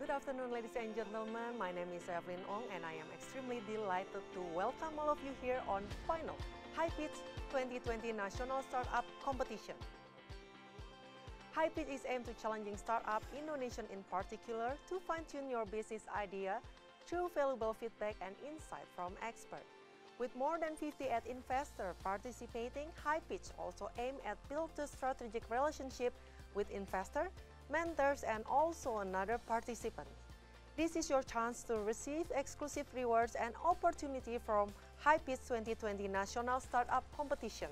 Good afternoon, ladies and gentlemen. My name is Evelyn Ong, and I am extremely delighted to welcome all of you here on final HighPitch 2020 National Startup Competition. HighPitch is aimed to challenging startup Indonesian in particular to fine-tune your business idea through valuable feedback and insight from experts. With more than 58 investors participating, HighPitch also aims at build a strategic relationship with investors, mentors, and also another participant. This is your chance to receive exclusive rewards and opportunity from HighPitch 2020 National Startup Competition.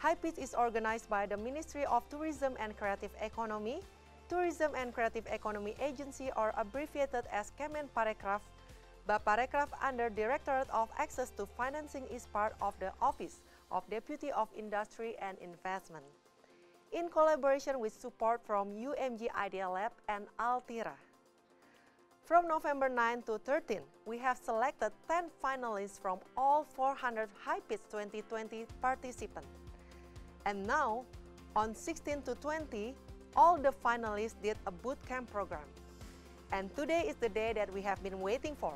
HighPitch is organized by the Ministry of Tourism and Creative Economy. Tourism and Creative Economy Agency, or abbreviated as Kemenparekraf. Baparekraf under Directorate of Access to Financing is part of the Office of Deputy of Industry and Investment, in collaboration with support from UMG Idea Lab and Altira. From November 9 to 13, we have selected 10 finalists from all 400 HighPitch 2020 participants. And now, on 16 to 20, all the finalists did a bootcamp program. And today is the day that we have been waiting for.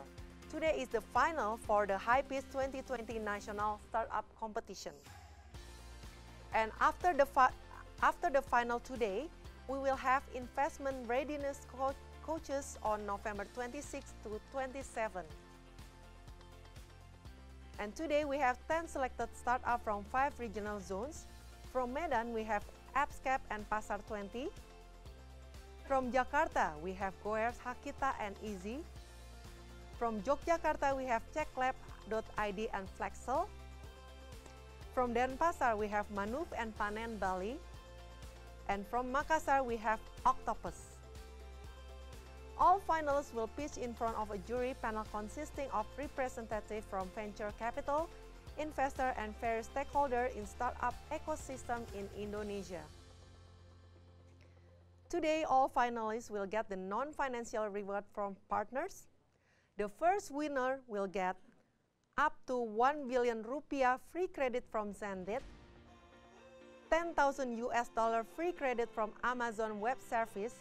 Today is the final for the HighPitch 2020 National Startup Competition. And after the final today, we will have investment readiness coaches on November 26 to 27. And today we have 10 selected startups from 5 regional zones. From Medan, we have Appscape and Pasar 20. From Jakarta, we have Goers, Hakita, and Easy. From Yogyakarta, we have Checklab.id and Flexel. From Denpasar, we have Manuf and Panen Bali. And from Makassar, we have Octopus. All finalists will pitch in front of a jury panel consisting of representatives from venture capital, investor, and various stakeholders in startup ecosystem in Indonesia. Today, all finalists will get the non-financial reward from partners. The first winner will get up to 1 billion rupiah free credit from Zendesk, $10,000 free credit from Amazon Web Service,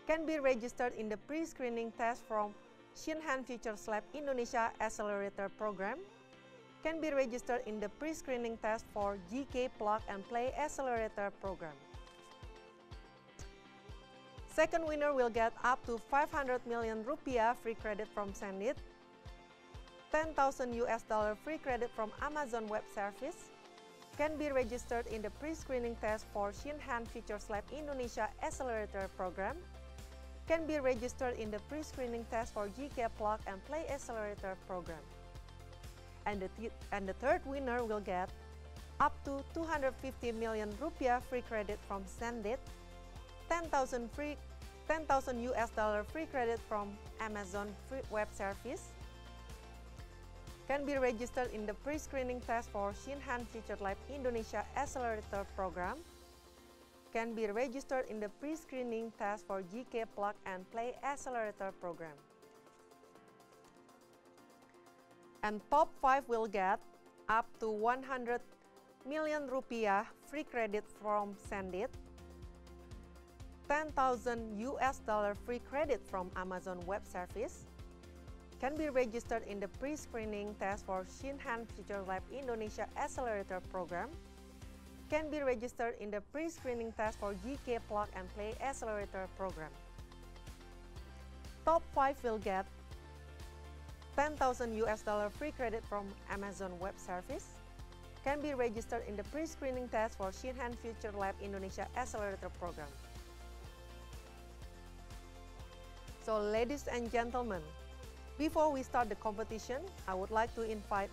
can be registered in the pre-screening test from Shinhan Futures Lab Indonesia Accelerator Program, can be registered in the pre-screening test for GK Plug and Play Accelerator Program. Second winner will get up to 500 million rupiah free credit from Sendit, $10,000 free credit from Amazon Web Service, can be registered in the pre-screening test for Shinhan Futures Lab Indonesia Accelerator Program, can be registered in the pre-screening test for GK Plug and Play Accelerator program. And the third winner will get up to 250 million rupiah free credit from Sendit, 10,000 US dollar free credit from Amazon free web service, can be registered in the pre-screening test for Shinhan Future Lab Indonesia Accelerator program, can be registered in the pre-screening test for GK Plug and Play Accelerator program. And top 5 will get up to 100 million rupiah free credit from Sendit, 10,000 US dollar free credit from Amazon Web Service, can be registered in the pre-screening test for Shinhan Future Lab Indonesia Accelerator program, can be registered in the pre-screening test for GK Plug and Play Accelerator program. Top 5 will get 10,000 US dollar free credit from Amazon Web Service, can be registered in the pre-screening test for Shinhan Future Lab Indonesia Accelerator program. So ladies and gentlemen, before we start the competition, I would like to invite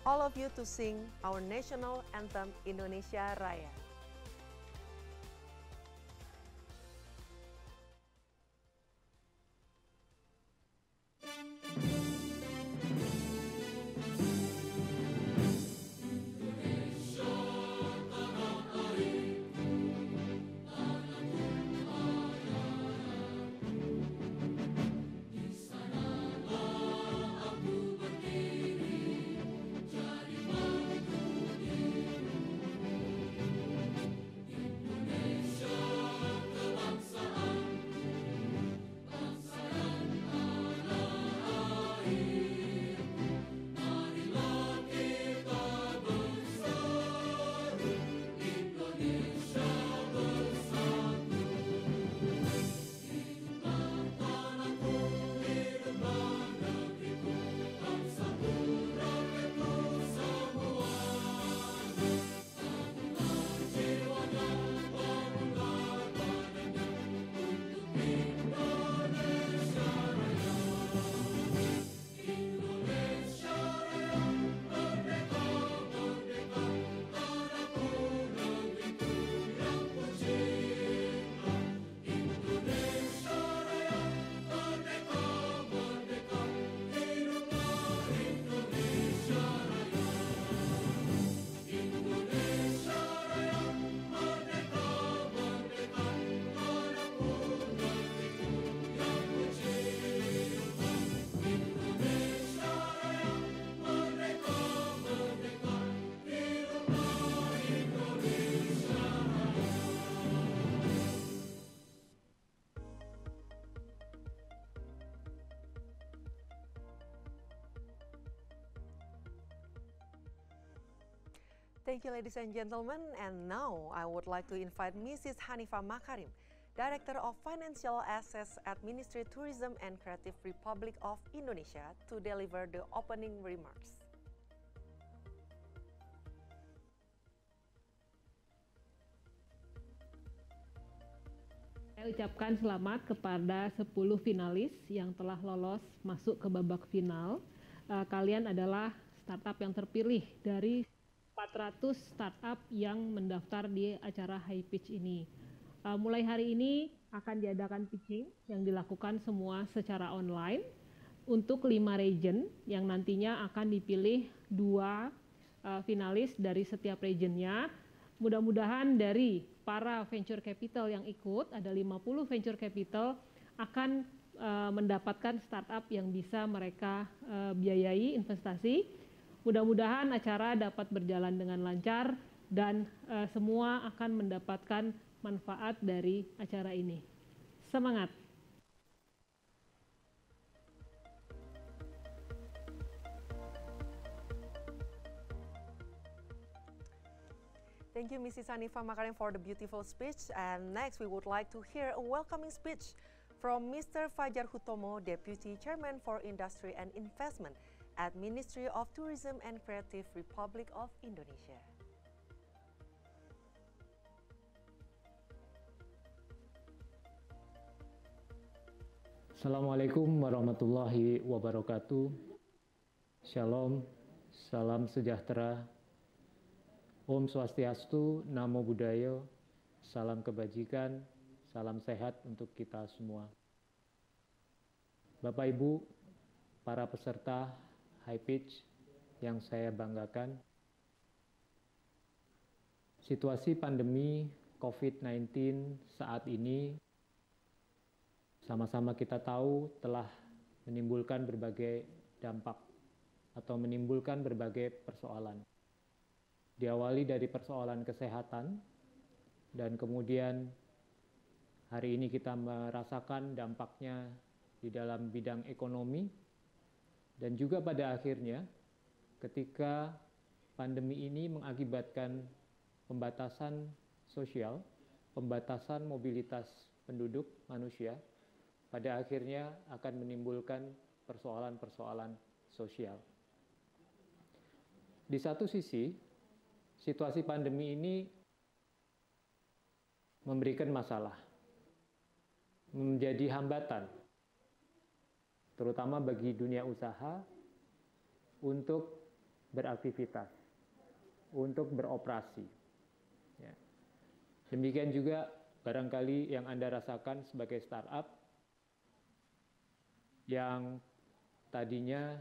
all of you to sing our national anthem Indonesia Raya. Thank you, ladies and gentlemen. And now I would like to invite Mrs. Hanifah Makarim, Director of Financial Assets at Ministry Tourism and Creative Republic of Indonesia, to deliver the opening remarks. Saya ucapkan selamat kepada 10 finalis yang telah lolos masuk ke babak final. Kalian adalah startup yang terpilih dari 400 startup yang mendaftar di acara HighPitch ini. Mulai hari ini akan diadakan pitching yang dilakukan semua secara online untuk 5 region yang nantinya akan dipilih 2 finalis dari setiap regionnya. Mudah-mudahan dari para venture capital yang ikut, ada 50 venture capital, akan mendapatkan startup yang bisa mereka biayai investasi. Mudah-mudahan acara dapat berjalan dengan lancar dan semua akan mendapatkan manfaat dari acara ini. Semangat! Thank you, Mrs. Hanifah Makarim, for the beautiful speech. And next, we would like to hear a welcoming speech from Mr. Fajar Hutomo, Deputy Chairman for Industry and Investment at Ministry of Tourism and Creative Republic of Indonesia. Assalamualaikum warahmatullahi wabarakatuh. Shalom, salam sejahtera, Om Swastiastu, Namo Buddhaya, salam kebajikan, salam sehat untuk kita semua. Bapak Ibu, para peserta HighPitch yang saya banggakan, situasi pandemi COVID-19 saat ini sama-sama kita tahu telah menimbulkan berbagai dampak atau menimbulkan berbagai persoalan. Diawali dari persoalan kesehatan, dan kemudian hari ini kita merasakan dampaknya di dalam bidang ekonomi, dan juga pada akhirnya ketika pandemi ini mengakibatkan pembatasan sosial, pembatasan mobilitas penduduk manusia, pada akhirnya akan menimbulkan persoalan-persoalan sosial. Di satu sisi, situasi pandemi ini memberikan masalah, menjadi hambatan, terutama bagi dunia usaha untuk beraktivitas, untuk beroperasi. Ya. Demikian juga barangkali yang Anda rasakan sebagai startup, yang tadinya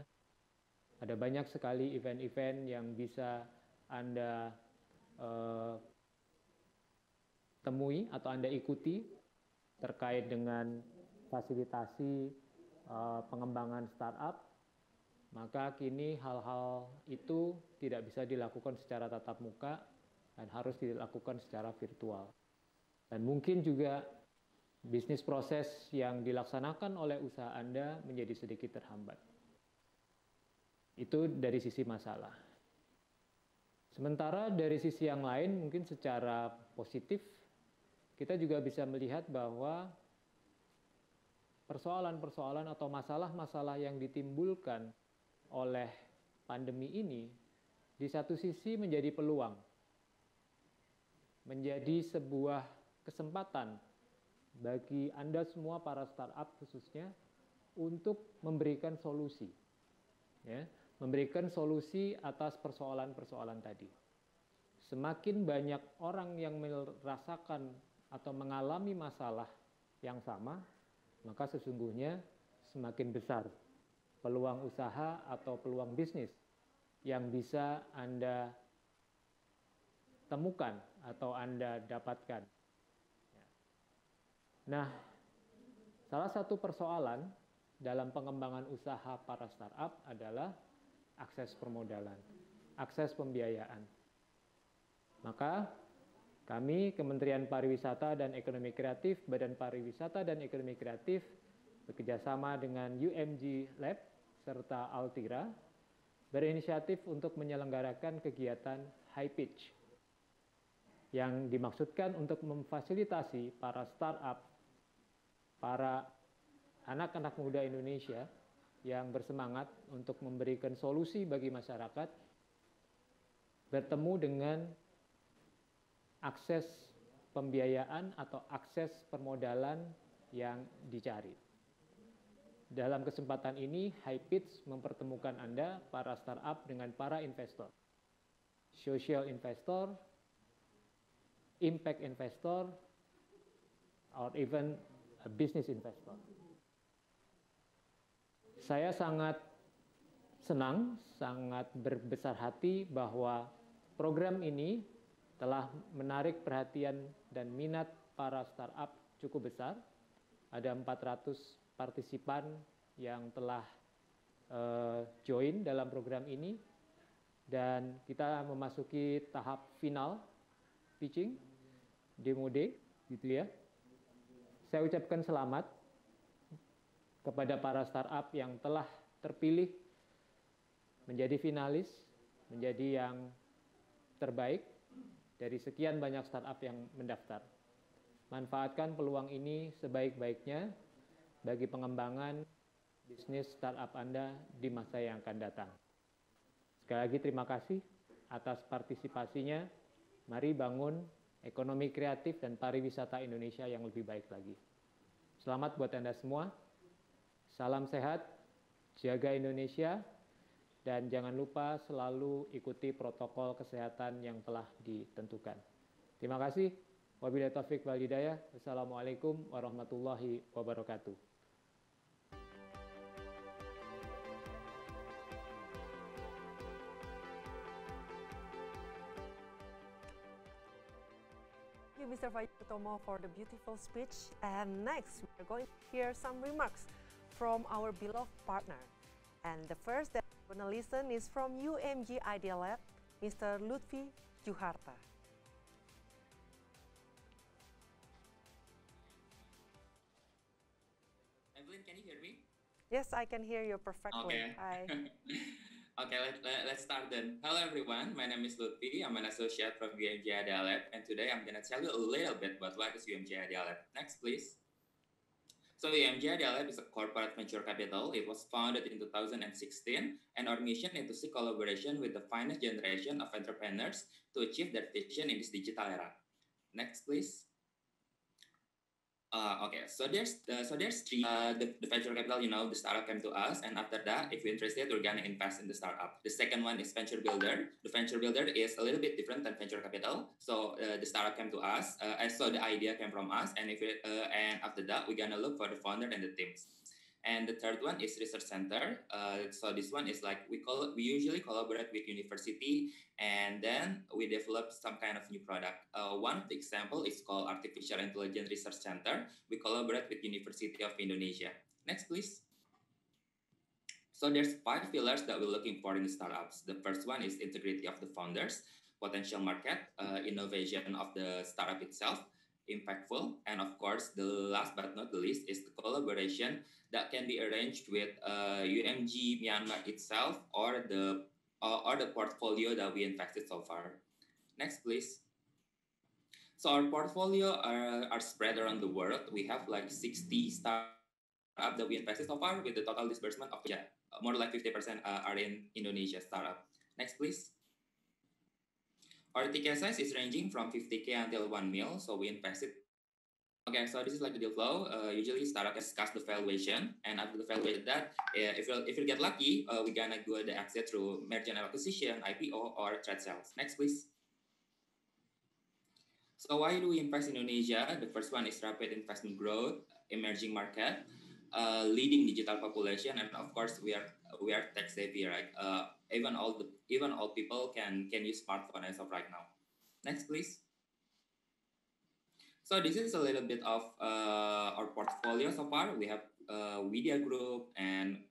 ada banyak sekali event-event yang bisa Anda temui atau Anda ikuti terkait dengan fasilitasi pengembangan startup, maka kini hal-hal itu tidak bisa dilakukan secara tatap muka dan harus dilakukan secara virtual. Dan mungkin juga bisnis proses yang dilaksanakan oleh usaha Anda menjadi sedikit terhambat. Itu dari sisi masalah. Sementara dari sisi yang lain, mungkin secara positif, kita juga bisa melihat bahwa persoalan-persoalan atau masalah-masalah yang ditimbulkan oleh pandemi ini, di satu sisi menjadi peluang, menjadi sebuah kesempatan bagi Anda semua para startup khususnya untuk memberikan solusi, ya, memberikan solusi atas persoalan-persoalan tadi. Semakin banyak orang yang merasakan atau mengalami masalah yang sama, maka sesungguhnya semakin besar peluang usaha atau peluang bisnis yang bisa Anda temukan atau Anda dapatkan. Nah, salah satu persoalan dalam pengembangan usaha para startup adalah akses permodalan, akses pembiayaan. Maka kami, Kementerian Pariwisata dan Ekonomi Kreatif, Badan Pariwisata dan Ekonomi Kreatif, bekerjasama dengan UMG Lab serta Altira, berinisiatif untuk menyelenggarakan kegiatan HighPitch yang dimaksudkan untuk memfasilitasi para startup, para anak-anak muda Indonesia yang bersemangat untuk memberikan solusi bagi masyarakat, bertemu dengan akses pembiayaan atau akses permodalan yang dicari. Dalam kesempatan ini, HighPitch mempertemukan Anda, para startup, dengan para investor. Social investor, impact investor, or even a business investor. Saya sangat senang, sangat berbesar hati bahwa program ini telah menarik perhatian dan minat para startup cukup besar. Ada 400 partisipan yang telah join dalam program ini, dan kita memasuki tahap final pitching, demo day, gitu ya. Saya ucapkan selamat kepada para startup yang telah terpilih menjadi finalis, menjadi yang terbaik dari sekian banyak startup yang mendaftar. Manfaatkan peluang ini sebaik-baiknya bagi pengembangan bisnis startup Anda di masa yang akan datang. Sekali lagi terima kasih atas partisipasinya. Mari bangun ekonomi kreatif dan pariwisata Indonesia yang lebih baik lagi. Selamat buat Anda semua. Salam sehat, jaga Indonesia, dan jangan lupa selalu ikuti protokol kesehatan yang telah ditentukan. Terima kasih. Wabillahi taufiq wal hidayah. Wassalamualaikum warahmatullahi wabarakatuh. Thank you, Mr. Fayutomo, for the beautiful speech. And next, we're going to hear some remarks from our beloved partner. And the first that we're going to listen is from UMG Idea Lab, Mr. Lutfi Juharta. Evelyn, can you hear me? Yes, I can hear you perfectly. Okay. Hi. Okay, let's start then. Hello everyone, my name is Lutfi. I'm an associate from UMG Idea Lab, and today I'm gonna tell you a little bit about what is UMG Idea Lab. Next, please. So UMG Idea Lab is a corporate venture capital. It was founded in 2016, and our mission is to seek collaboration with the finest generation of entrepreneurs to achieve their vision in this digital era. Next, please. Okay, so there's three. The venture capital, the startup came to us, and after that, if you're interested, we're gonna invest in the startup. The second one is venture builder. The venture builder is a little bit different than venture capital. So the startup came to us, and so the idea came from us, and and after that, we're gonna look for the founder and the teams. And the third one is research center. So this one is like we usually collaborate with university, and then we develop some kind of new product. One of the example is called Artificial Intelligence Research Center. We collaborate with University of Indonesia. Next, please. So there's 5 pillars that we're looking for in the startups. The first one is integrity of the founders, potential market, innovation of the startup itself, impactful, and of course, the last but not the least is the collaboration that can be arranged with UMG Myanmar itself or the portfolio that we invested so far. Next, please. So our portfolio are spread around the world. We have like 60 startups that we invested so far with the total disbursement of more like 50% are in Indonesia startup. Next, please. Our ticket size is ranging from 50K until 1 mil, so we invested. Okay, so this is like the deal flow. Usually startup discuss the valuation, and after the valuation that, if you get lucky, we're gonna do the exit through merger and acquisition, IPO, or trade sales. Next, please. So why do we invest in Indonesia? The first one is rapid investment growth, emerging market, leading digital population, and of course we are tech savvy, right? Even all people can use smartphone as of right now. Next, please. So this is a little bit of our portfolio so far. We have media group, and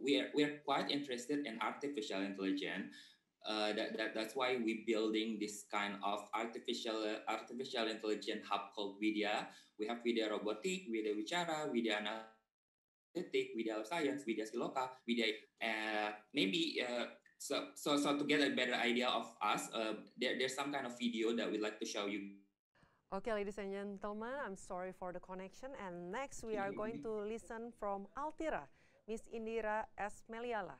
we are quite interested in artificial intelligence. That's why we're building this kind of artificial intelligence hub called Vidya. We have Vidya robotic, Vidya Wicara, Vidya analytic, Vidya science, Vidya siloka, Vidya so to get a better idea of us, there's some kind of video that we'd like to show you. Okay, ladies and gentlemen, I'm sorry for the connection. And next, we are going to listen from Altira, Miss Indira S. Meliala.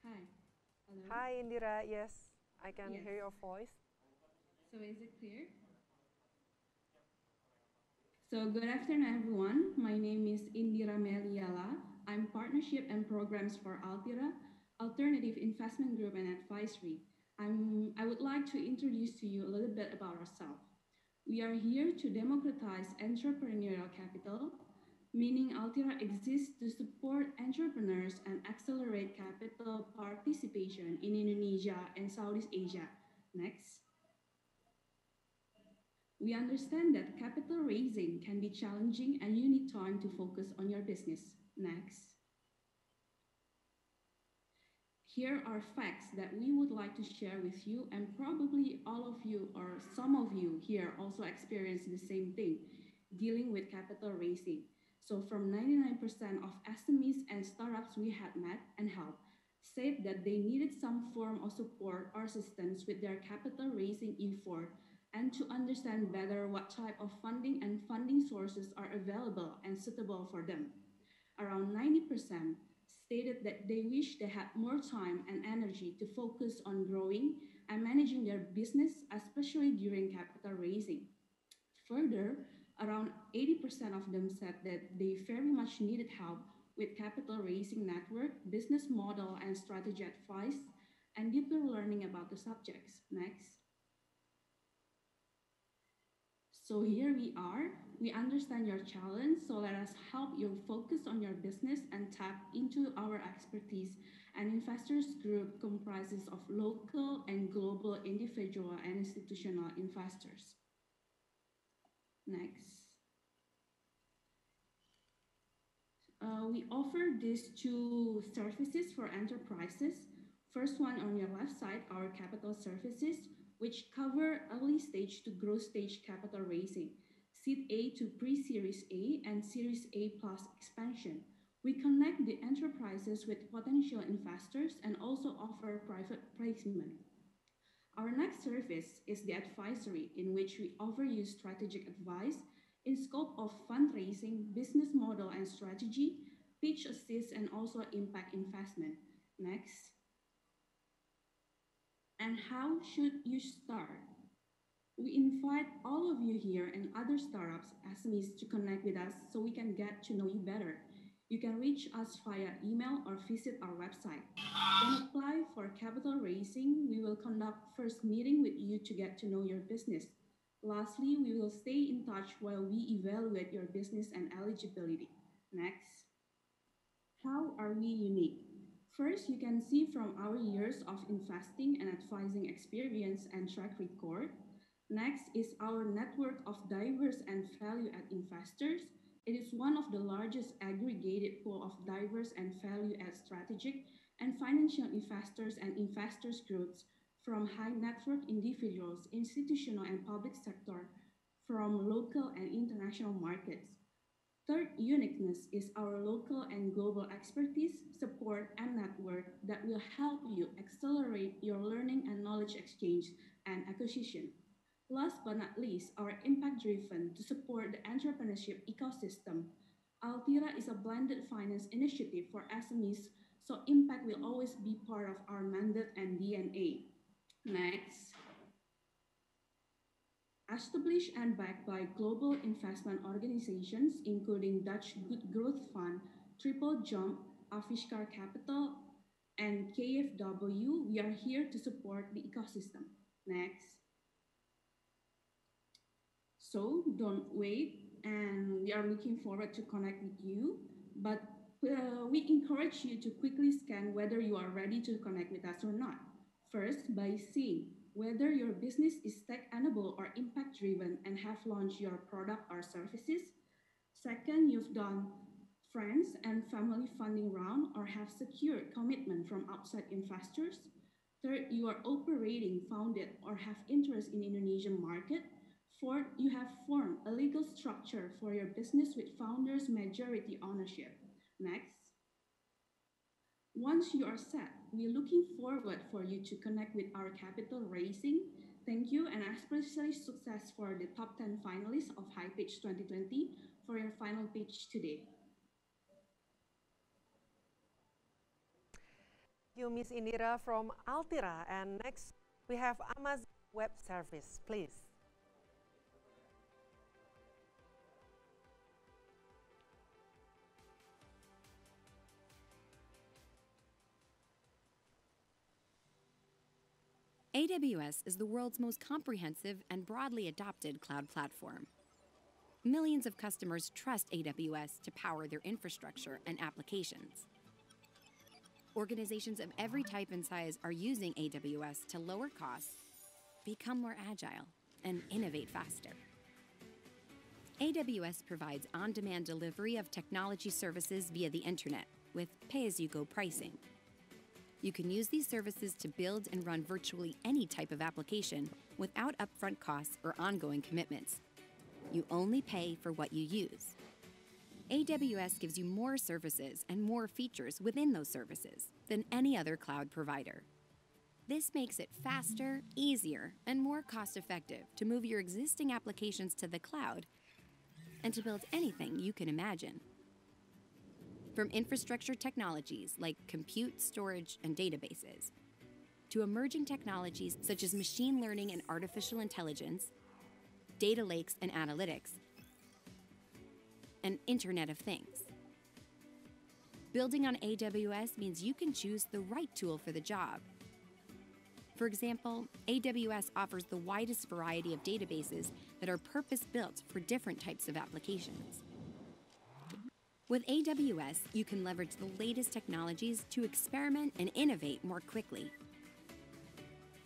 Hi. Hello. Hi, Indira. Yes, I can hear your voice. So is it clear? So good afternoon, everyone. My name is Indira Meliala. I'm Partnership and Programs for Altira, Alternative Investment Group and Advisory. I would like to introduce to you a little bit about ourselves. We are here to democratize entrepreneurial capital, meaning Altira exists to support entrepreneurs and accelerate capital participation in Indonesia and Southeast Asia. Next. We understand that capital raising can be challenging and you need time to focus on your business. Next. Here are facts that we would like to share with you, and probably all of you or some of you here also experience the same thing, dealing with capital raising. So from 99% of SMEs and startups we had met and helped said that they needed some form of support or assistance with their capital raising effort, and to understand better what type of funding and funding sources are available and suitable for them. Around 90% stated that they wish they had more time and energy to focus on growing and managing their business, especially during capital raising. Further, around 80% of them said that they very much needed help with capital raising network, business model, and strategy advice, and deeper learning about the subjects. Next. So here we are. We understand your challenge, so let us help you focus on your business and tap into our expertise. An investors group comprises of local and global individual and institutional investors. Next. We offer these two services for enterprises. First one on your left side, our capital services, which cover early stage to growth stage capital raising, seed A to pre-series A and series A plus expansion. We connect the enterprises with potential investors and also offer private placement. Our next service is the advisory, in which we offer you strategic advice in scope of fundraising, business model and strategy, pitch assist, and also impact investment. Next. And how should you start? We invite all of you here and other startups, SMEs to connect with us so we can get to know you better. You can reach us via email or visit our website. When apply for capital raising, we will conduct first meeting with you to get to know your business. Lastly, we will stay in touch while we evaluate your business and eligibility. Next. How are we unique? First, you can see from our years of investing and advising experience and track record. Next is our network of diverse and value-add investors. It is one of the largest aggregated pool of diverse and value-add strategic and financial investors and investors groups from high net worth individuals, institutional and public sector, from local and international markets. Third uniqueness is our local and global expertise, support, and network that will help you accelerate your learning and knowledge exchange and acquisition. Last but not least, our impact-driven to support the entrepreneurship ecosystem. Altira is a blended finance initiative for SMEs, so impact will always be part of our mandate and DNA. Next. Established and backed by global investment organizations, including Dutch Good Growth Fund, Triple Jump, Aviskar Capital, and KfW, we are here to support the ecosystem. Next. So don't wait, and we are looking forward to connect with you, but we encourage you to quickly scan whether you are ready to connect with us or not. First, by seeing whether your business is tech-enabled or impact-driven and have launched your product or services. Second, you've done friends and family funding round or have secured commitment from outside investors. Third, you are operating, founded, or have interest in Indonesian market. Fourth, you have formed a legal structure for your business with founders' majority ownership. Next. Once you are set, we're looking forward for you to connect with our capital raising. Thank you, and especially success for the top 10 finalists of HighPitch 2020 for your final pitch today. Thank you, Ms. Indira from Altira. And next, we have Amazon Web Service, please. AWS is the world's most comprehensive and broadly adopted cloud platform. Millions of customers trust AWS to power their infrastructure and applications. Organizations of every type and size are using AWS to lower costs, become more agile, and innovate faster. AWS provides on-demand delivery of technology services via the internet with pay-as-you-go pricing. You can use these services to build and run virtually any type of application without upfront costs or ongoing commitments. You only pay for what you use. AWS gives you more services and more features within those services than any other cloud provider. This makes it faster, easier, and more cost-effective to move your existing applications to the cloud and to build anything you can imagine. from infrastructure technologies like compute, storage, and databases, to emerging technologies such as machine learning and artificial intelligence, data lakes and analytics, and Internet of Things. Building on AWS means you can choose the right tool for the job. For example, AWS offers the widest variety of databases that are purpose-built for different types of applications. With AWS, you can leverage the latest technologies to experiment and innovate more quickly.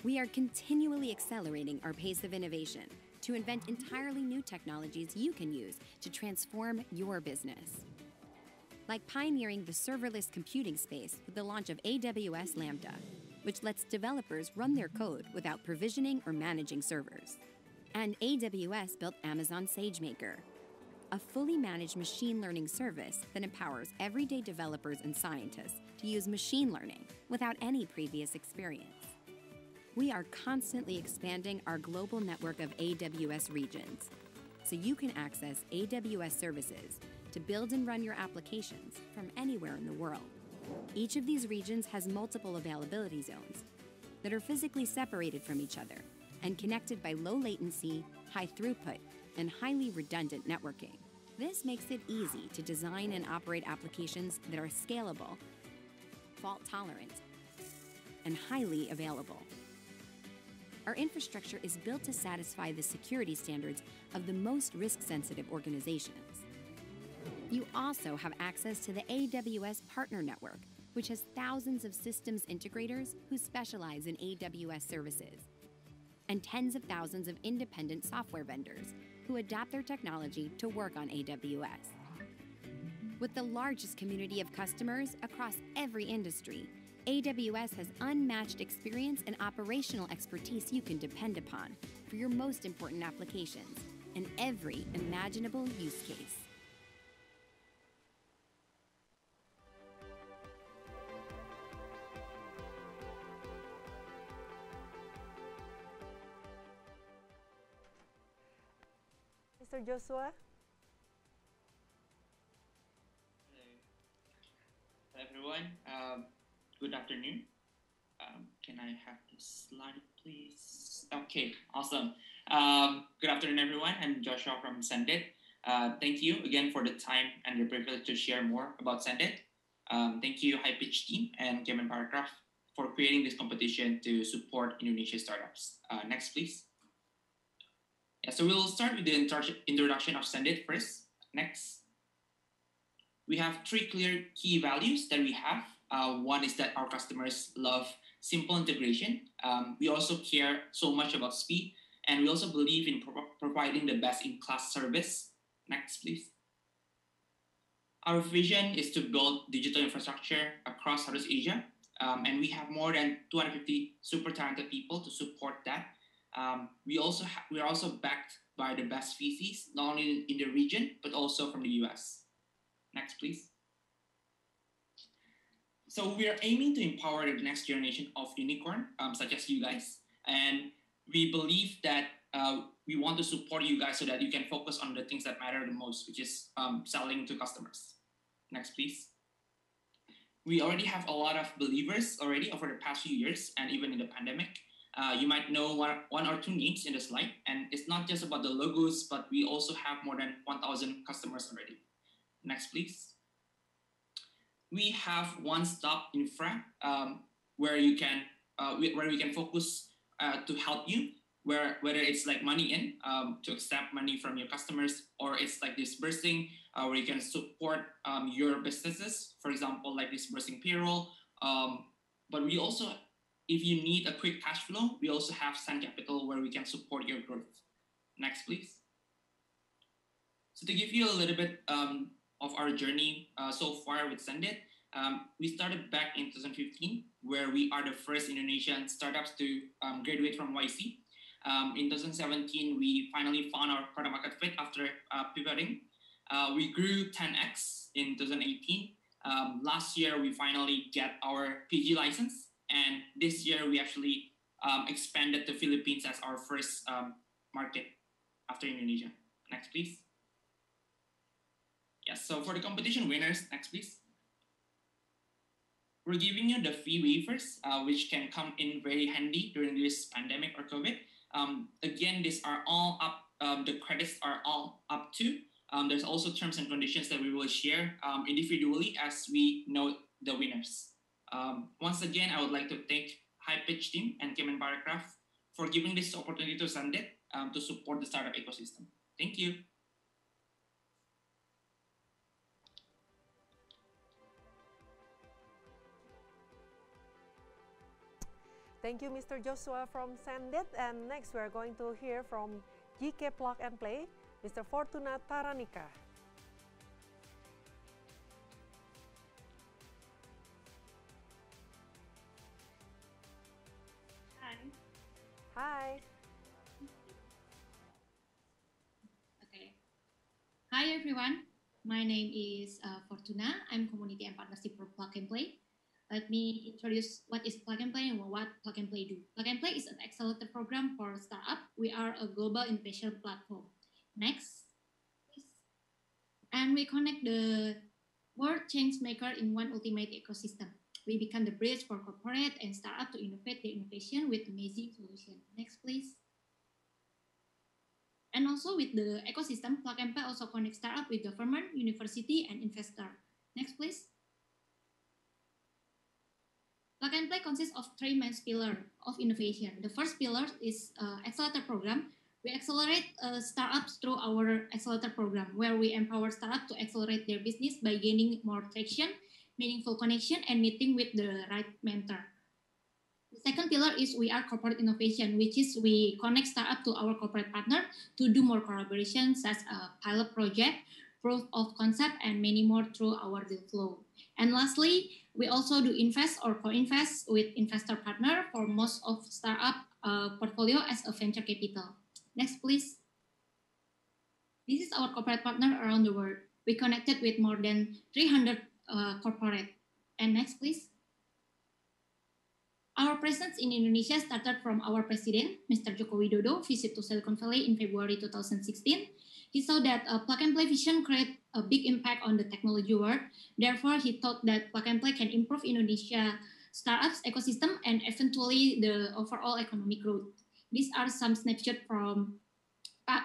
We are continually accelerating our pace of innovation to invent entirely new technologies you can use to transform your business. Like pioneering the serverless computing space with the launch of AWS Lambda, which lets developers run their code without provisioning or managing servers. And AWS built Amazon SageMaker, a fully managed machine learning service that empowers everyday developers and scientists to use machine learning without any previous experience. We are constantly expanding our global network of AWS regions, so you can access AWS services to build and run your applications from anywhere in the world. Each of these regions has multiple availability zones that are physically separated from each other and connected by low latency, high throughput, and highly redundant networking. This makes it easy to design and operate applications that are scalable, fault-tolerant, and highly available. Our infrastructure is built to satisfy the security standards of the most risk-sensitive organizations. You also have access to the AWS Partner Network, which has thousands of systems integrators who specialize in AWS services, and tens of thousands of independent software vendors who adapt their technology to work on AWS. With the largest community of customers across every industry, AWS has unmatched experience and operational expertise you can depend upon for your most important applications in every imaginable use case. Mr. Joshua? Hello everyone, good afternoon. Can I have the slide please? Okay, awesome. Good afternoon everyone, I'm Joshua from Sendit. Thank you again for the time and the privilege to share more about Sendit. Thank you HighPitch team and Kemenparekraf for creating this competition to support Indonesia startups. Next please. Yeah, so we'll start with the introduction of Sendit first. Next. We have three clear key values that we have. One is that our customers love simple integration. We also care so much about speed, and we also believe in providing the best-in-class service. Next, please. Our vision is to build digital infrastructure across Southeast Asia, and we have more than 250 super talented people to support that. We are also backed by the best VCs, not only in the region, but also from the US. Next, please. So we are aiming to empower the next generation of unicorn, such as you guys. And we believe that we want to support you guys so that you can focus on the things that matter the most, which is selling to customers. Next, please. We already have a lot of believers already over the past few years, and even in the pandemic. You might know one or two names in the slide, and it's not just about the logos, but we also have more than 1,000 customers already. Next, please. We have one-stop infra where we can focus to help you, whether it's like money in to accept money from your customers, or it's like disbursing where you can support your businesses, for example, like disbursing payroll. But we also, if you need a quick cash flow, we also have Send Capital where we can support your growth. Next, please. So to give you a little bit of our journey so far with Sendit, we started back in 2015, where we are the first Indonesian startups to graduate from YC. In 2017, we finally found our product market fit after pivoting. We grew 10x in 2018. Last year, we finally get our PG license. And this year, we actually expanded to Philippines as our first market after Indonesia. Next, please. Yes, so for the competition winners, next, please. we're giving you the fee waivers, which can come in very handy during this pandemic or COVID. Again, these are all up, the credits are all up to. There's also terms and conditions that we will share individually as we know the winners. Once again, I would like to thank HighPitch team and Kemenparekraf for giving this opportunity to Sandet to support the startup ecosystem. Thank you. Thank you, Mr. Joshua from Sandet. And next, we are going to hear from GK Plug and Play, Mr. Fortuna Taranika. Hi. Okay. Hi, everyone. My name is Fortuna. I'm Community and Partnership for Plug and Play. Let me introduce what is Plug and Play and what Plug and Play do. Plug and Play is an accelerator program for startup. We are a global innovation platform. Next, please. And we connect the world change maker in one ultimate ecosystem. We become the bridge for corporate and startup to innovate their innovation with amazing solution. Next, please. And also with the ecosystem, Plug and Play also connects startup with government, university, and investor. Next, please. Plug and Play consists of three main pillars of innovation. The first pillar is accelerator program. We accelerate startups through our accelerator program, where we empower startups to accelerate their business by gaining more traction, meaningful connection, and meeting with the right mentor. The second pillar is we are corporate innovation, which is we connect startup to our corporate partner to do more collaborations such as a pilot project, proof of concept, and many more through our deal flow. And lastly, we also do invest or co-invest with investor partner for most of startup portfolio as a venture capital. Next, please. This is our corporate partner around the world. We connected with more than 300 corporate. And next, please. Our presence in Indonesia started from our president, Mr. Joko Widodo, visit to Silicon Valley in February 2016. He saw that Plug and Play vision create a big impact on the technology world. Therefore, he thought that Plug and Play can improve Indonesia startups ecosystem and eventually the overall economic growth. These are some snapshots from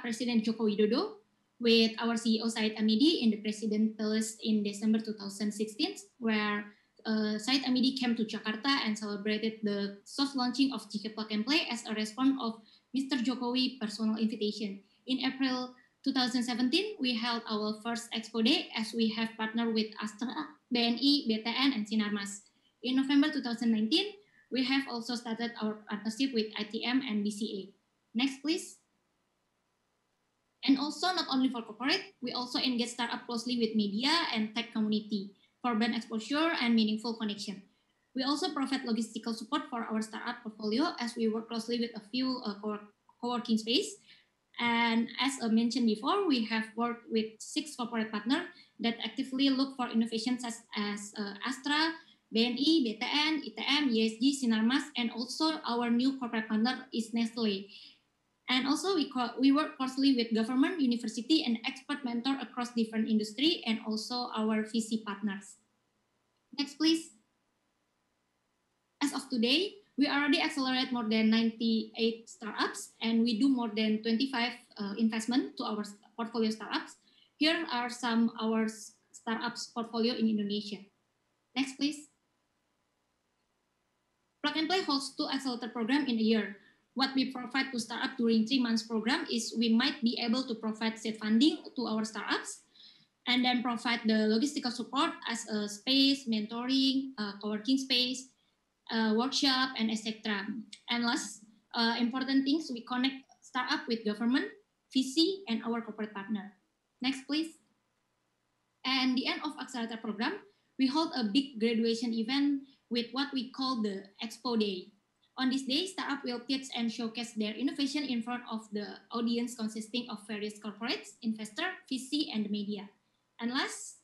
President Joko Widodo with our CEO Said Amidi in the President Palace in December 2016, where Said Amidi came to Jakarta and celebrated the soft launching of GK Plug and Play as a response of Mr. Jokowi personal invitation. In April 2017, we held our first Expo Day as we have partnered with Astra, BNI, BTN, and Sinarmas. In November 2019, we have also started our partnership with ITM and BCA. Next, please. And also, not only for corporate, we also engage startup closely with media and tech community for brand exposure and meaningful connection. We also provide logistical support for our startup portfolio as we work closely with a few co-working space. And as mentioned before, we have worked with 6 corporate partners that actively look for innovations such as Astra, BNI, BTN, ITM, ESG, Sinarmas, and also our new corporate partner is Nestle. And also we work closely with government, university, and expert mentor across different industry and also our VC partners. Next, please. As of today, we already accelerate more than 98 startups, and we do more than 25 investment to our portfolio startups. Here are some of our startups portfolio in Indonesia. Next, please. Plug and Play holds 2 accelerator programs in a year. What we provide to startup during 3 months program is we might be able to provide seed funding to our startups, and then provide the logistical support as a space, mentoring, co-working space, workshop, and etc. And last, important things, we connect startup with government, VC, and our corporate partner. Next, please. And the end of accelerator program, we hold a big graduation event with what we call the Expo Day. On this day, startup will pitch and showcase their innovation in front of the audience consisting of various corporates, investor, VC, and the media. And last,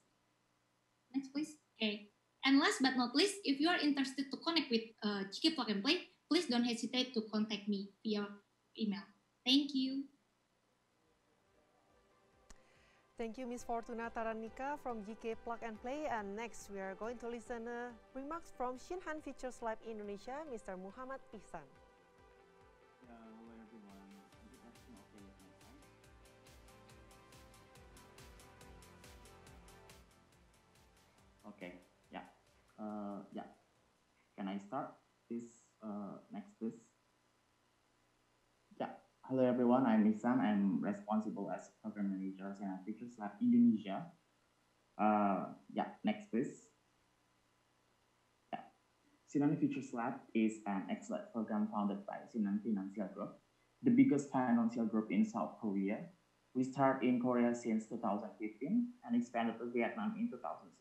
next please. Okay. And last but not least, if you are interested to connect with GK Plug and Play, please don't hesitate to contact me via email. Thank you. Thank you, Ms. Fortuna Taranika from GK Plug and Play. And next, we are going to listen remarks from Shinhan Features Lab Indonesia, Mr. Muhammad Ihsan. Hello everyone. Is it everything okay with my side? Okay. Yeah. Yeah. Can I start? Please. Next, please. Yeah. Hello everyone, I'm Ihsan. I'm responsible as Program Manager at Features Lab Indonesia. Yeah, next please. Yeah. Shinhan Features Lab is an excellent program founded by Shinhan Financial Group, the biggest financial group in South Korea. We started in Korea since 2015 and expanded to Vietnam in 2016.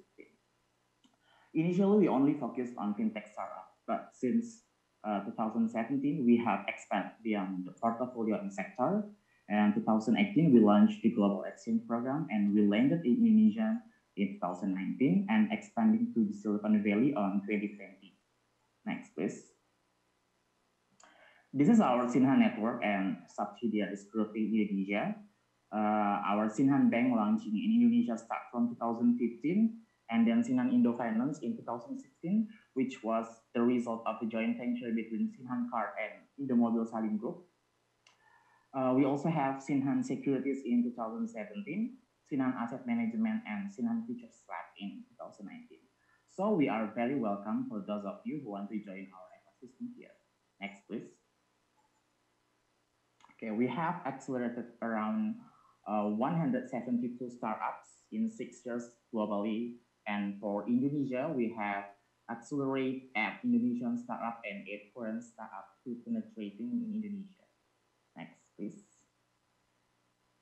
Initially, we only focused on fintech startup, but since 2017, we have expanded beyond the portfolio and sector. And 2018, we launched the Global Exchange Program, and we landed in Indonesia in 2019 and expanding to the Silicon Valley on 2020. Next, please. This is our Shinhan network and subsidiaries group in Indonesia. Our Shinhan Bank launching in Indonesia start from 2015. And then Shinhan Indo Finance in 2016, which was the result of the joint venture between Shinhan Card and Indomobil Salim Group. We also have Shinhan Securities in 2017, Shinhan Asset Management, and Shinhan Features Lab in 2019. So we are very welcome for those of you who want to join our ecosystem here. Next, please. Okay, we have accelerated around 172 startups in 6 years globally. And for Indonesia, we have accelerate 8 Indonesian startup and 8 foreign startup to penetrating in Indonesia. Next, please.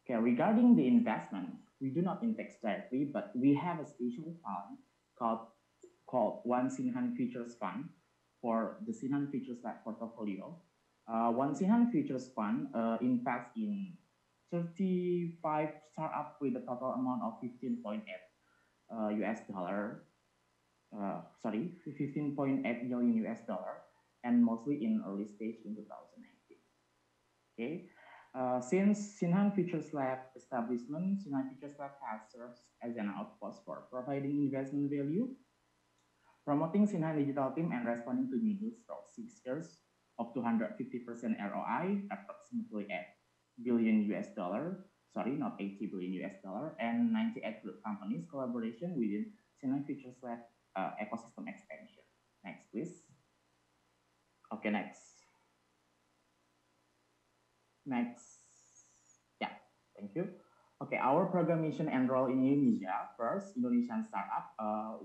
Okay, regarding the investment, we do not invest directly, but we have a special fund called One Shinhan Futures Fund for the Shinhan Futures Lab portfolio. One Shinhan Futures Fund invests in 35 startups with a total amount of $15.8 $15.8 million and mostly in early stage in 2019. Okay, since Shinhan Futures Lab establishment, Shinhan Futures Lab has served as an outpost for providing investment value, promoting Shinhan digital team, and responding to new needs for 6 years of 250% ROI, approximately $8 billion. Sorry, not $80 billion, and 98 group companies collaboration within Shinhan Futures Lab ecosystem expansion. Next, please. Okay, next. Yeah, thank you. Okay, our program mission and role in Indonesia. First, Indonesian startup.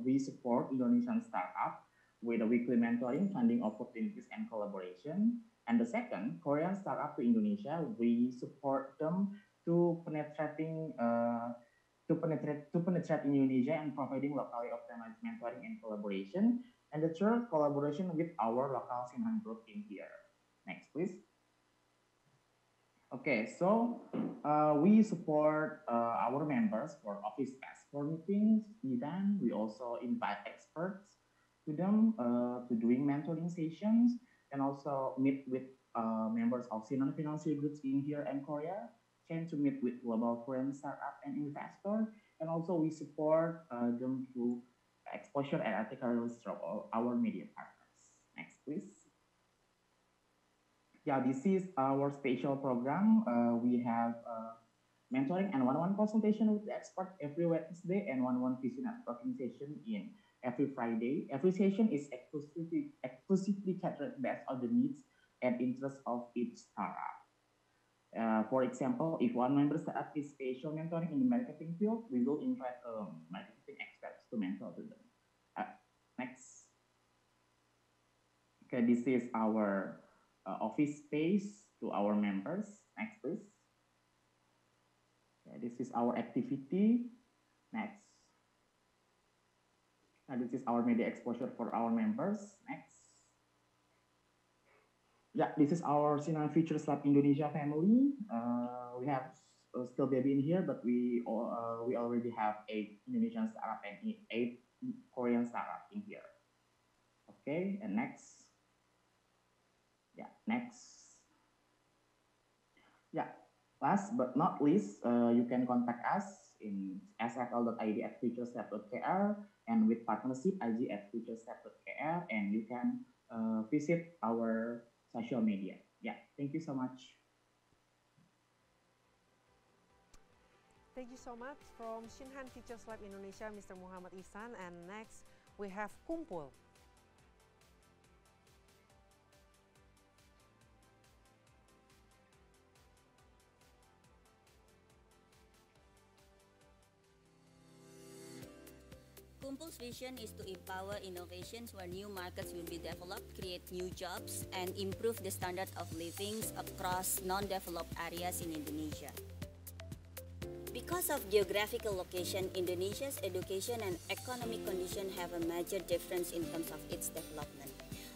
We support Indonesian startup with a weekly mentoring, funding opportunities, and collaboration. And the second, Korean startup to Indonesia. We support them to penetrate Indonesia and providing locally optimized mentoring and collaboration. And the third, collaboration with our local Shinhan group in here. Next, please. Okay, so we support our members for office space for meetings, events. We also invite experts to them to doing mentoring sessions, and also meet with members of Shinhan Financial Groups in here and Korea. To meet with global foreign startup and investor, and also we support them through exposure and article release from our media partners. Next, please. Yeah, this is our special program. We have mentoring and one-on-one consultation with the expert every Wednesday, and one-on-one vision networking session in every Friday. Every session is exclusively catered based on the needs and interests of each startup. For example, if one member startup is special mentoring in the marketing field, we will invite marketing experts to mentor to them. Next. Okay, this is our office space to our members. Next, please. Okay, this is our activity. Next. This is our media exposure for our members. Next. Yeah, this is our Shinhan Features Lab Indonesia family. We have still baby in here, but we already have 8 Indonesian startup and 8 Korean startup in here. Okay, and next. Yeah, next. Yeah, last but not least, you can contact us in sfl.id at futurestep.kr, and with partnership IG at futurestep.kr, and you can visit our social media. Yeah, thank you so much. Thank you so much from Shinhan Futures Lab Indonesia, Mr. Muhammad Ihsan. And next we have Kumpul. Kumpul's vision is to empower innovations where new markets will be developed, create new jobs, and improve the standard of living across non-developed areas in Indonesia. Because of geographical location, Indonesia's education and economic condition have a major difference in terms of its development.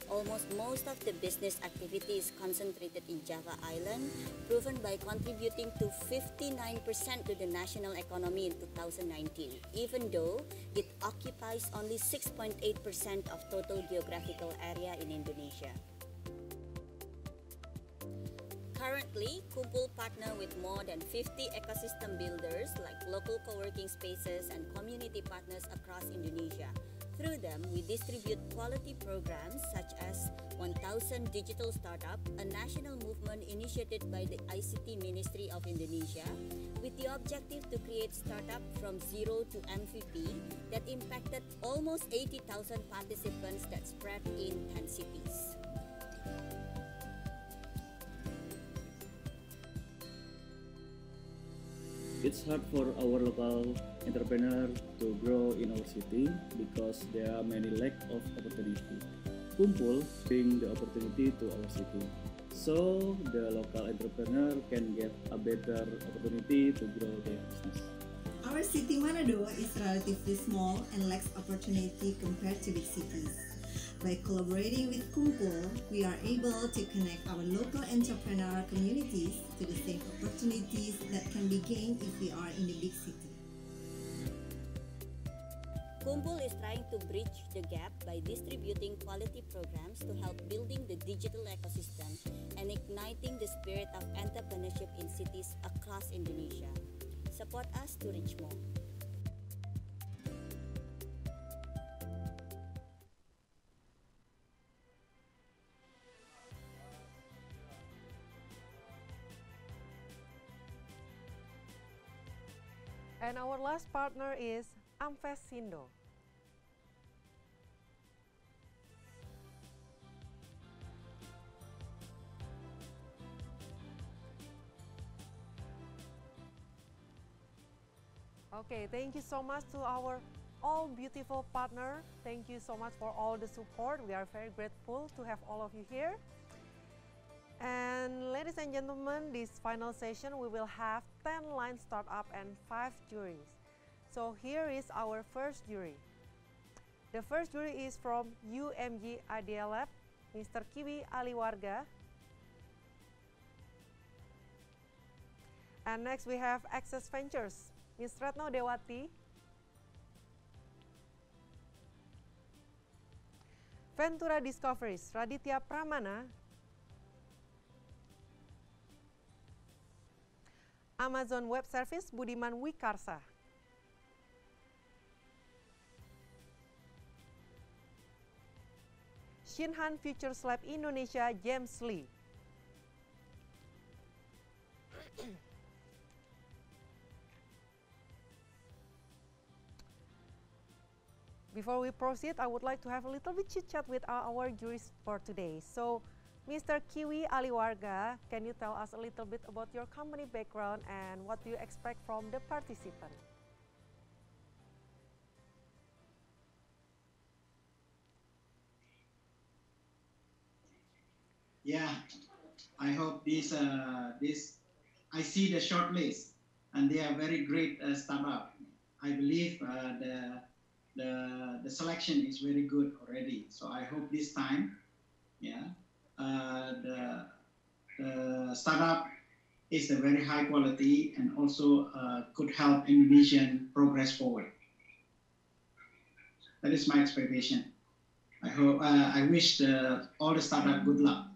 Almost most of the business activity is concentrated in Java Island, proven by contributing to 59% to the national economy in 2019, even though it occupies only 6.8% of total geographical area in Indonesia. Currently, Kumpul partner with more than 50 ecosystem builders like local co-working spaces and community partners across Indonesia. Through them, we distribute quality programs such as 1000 Digital Startup, a national movement initiated by the ICT Ministry of Indonesia, with the objective to create startup from zero to MVP that impacted almost 80,000 participants that spread in 10 cities. It's hard for our local entrepreneur to grow in our city because there are many lack of opportunity. Kumpul bring the opportunity to our city, so the local entrepreneur can get a better opportunity to grow their business. Our city Manado is relatively small and lacks opportunity compared to big cities. By collaborating with Kumpul, we are able to connect our local entrepreneur communities to the same opportunities that can be gained if we are in the big city. Kumpul is trying to bridge the gap by distributing quality programs to help building the digital ecosystem and igniting the spirit of entrepreneurship in cities across Indonesia. Support us to reach more. And our last partner is Amvesindo. Okay, thank you so much to our all beautiful partner. Thank you so much for all the support. We are very grateful to have all of you here. And ladies and gentlemen, this final session we will have 10 line startup and 5 juries. So here is our first jury. The first jury is from UMG Idea Lab, Mr. Kiwi Aliwarga. And next we have Access Ventures, Ms. Retno Dewati. Ventura Discoveries, Raditya Pramana. Amazon Web Service, Budiman Wikarsa. Shinhan Futures Lab Indonesia, James Lee. Before we proceed, I would like to have a little bit chit-chat with our juries for today. So, Mr. Kiwi Aliwarga, can you tell us a little bit about your company background and what do you expect from the participant? Yeah, I hope this I see the short list and they are very great startup. I believe the selection is very good already. So I hope this time, yeah, the startup is a very high quality and also could help Indonesian progress forward. That is my expectation. I hope I wish all the startup good luck.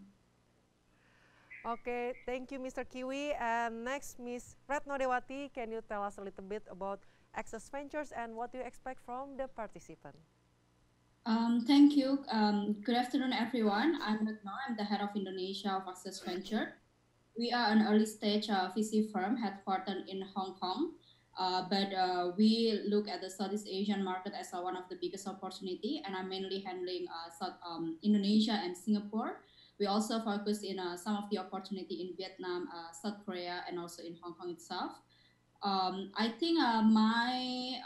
Okay, thank you, Mr. Kiwi. And next, Ms. Retno Dewati, can you tell us a little bit about Access Ventures and what you expect from the participant? Thank you. Good afternoon, everyone. I'm Retno. I'm the head of Indonesia of Access Venture. We are an early stage VC firm headquartered in Hong Kong, but we look at the Southeast Asian market as one of the biggest opportunity, and I'm mainly handling Indonesia and Singapore. We also focus in some of the opportunity in Vietnam, South Korea, and also in Hong Kong itself. I think my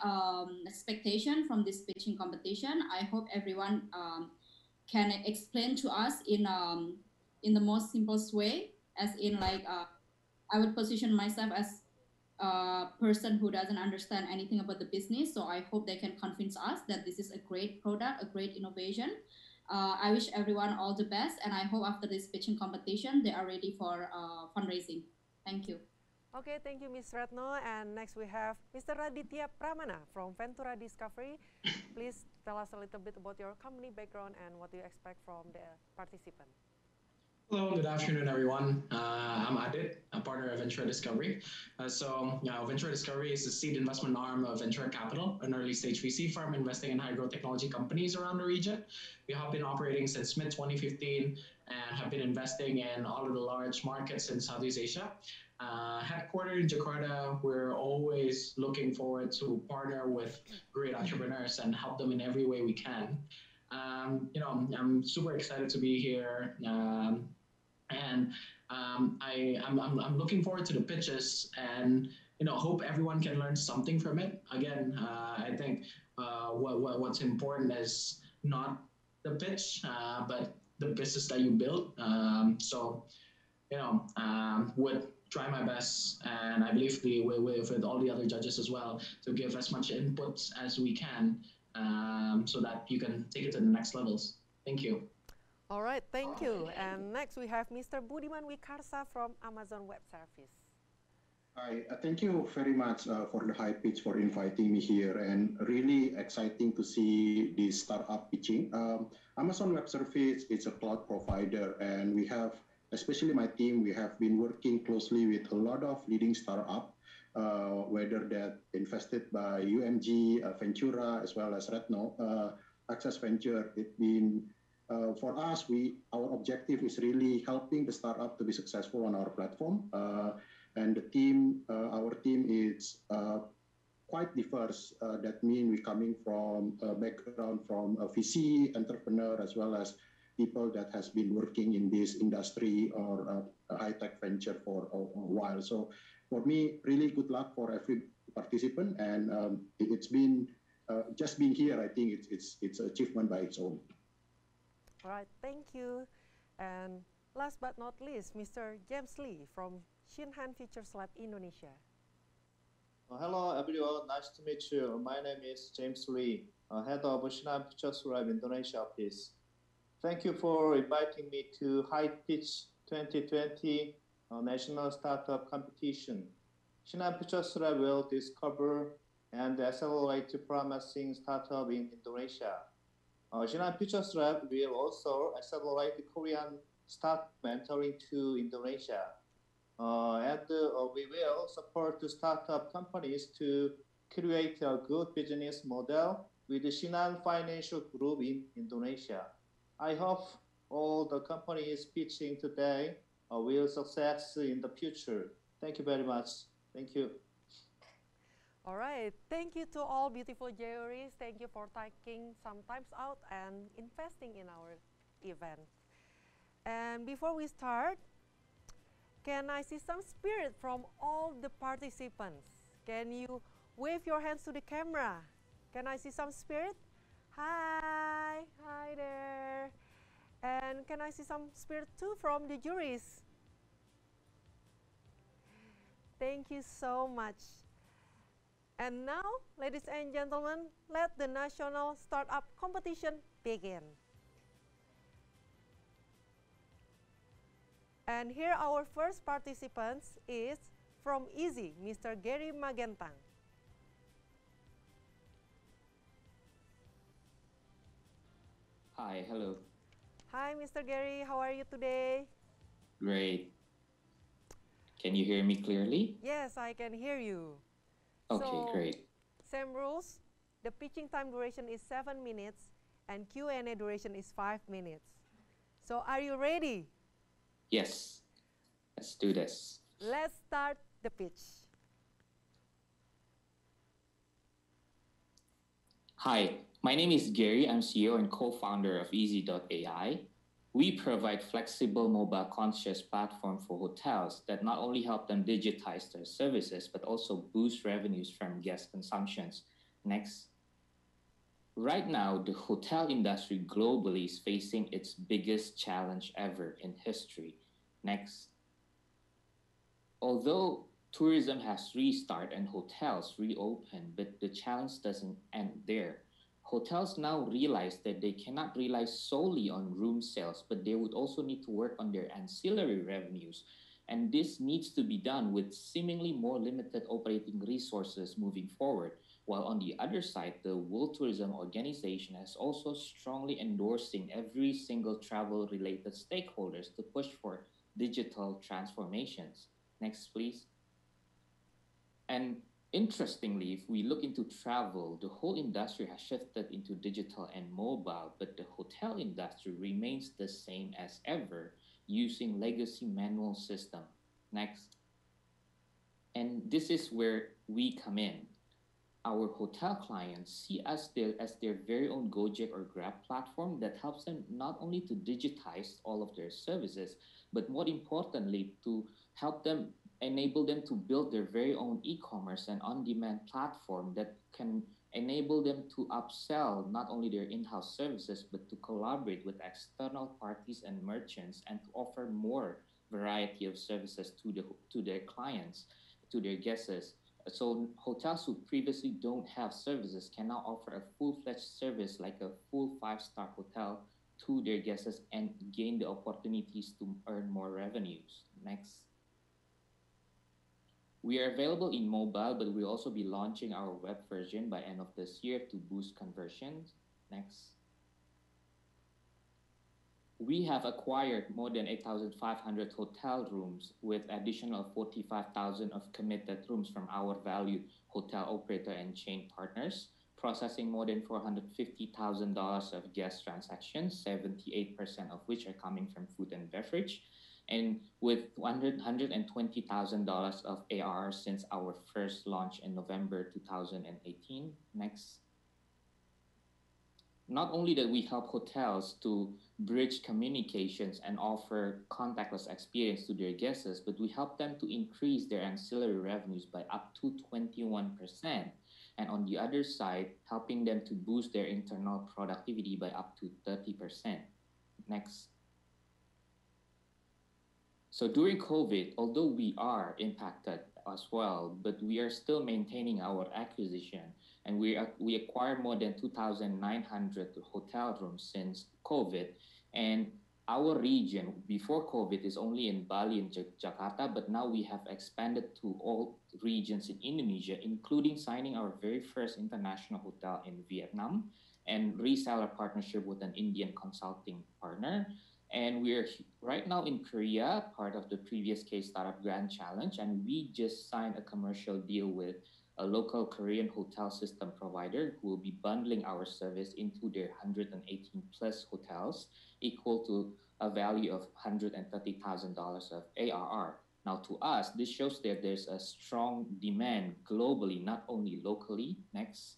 expectation from this pitching competition, I hope everyone can explain to us in the most simplest way, as in like I would position myself as a person who doesn't understand anything about the business. So I hope they can convince us that this is a great product, a great innovation. I wish everyone all the best, and I hope after this pitching competition, they are ready for fundraising. Thank you. Okay, thank you, Ms. Retno. And next we have Mr. Raditya Pramana from Ventura Discovery. Please tell us a little bit about your company background and what you expect from the participant. Hello, good afternoon, everyone. I'm Adit, a partner of Ventura Discovery. Ventura Discovery is the seed investment arm of Ventura Capital, an early stage VC firm investing in high growth technology companies around the region. We have been operating since mid-2015 and have been investing in all of the large markets in Southeast Asia. Headquartered in Jakarta, we're always looking forward to partner with great entrepreneurs and help them in every way we can. I'm super excited to be here. I'm looking forward to the pitches and hope everyone can learn something from it. Again, I think what's important is not the pitch, but the business that you build. Would try my best, and I believe with all the other judges as well, to give as much input as we can, so that you can take it to the next levels. Thank you. All right, thank you. And next we have Mr. Budiman Wikarsa from Amazon Web Service. Hi, thank you very much for the HighPitch for inviting me here, and really exciting to see the startup pitching. Amazon Web Service is a cloud provider, and we have, especially my team, we have been working closely with a lot of leading startup, whether that invested by UMG, Ventura, as well as Retno, Access Venture. It's been for us, our objective is really helping the startup to be successful on our platform. And the team, our team is quite diverse. That means we're coming from a background from a VC, entrepreneur, as well as people that has been working in this industry or a high-tech venture for a while. So for me, really good luck for every participant. And it's been, just being here, I think it's an achievement by its own. All right, thank you. And last but not least, Mr. James Lee from Shinhan Futures Lab Indonesia. Hello, everyone. Nice to meet you. My name is James Lee, head of Shinhan Futures Lab Indonesia office. Thank you for inviting me to HighPitch 2020 National Startup Competition. Shinhan Futures Lab will discover and accelerate promising startups in Indonesia. Shinhan Futures Lab will also accelerate the Korean startup entering to Indonesia. We will support the startup companies to create a good business model with the Shinhan Financial Group in Indonesia. I hope all the companies pitching today will success in the future. Thank you very much. Thank you. All right, thank you to all beautiful juries. Thank you for taking some time out and investing in our event. And before we start, can I see some spirit from all the participants? Can you wave your hands to the camera? Can I see some spirit? Hi, hi there. And can I see some spirit too from the juries? Thank you so much. And now, ladies and gentlemen, let the National Startup Competition begin. And here our first participants is from Easy, Mr. Gary Magentang. Hi, hello. Hi, Mr. Gary. How are you today? Great. Can you hear me clearly? Yes, I can hear you. Okay, So, great. same rules. The pitching time duration is 7 minutes and Q&A duration is 5 minutes. So are you ready? Yes, let's do this. Let's start the pitch. Hi, my name is Gary. I'm CEO and co-founder of Easy.ai. We provide flexible mobile concierge platform for hotels that not only help them digitize their services, but also boost revenues from guest consumptions. Next. Right now, the hotel industry globally is facing its biggest challenge ever in history. Next. Although tourism has restarted and hotels reopened, but the challenge doesn't end there. Hotels now realize that they cannot rely solely on room sales, but they would also need to work on their ancillary revenues. And this needs to be done with seemingly more limited operating resources moving forward. While on the other side, the World Tourism Organization has also strongly endorsing every single travel-related stakeholders to push for digital transformations. Next, please. And interestingly, if we look into travel, the whole industry has shifted into digital and mobile, but the hotel industry remains the same as ever, using legacy manual system. Next. And this is where we come in. Our hotel clients see us as their very own Gojek or Grab platform that helps them not only to digitize all of their services, but more importantly, to help them enable them to build their very own e-commerce and on-demand platform that can enable them to upsell not only their in-house services, but to collaborate with external parties and merchants and to offer more variety of services to their clients, to their guests. So hotels who previously don't have services can now offer a full-fledged service like a full 5-star hotel to their guests and gain the opportunities to earn more revenues. Next. We are available in mobile, but we'll also be launching our web version by end of this year to boost conversions. Next. We have acquired more than 8,500 hotel rooms with additional 45,000 of committed rooms from our valued hotel operator and chain partners, processing more than $450,000 of guest transactions, 78% of which are coming from food and beverage, and with $120,000 of ARR since our first launch in November 2018. Next. Not only that we help hotels to bridge communications and offer contactless experience to their guests, but we help them to increase their ancillary revenues by up to 21%. And on the other side, helping them to boost their internal productivity by up to 30%. Next. So during COVID, although we are impacted as well, but we are still maintaining our acquisition, and we acquired more than 2,900 hotel rooms since COVID. And our region before COVID is only in Bali and Jakarta, but now we have expanded to all regions in Indonesia, including signing our very first international hotel in Vietnam and reseller partnership with an Indian consulting partner. And we are right now in Korea, part of the previous K Startup Grand Challenge, and we just signed a commercial deal with a local Korean hotel system provider who will be bundling our service into their 118 plus hotels, equal to a value of $130,000 of ARR. Now, to us, this shows that there's a strong demand globally, not only locally. Next.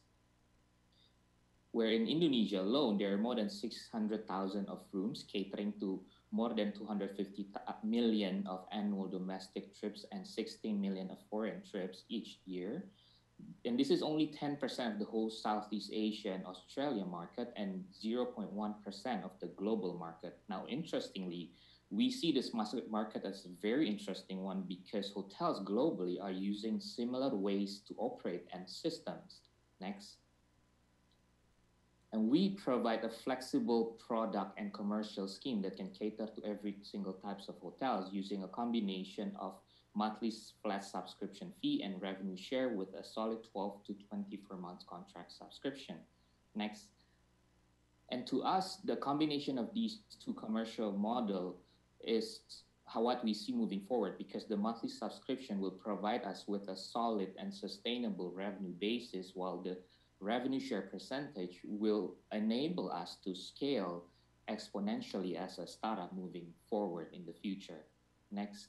Where in Indonesia alone, there are more than 600,000 of rooms catering to more than 250 million of annual domestic trips and 16 million of foreign trips each year. And this is only 10% of the whole Southeast Asia and Australia market and 0.1% of the global market. Now, interestingly, we see this market as a very interesting one because hotels globally are using similar ways to operate and systems. Next. And we provide a flexible product and commercial scheme that can cater to every single types of hotels using a combination of monthly flat subscription fee and revenue share with a solid 12 to 24 months contract subscription. Next. And to us, the combination of these two commercial model is what we see moving forward, because the monthly subscription will provide us with a solid and sustainable revenue basis, while the revenue share percentage will enable us to scale exponentially as a startup moving forward in the future. Next.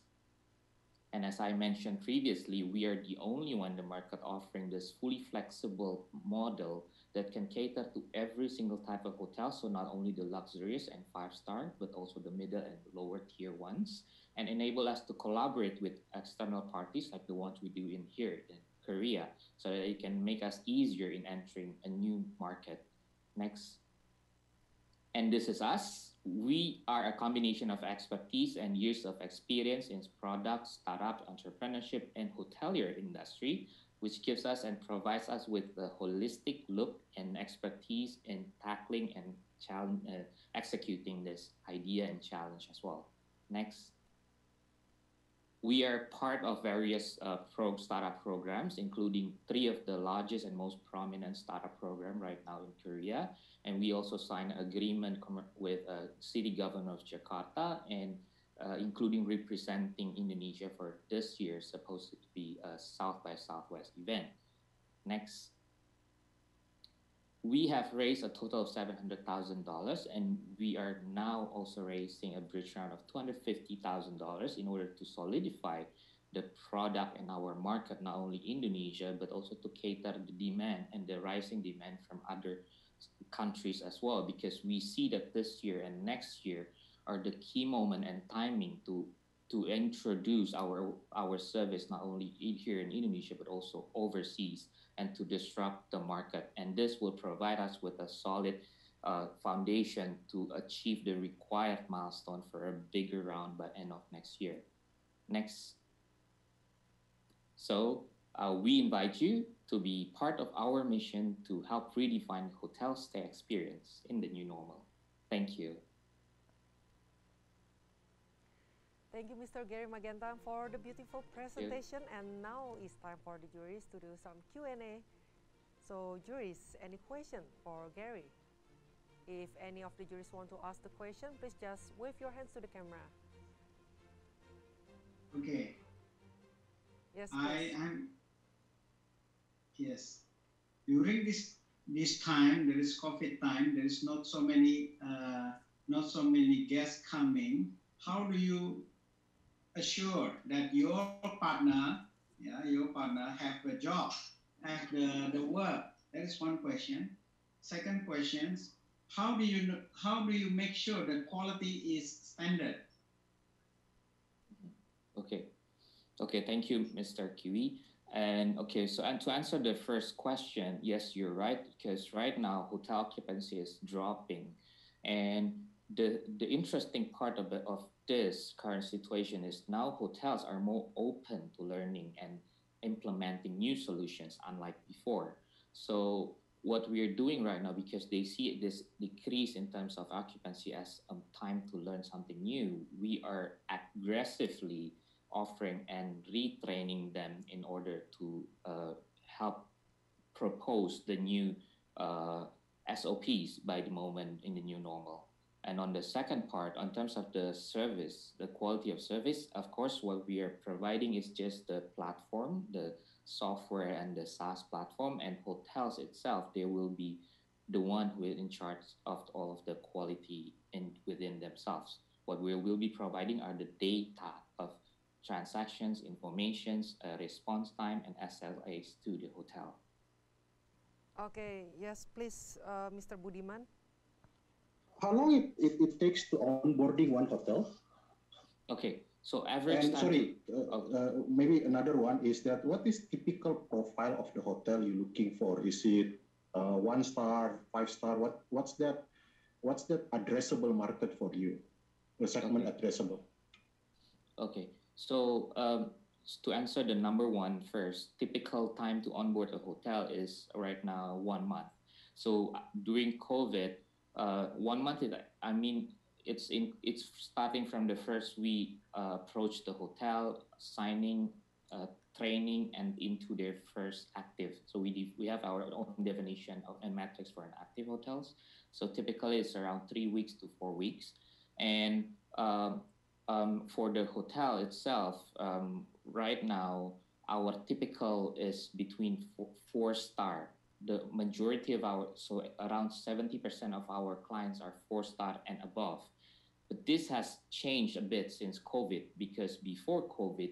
And as I mentioned previously, we are the only one in the market offering this fully flexible model that can cater to every single type of hotel. So not only the luxurious and 5-star, but also the middle and lower tier ones, and enable us to collaborate with external parties like the ones we do in here in Korea, so that it can make us easier in entering a new market. Next. And this is us. We are a combination of expertise and years of experience in product, startup, entrepreneurship, and hotelier industry, which gives us and provides us with a holistic look and expertise in tackling and executing this idea and challenge as well. Next. We are part of various startup programs, including 3 of the largest and most prominent startup program right now in Korea. And we also signed an agreement with city government of Jakarta, and including representing Indonesia for this year, supposed to be a South by Southwest event. Next. We have raised a total of $700,000, and we are now also raising a bridge round of $250,000 in order to solidify the product in our market, not only Indonesia, but also to cater the demand and the rising demand from other countries as well, because we see that this year and next year are the key moment and timing to introduce our service, not only here in Indonesia, but also overseas, and to disrupt the market. And this will provide us with a solid foundation to achieve the required milestone for a bigger round by end of next year. Next. So we invite you to be part of our mission to help redefine the hotel stay experience in the new normal. Thank you. Thank you, Mr. Gary Magenta, for the beautiful presentation. And now it's time for the juries to do some Q&A. So, juries, any question for Gary? If any of the juries want to ask the question, please just wave your hands to the camera. Okay. Yes, yes. During this time, there is COVID time. There is not so many guests coming. How do you assure that your partner have a job, have the work? That is one question. Second question: how do you make sure that quality is standard? Okay, thank you, Mr. Kiwi. And okay, so to answer the first question, yes, you're right, because right now hotel occupancy is dropping, and the interesting part of this current situation is now hotels are more open to learning and implementing new solutions, unlike before. So what we are doing right now, because they see this decrease in terms of occupancy as a time to learn something new, we are aggressively offering and retraining them in order to help propose the new SOPs by the moment in the new normal. And on the second part, in terms of the service, the quality of service, of course, what we are providing is just the platform, the software and the SaaS platform, and hotels itself, they will be the one who is in charge of all of the quality within themselves. What we will be providing are the data of transactions, informations, response time, and SLAs to the hotel. Okay, yes, please, Mr. Budiman. How long it takes to onboarding one hotel? Okay, so average and time. Sorry, maybe another one is that what is typical profile of the hotel you're looking for? Is it 1-star, 5-star? What's that addressable market for you? The segment addressable. Okay, so to answer the number one first, typical time to onboard a hotel is right now 1 month. So during COVID, 1 month is, I mean, it's starting from the first we approach the hotel, signing, training, and into their first active. So we have our own definition and metrics for an active hotels. So typically it's around 3 weeks to 4 weeks, and For the hotel itself, right now, our typical is between 4-star. The majority of so around 70% of our clients are 4-star and above. But this has changed a bit since COVID, because before COVID,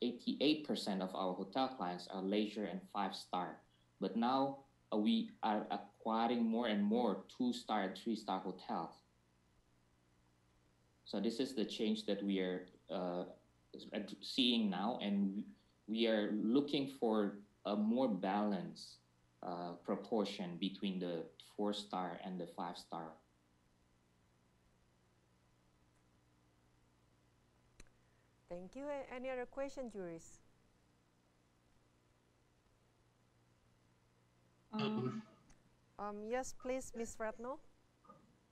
88% of our hotel clients are leisure and 5-star. But now we are acquiring more and more 2-star and 3-star hotels. So this is the change that we are seeing now, and we are looking for a more balanced proportion between the 4-star and the 5-star. Thank you. Any other question, Juris? Yes, please, Ms. Ratno.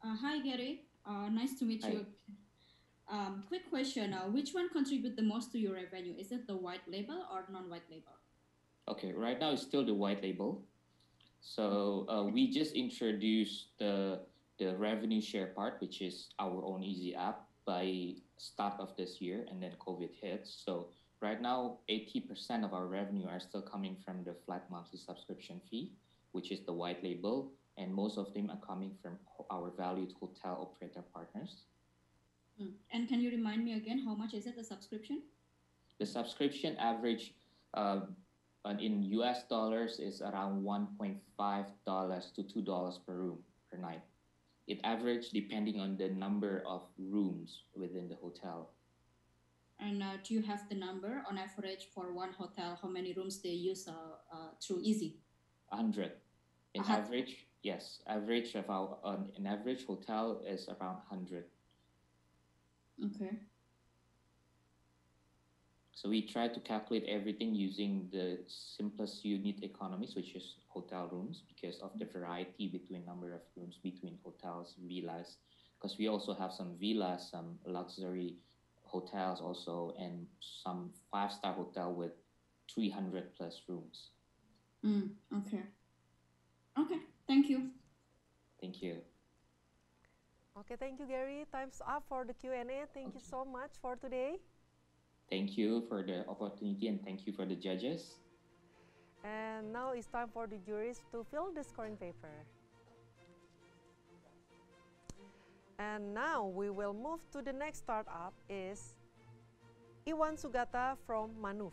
Hi, Gary. Nice to meet you. Quick question. Which one contribute the most to your revenue? Is it the white label or non-white label? Okay, right now it's still the white label. So we just introduced the revenue share part, which is our own easy app, by start of this year, and then COVID hits. So right now, 80% of our revenue are still coming from the flat monthly subscription fee, which is the white label, and most of them are coming from our valued hotel operator partners. And can you remind me again, how much is it, the subscription? The subscription average in US dollars is around $1.5 to $2 per room per night. It averaged depending on the number of rooms within the hotel. And do you have the number on average for one hotel, how many rooms they use through Easy? 100. In average, yes. Average of an average hotel is around 100. Okay. So we try to calculate everything using the simplest unit economics, which is hotel rooms, because of the variety between number of rooms between hotels, villas, because we also have some villas, some luxury hotels also, and some 5-star hotel with 300 plus rooms. Okay. Okay, thank you. Thank you. Okay, thank you, Gary. Time's up for the Q&A. Thank you so much for today. Thank you for the opportunity, and thank you for the judges. And now it's time for the juries to fill the scoring paper. And now we will move to the next startup is Iwan Sugata from Manuf.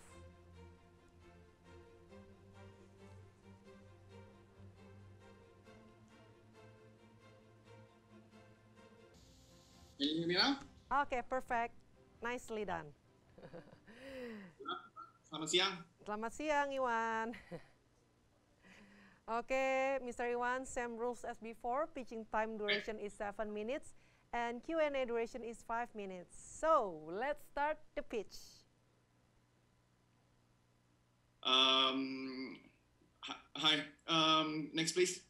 Can you hear me now? Okay, perfect. Nicely done. Selamat siang. Selamat siang, Iwan. Okay, Mr. Iwan, same rules as before. Pitching time duration is 7 minutes and Q&A duration is 5 minutes. So, let's start the pitch. Hi, next please.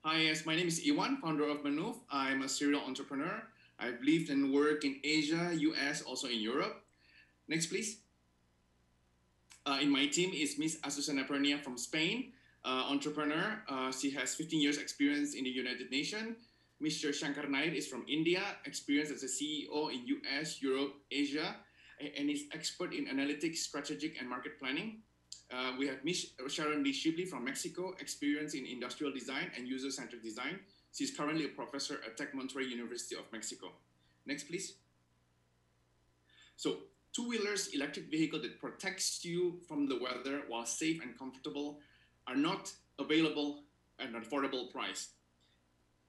Hi, yes, my name is Iwan, founder of Manuf. I'm a serial entrepreneur. I've lived and worked in Asia, US, also in Europe. Next, please. In my team is Miss Azucena Pernia from Spain, entrepreneur. She has 15 years experience in the United Nations. Mr. Shankar Nair is from India, experienced as a CEO in US, Europe, Asia, and is expert in analytics, strategic, and market planning. We have Miss Sharon Lee Shipley from Mexico, experience in industrial design and user-centered design. She's currently a professor at Tec Monterrey University of Mexico. Next, please. So, two-wheelers electric vehicle that protects you from the weather while safe and comfortable are not available at an affordable price.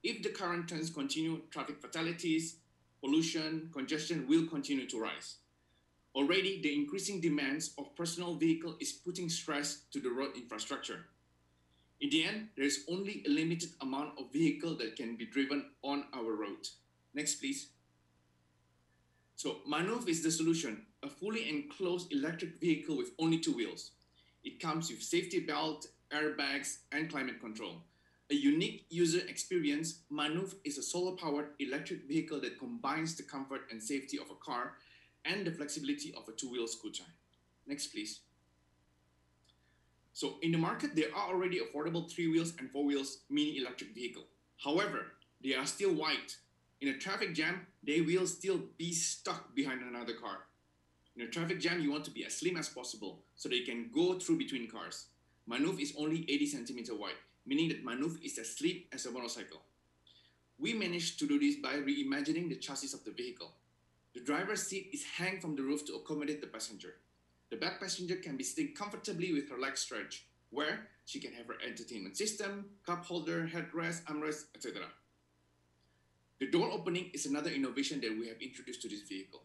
If the current trends continue, traffic fatalities, pollution, congestion will continue to rise. Already, the increasing demands of personal vehicle is putting stress to the road infrastructure. In the end, there is only a limited amount of vehicle that can be driven on our road. Next, please. So, Manuf is the solution, a fully enclosed electric vehicle with only 2 wheels. It comes with safety belt, airbags, and climate control. A unique user experience, Manuf is a solar-powered electric vehicle that combines the comfort and safety of a car and the flexibility of a 2-wheel scooter. Next, please. So, in the market, there are already affordable 3 wheels and 4 wheels mini electric vehicle. However, they are still white, In a traffic jam, they will still be stuck behind another car. In a traffic jam, you want to be as slim as possible so that you can go through between cars. Manuf is only 80 centimeters wide, meaning that Manuf is as slim as a motorcycle. We managed to do this by reimagining the chassis of the vehicle. The driver's seat is hung from the roof to accommodate the passenger. The back passenger can be sitting comfortably with her legs stretched, where she can have her entertainment system, cup holder, headrest, armrest, etc. The door opening is another innovation that we have introduced to this vehicle.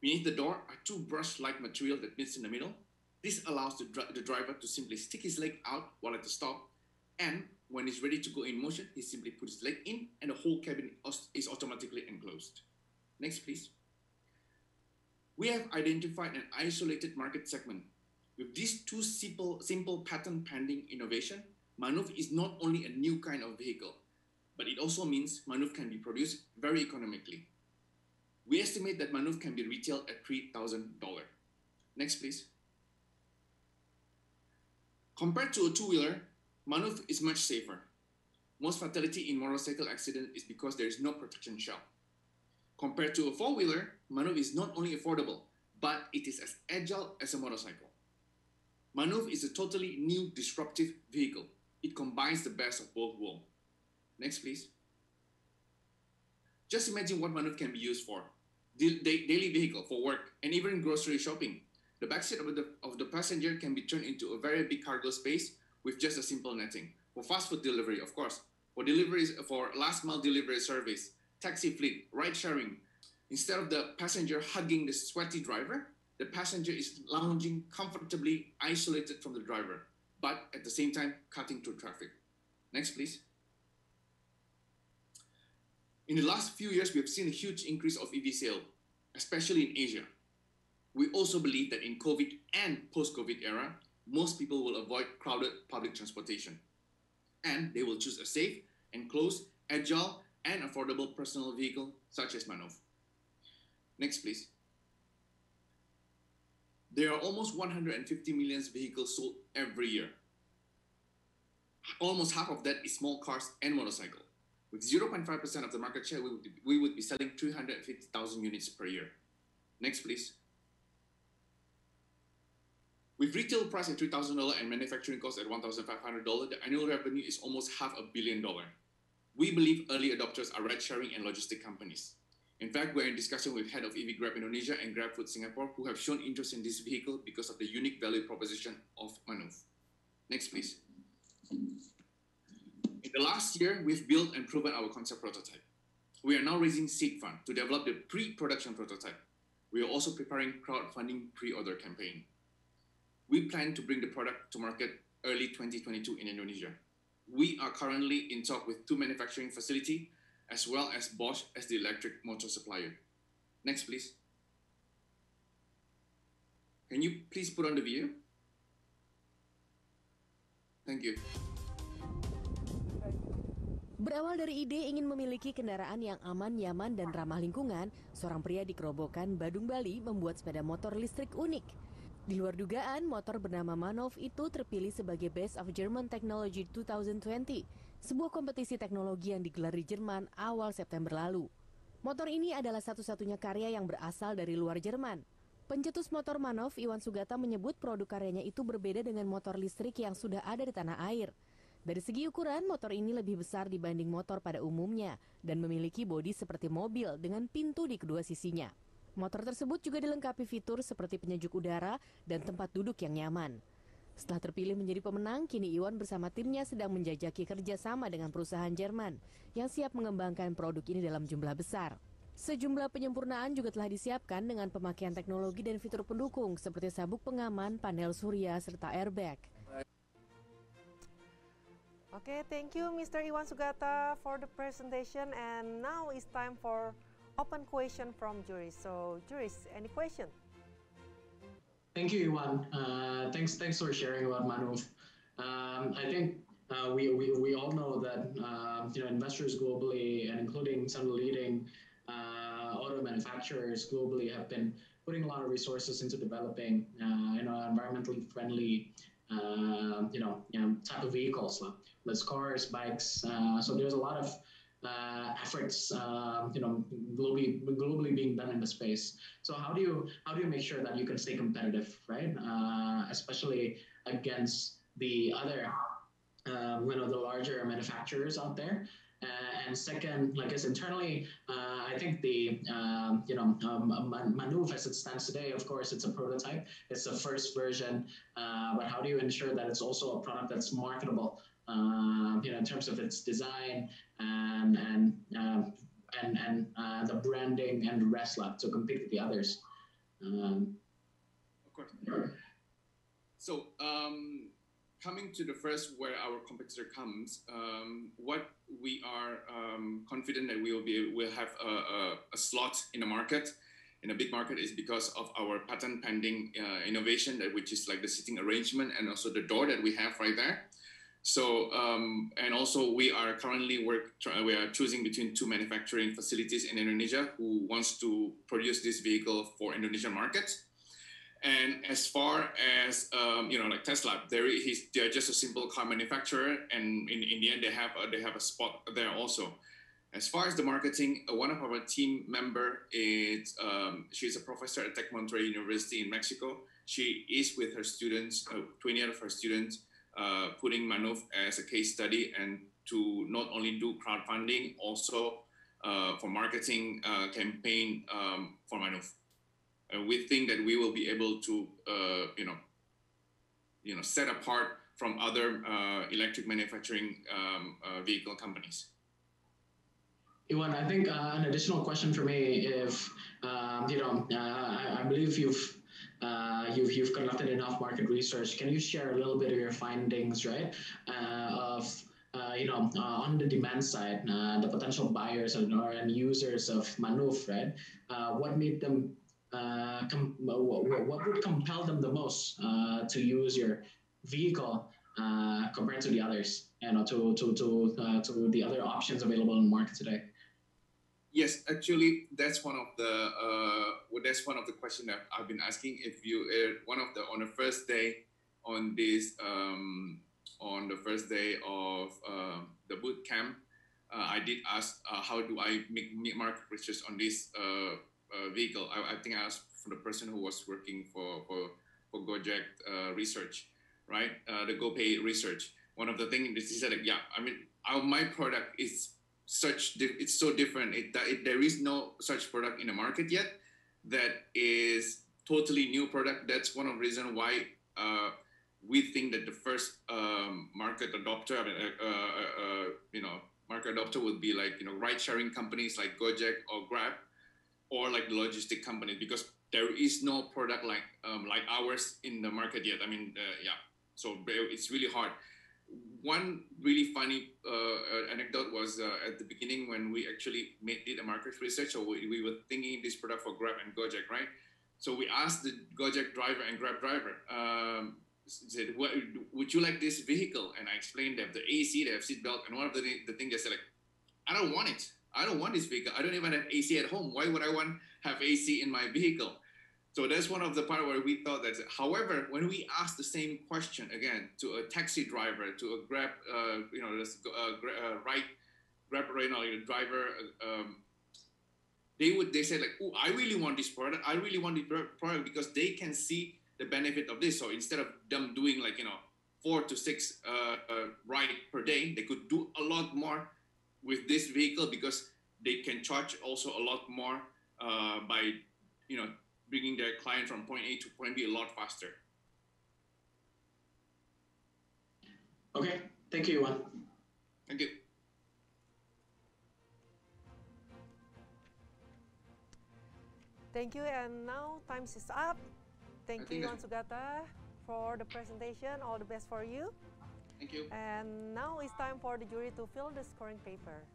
Beneath the door are two brush-like material that meets in the middle. This allows the driver to simply stick his leg out while at the stop, and when he's ready to go in motion, he simply puts his leg in and the whole cabin is automatically enclosed. Next, please. We have identified an isolated market segment. With these two simple patent-pending innovation, Manuf is not only a new kind of vehicle, but it also means Manuf can be produced very economically. We estimate that Manuf can be retailed at $3,000. Next, please. Compared to a two-wheeler, Manuf is much safer. Most fatality in motorcycle accident is because there is no protection shell. Compared to a four-wheeler, Manuf is not only affordable, but it is as agile as a motorcycle. Manuf is a totally new disruptive vehicle. It combines the best of both worlds. Next, please. Just imagine what Manuf can be used for. Daily vehicle, for work, and even grocery shopping. The backseat of the passenger can be turned into a very big cargo space with just a simple netting. For fast food delivery, of course. For deliveries, for last mile delivery service, taxi fleet, ride sharing. Instead of the passenger hugging the sweaty driver, the passenger is lounging comfortably isolated from the driver, but at the same time cutting through traffic. Next, please. In the last few years, we have seen a huge increase of EV sale, especially in Asia. We also believe that in COVID and post-COVID era, most people will avoid crowded public transportation, and they will choose a safe, enclosed, agile, and affordable personal vehicle such as Manuf. Next, please. There are almost 150 million vehicles sold every year. Almost half of that is small cars and motorcycles. With 0.5% of the market share, we would be selling 350,000 units per year. Next, please. With retail price at $3,000 and manufacturing cost at $1,500, the annual revenue is almost $500 million. We believe early adopters are ride-sharing and logistic companies. In fact, we're in discussion with head of EV Grab Indonesia and Grab Food Singapore, who have shown interest in this vehicle because of the unique value proposition of Manuf. Next, please. In the last year, we've built and proven our concept prototype. We are now raising seed fund to develop the pre-production prototype. We are also preparing crowdfunding pre-order campaign. We plan to bring the product to market early 2022 in Indonesia. We are currently in talk with 2 manufacturing facilities, as well as Bosch as the electric motor supplier. Next, please. Can you please put on the video? Thank you. Berawal dari ide ingin memiliki kendaraan yang aman, nyaman, dan ramah lingkungan, seorang pria di Kerobokan, Badung, Bali membuat sepeda motor listrik unik. Di luar dugaan, motor bernama Manuf itu terpilih sebagai Best of German Technology 2020, sebuah kompetisi teknologi yang digelar di Jerman awal September lalu. Motor ini adalah satu-satunya karya yang berasal dari luar Jerman. Pencetus motor Manuf, Iwan Sugata, menyebut produk karyanya itu berbeda dengan motor listrik yang sudah ada di tanah air. Dari segi ukuran, motor ini lebih besar dibanding motor pada umumnya dan memiliki bodi seperti mobil dengan pintu di kedua sisinya. Motor tersebut juga dilengkapi fitur seperti penyejuk udara dan tempat duduk yang nyaman. Setelah terpilih menjadi pemenang, kini Iwan bersama timnya sedang menjajaki kerjasama dengan perusahaan Jerman yang siap mengembangkan produk ini dalam jumlah besar. Sejumlah penyempurnaan juga telah disiapkan dengan pemakaian teknologi dan fitur pendukung seperti sabuk pengaman, panel surya, serta airbag. Okay, thank you Mr. Iwan Sugata for the presentation, and now it's time for open question from juries. So juries, any question? Thank you, Iwan. Thanks for sharing about Manuf. I think we all know that investors globally, and including some leading auto manufacturers globally, have been putting a lot of resources into developing environmentally friendly type of vehicles, less cars, bikes. So there's a lot of efforts, globally being done in the space. So how do you make sure that you can stay competitive, right? Especially against the other, the larger manufacturers out there. And second, I guess internally, I think the Manuf as it stands today, of course, it's a prototype. It's the first version, but how do you ensure that it's also a product that's marketable? In terms of its design and the branding and the rest to compete with the others. Of course. So coming to the first where our competitor comes, what we are confident that we'll have a slot in the market, in a big market, is because of our patent pending innovation, which is like the seating arrangement and also the door that we have right there. So, and also we are currently we are choosing between two manufacturing facilities in Indonesia who wants to produce this vehicle for Indonesian markets. And as far as, like Tesla, they're just a simple car manufacturer. And in the end, they have a spot there also. As far as the marketing, one of our team member is, she's a professor at Tec Monterrey University in Mexico. She is with her students, 20 of her students, putting Manuf as a case study and to not only do crowdfunding, also for marketing campaign for Manuf. We think that we will be able to, set apart from other electric manufacturing vehicle companies. Iwan, I think an additional question for me, if I believe you've conducted enough market research. Can you share a little bit of your findings, right? On the demand side, the potential buyers and users of Manuf, right? What made them? What would compel them the most to use your vehicle compared to the others, to the other options available in the market today? Yes, actually, that's one of the questions that I've been asking. If you on the first day of the boot camp, I did ask how do I make market research on this vehicle. I think I asked from the person who was working for Gojek research, right? The GoPay research. One of the things he said, my product is it's so different. There is no such product in the market yet that is totally new product. That's one of the reasons why we think that the first market adopter would be like ride sharing companies like Gojek or Grab, or like the logistic company, because there is no product like ours in the market yet. So it's really hard. One really funny anecdote was at the beginning when we actually did a market research. So we were thinking this product for Grab and Gojek, right? So we asked the Gojek driver and Grab driver, said, would you like this vehicle? And I explained they have the AC, they have seatbelt, and one of the things they said, I don't want it. I don't want this vehicle. I don't even have AC at home. Why would I want have AC in my vehicle? So that's one of the part where we thought that. However, when we asked the same question again to a taxi driver, to a Grab, driver, they say like, oh, I really want this product. I really want this product because they can see the benefit of this. So instead of them doing 4 to 6 ride per day, they could do a lot more with this vehicle because they can charge also a lot more by bringing their client from point A to point B a lot faster. Okay, thank you, Iwan. Thank you. Thank you, and now time is up. Thank you, Iwan Sugata, for the presentation. All the best for you. Thank you. And now it's time for the jury to fill the scoring paper.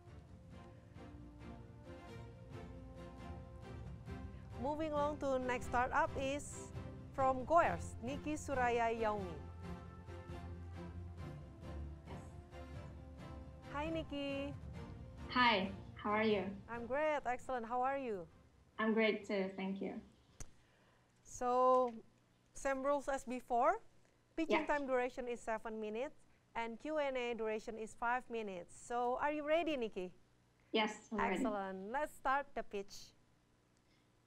Moving on to next startup is from Goers, Niki Suraya Yaumi. Hi, Niki. Hi, how are you? I'm great, excellent. How are you? I'm great too, thank you. So, same rules as before. Pitching time duration is 7 minutes and Q&A duration is 5 minutes. So, are you ready, Niki? Yes, I'm ready. Excellent. Let's start the pitch.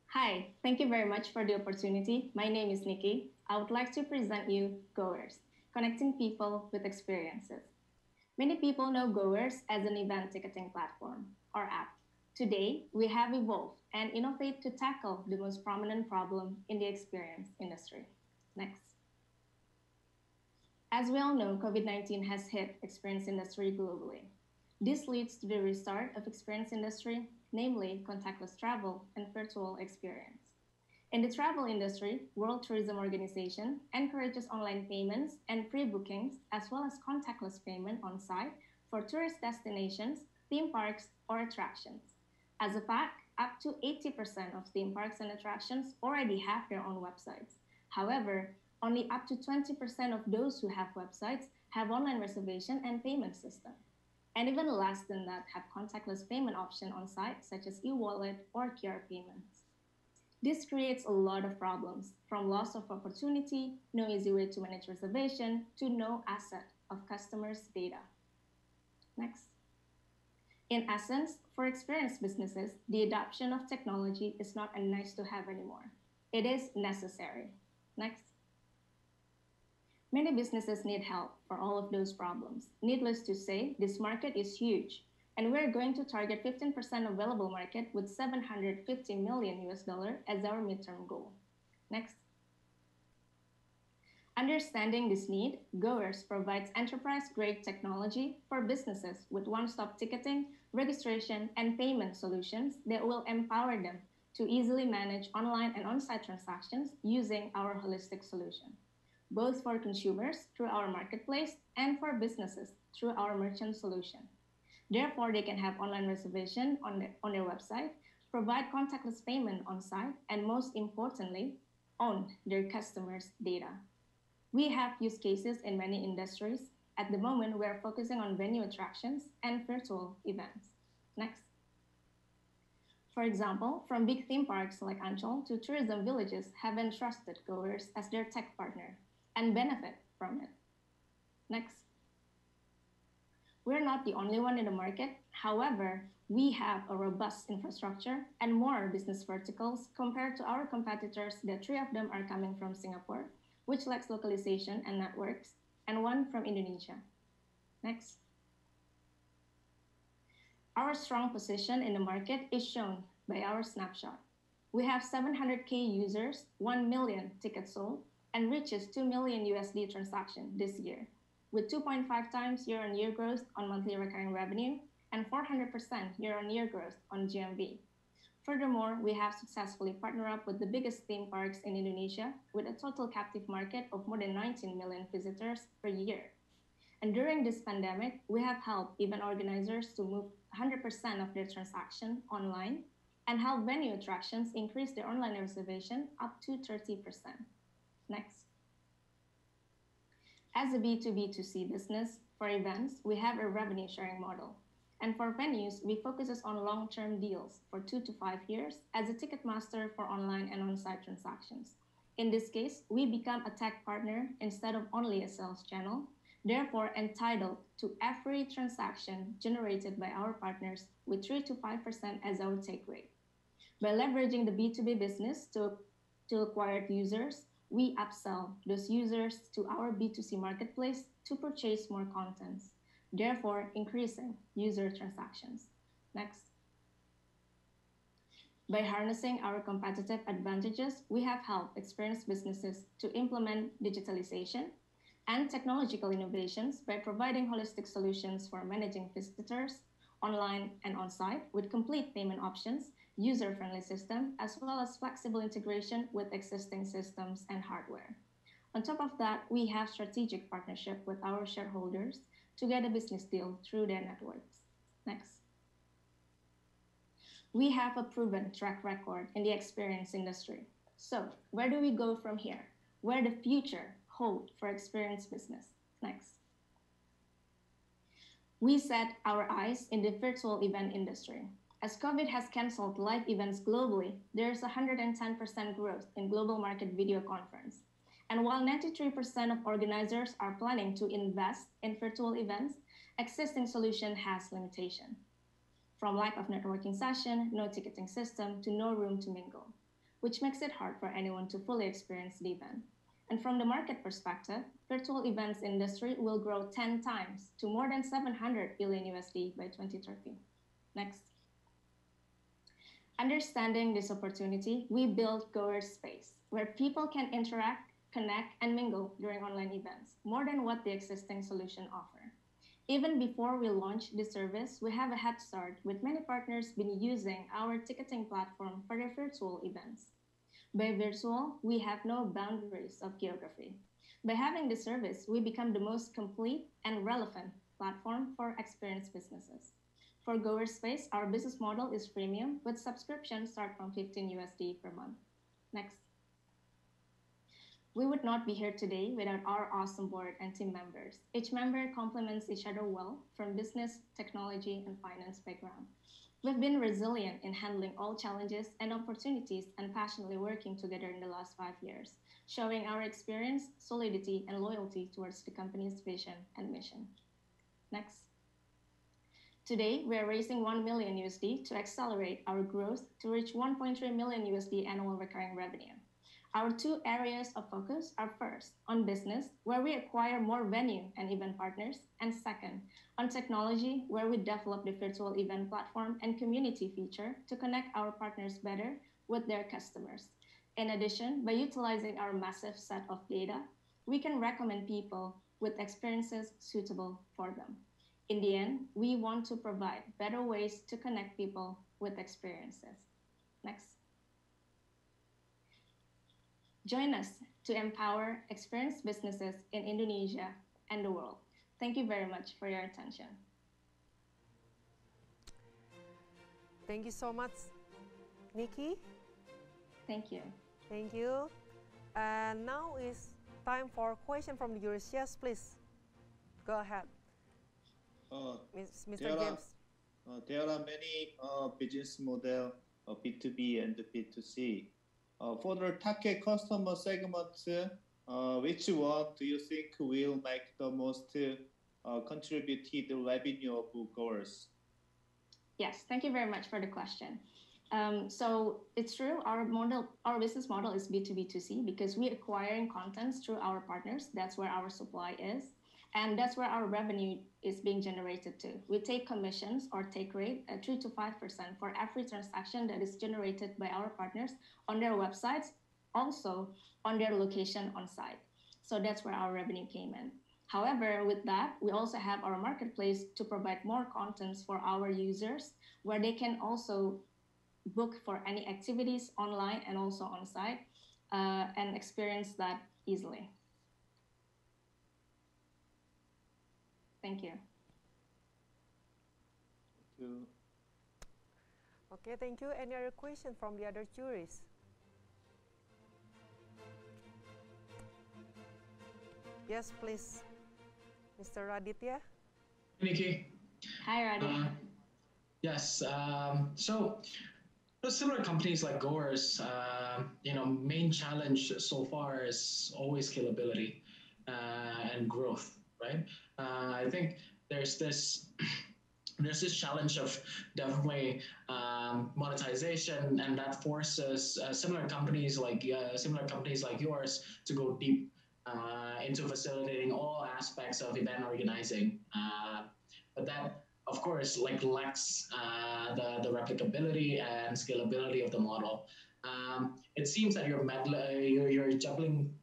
Hi, thank you very much for the opportunity. My name is Nikki. I would like to present you Goers, connecting people with experiences. Many people know Goers as an event ticketing platform or app. Today, we have evolved and innovate to tackle the most prominent problem in the experience industry. Next. As we all know, COVID-19 has hit experience industry globally. This leads to the restart of experience industry, namely contactless travel and virtual experience. In the travel industry, World Tourism Organization encourages online payments and pre-bookings as well as contactless payment on site for tourist destinations, theme parks, or attractions. As a fact, up to 80% of theme parks and attractions already have their own websites. However, only up to 20% of those who have websites have online reservation and payment system. And even less than that have contactless payment option on site, such as e-wallet or QR payments. This creates a lot of problems, from loss of opportunity, no easy way to manage reservation, to no asset of customers' data. Next. In essence, for experienced businesses, the adoption of technology is not a nice to have anymore. It is necessary. Next. Many businesses need help for all of those problems. Needless to say, this market is huge, and we're going to target 15% available market with $750 million as our midterm goal. Next. Understanding this need, Goers provides enterprise-grade technology for businesses with one-stop ticketing, registration, and payment solutions that will empower them to easily manage online and on-site transactions using our holistic solution, both for consumers through our marketplace and for businesses through our merchant solution. Therefore, they can have online reservation on their website, provide contactless payment on site, and most importantly, own their customers' data. We have use cases in many industries. At the moment, we are focusing on venue attractions and virtual events. Next. For example, from big theme parks like Ancol to tourism villages have entrusted Goers as their tech partner and benefit from it. Next. We're not the only one in the market. However, we have a robust infrastructure and more business verticals compared to our competitors. The 3 of them are coming from Singapore, which lacks localization and networks, and 1 from Indonesia. Next. Our strong position in the market is shown by our snapshot. We have 700K users, 1 million tickets sold, and reaches $2 million USD transaction this year, with 2.5 times year-on-year growth on monthly recurring revenue and 400% year-on-year growth on GMV. Furthermore, we have successfully partnered up with the biggest theme parks in Indonesia with a total captive market of more than 19 million visitors per year. And during this pandemic, we have helped event organizers to move 100% of their transaction online and help venue attractions increase their online reservation up to 30%. Next. As a B2B2C business, for events, we have a revenue sharing model. And for venues, we focus on long-term deals for 2 to 5 years as a ticket master for online and on-site transactions. In this case, we become a tech partner instead of only a sales channel, therefore entitled to every transaction generated by our partners with 3 to 5% as our take rate. By leveraging the B2B business to acquire users, we upsell those users to our B2C marketplace to purchase more contents, therefore increasing user transactions. Next. By harnessing our competitive advantages, we have helped experienced businesses to implement digitalization and technological innovations by providing holistic solutions for managing visitors online and on-site with complete payment options, user-friendly system, as well as flexible integration with existing systems and hardware. On top of that, we have strategic partnership with our shareholders to get a business deal through their networks. Next. We have a proven track record in the experience industry. So where do we go from here? Where the future hold for experience business? Next. We set our eyes in the virtual event industry. As COVID has canceled live events globally, there is 110% growth in global market video conference. And while 93% of organizers are planning to invest in virtual events, existing solution has limitation. from lack of networking session, no ticketing system, to no room to mingle, which makes it hard for anyone to fully experience the event. And from the market perspective, virtual events industry will grow 10 times to more than 700 billion USD by 2030. Next. Understanding this opportunity, we built Goer Space, where people can interact, connect, and mingle during online events, more than what the existing solution offer. Even before we launch this service, we have a head start with many partners been using our ticketing platform for their virtual events. By virtual, we have no boundaries of geography. By having this service, we become the most complete and relevant platform for experienced businesses. For Goer Space, our business model is freemium, but subscriptions start from 15 USD per month. Next. We would not be here today without our awesome board and team members. Each member complements each other well from business, technology, and finance background. We've been resilient in handling all challenges and opportunities and passionately working together in the last 5 years, showing our experience, solidity, and loyalty towards the company's vision and mission. Next. Today, we are raising 1 million USD to accelerate our growth to reach 1.3 million USD annual recurring revenue. Our 2 areas of focus are first, on business, where we acquire more venue and event partners, and second, on technology, where we develop the virtual event platform and community feature to connect our partners better with their customers. In addition, by utilizing our massive set of data, we can recommend people with experiences suitable for them. In the end, we want to provide better ways to connect people with experiences. Next. Join us to empower experienced businesses in Indonesia and the world. Thank you very much for your attention. Thank you so much, Nikki. Thank you. Thank you. And now is time for question from the viewers. Yes, please. Go ahead. Mr. James. There are many business models, B2B and B2C. For the target customer segment, which one do you think will make the most contributed revenue of Goers? Yes, thank you very much for the question. So it's true, our business model is B2B2C because we're acquiring contents through our partners. That's where our supply is. And that's where our revenue is being generated to. We take commissions or take rate at 3 to 5% for every transaction that is generated by our partners on their websites, also on their location on site. So that's where our revenue came in. However, with that, we also have our marketplace to provide more contents for our users where they can also book for any activities online and also on site and experience that easily. Thank you. Thank you. Okay, thank you. Any other question from the other juries? Yes, please. Mr. Raditya. Nikki. Hi, Raditya. Yes. So similar companies like Goers, main challenge so far is always scalability and growth, right? I think there's this challenge of definitely monetization, and that forces similar companies like yours to go deep into facilitating all aspects of event organizing. But that, of course, lacks the replicability and scalability of the model. It seems that you're juggling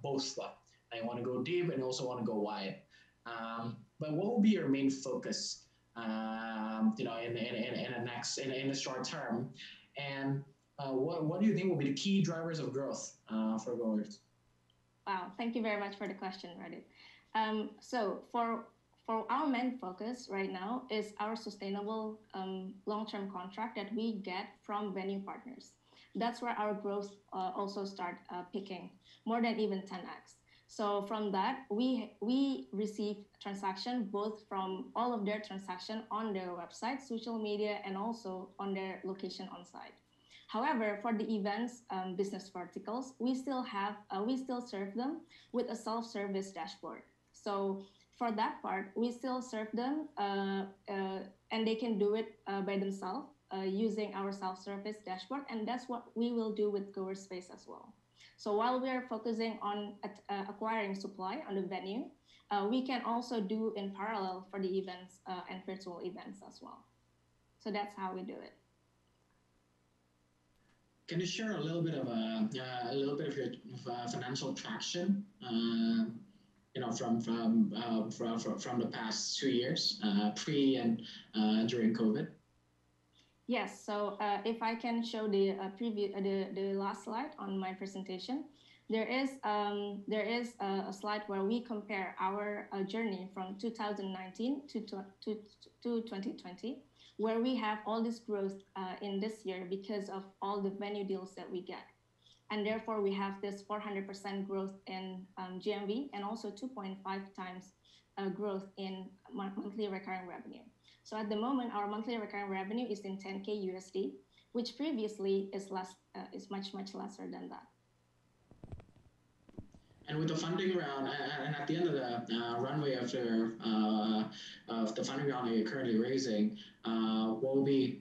both. You want to go deep and you also want to go wide. But what will be your main focus, in the short term? And what do you think will be the key drivers of growth for Goers? Wow, thank you very much for the question, Radit. So for our main focus right now is our sustainable long-term contract that we get from venue partners. That's where our growth also start picking, more than even 10x. So from that, we receive transaction both from all of their transaction on their website, social media, and also on their location on site. However, for the events business verticals, we still serve them with a self-service dashboard. So for that part, we still serve them and they can do it by themselves using our self-service dashboard. And that's what we will do with GoerSpace as well. So while we are focusing on acquiring supply on the venue, we can also do in parallel for the events and virtual events as well. So that's how we do it. Can you share a little bit of your financial traction? From the past 2 years, pre and during COVID. Yes. So if I can show the the last slide on my presentation, there is a slide where we compare our journey from 2019 to 2020, where we have all this growth in this year because of all the venue deals that we get. And therefore, we have this 400% growth in GMV and also 2.5 times growth in monthly recurring revenue. So at the moment, our monthly recurring revenue is in 10K USD, which previously is much lesser than that. And with the funding round, and at the end of the runway of the funding round that you're currently raising, what will be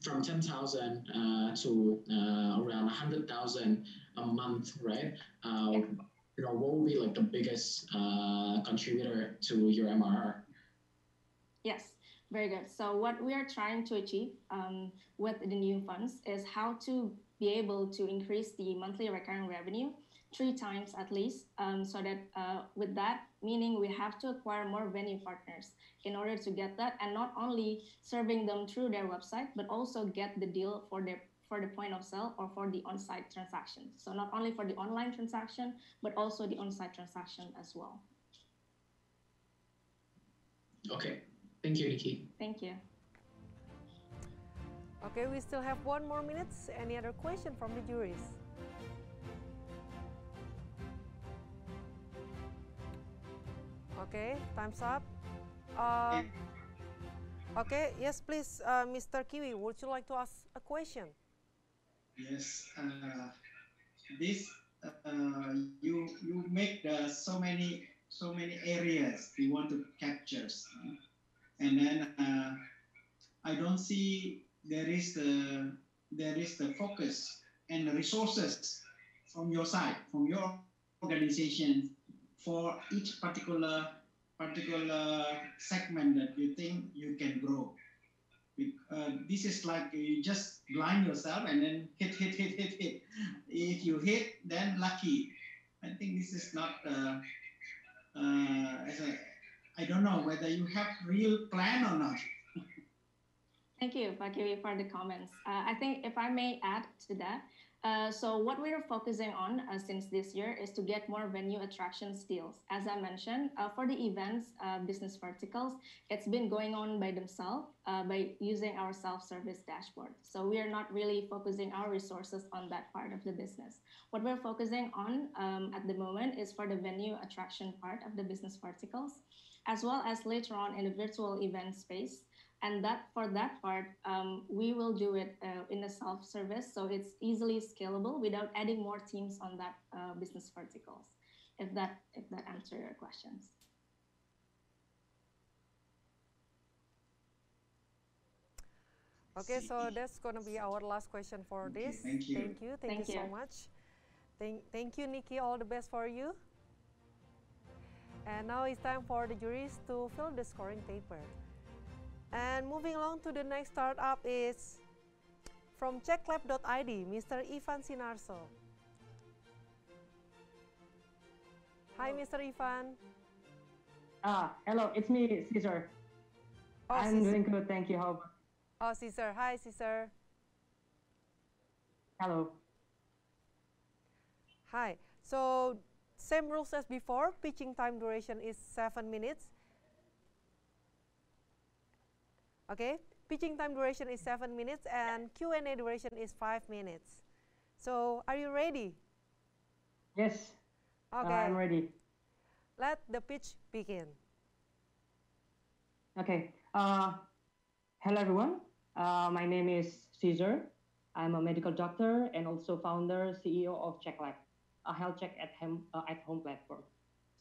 from 10,000 to around 100,000 a month, right? What will be like the biggest contributor to your MRR? Yes, very good. So what we are trying to achieve with the new funds is how to be able to increase the monthly recurring revenue 3 times at least, so that with that, meaning we have to acquire more venue partners in order to get that, and not only serving them through their website, but also get the deal for the point of sale or for the on-site transaction. So not only for the online transaction, but also the on-site transaction as well. Okay, thank you, Nikki. Thank you. Okay, we still have 1 more minute. Any other question from the juries? Okay, time's up. Okay, yes, please, Mr. Kiwi, would you like to ask a question? Yes, you make so many areas you want to capture, and then I don't see there is the focus and the resources from your side, from your organization, for each particular segment that you think you can grow. This is like you just blind yourself and then hit. If you hit, then lucky. I think this is not. I don't know whether you have real plan or not. Thank you, Pak Kiwi, for the comments. I think if I may add to that, so what we are focusing on since this year is to get more venue attractions deals. As I mentioned, for the events business verticals, it's been going on by themselves by using our self-service dashboard. So we are not really focusing our resources on that part of the business. What we're focusing on at the moment is for the venue attraction part of the business verticals, as well as later on in the virtual event space. And that for that part, we will do it in a self-service, so it's easily scalable without adding more teams on that business verticals. If that answers your questions. Okay, so that's gonna be our last question for this. Thank you. Thank you so much. Thank you, Nikki. All the best for you. And now it's time for the juries to fill the scoring paper. And moving along to the next startup is from checklab.id, Mr. Ivan Sinarso. Hi, Mr. Ivan. Hello, it's me, Caesar. Oh, I'm Caesar. doing good, thank you. How about? Oh, Caesar. Hi, Caesar. Hello. Hi. So, same rules as before. Pitching time duration is 7 minutes. Okay, pitching time duration is 7 minutes and Q&A duration is 5 minutes. So, are you ready? Yes. Okay. I'm ready. Let the pitch begin. Okay. Hello, everyone. My name is Caesar. I'm a medical doctor and also founder, CEO of CheckLab, a health check at home platform.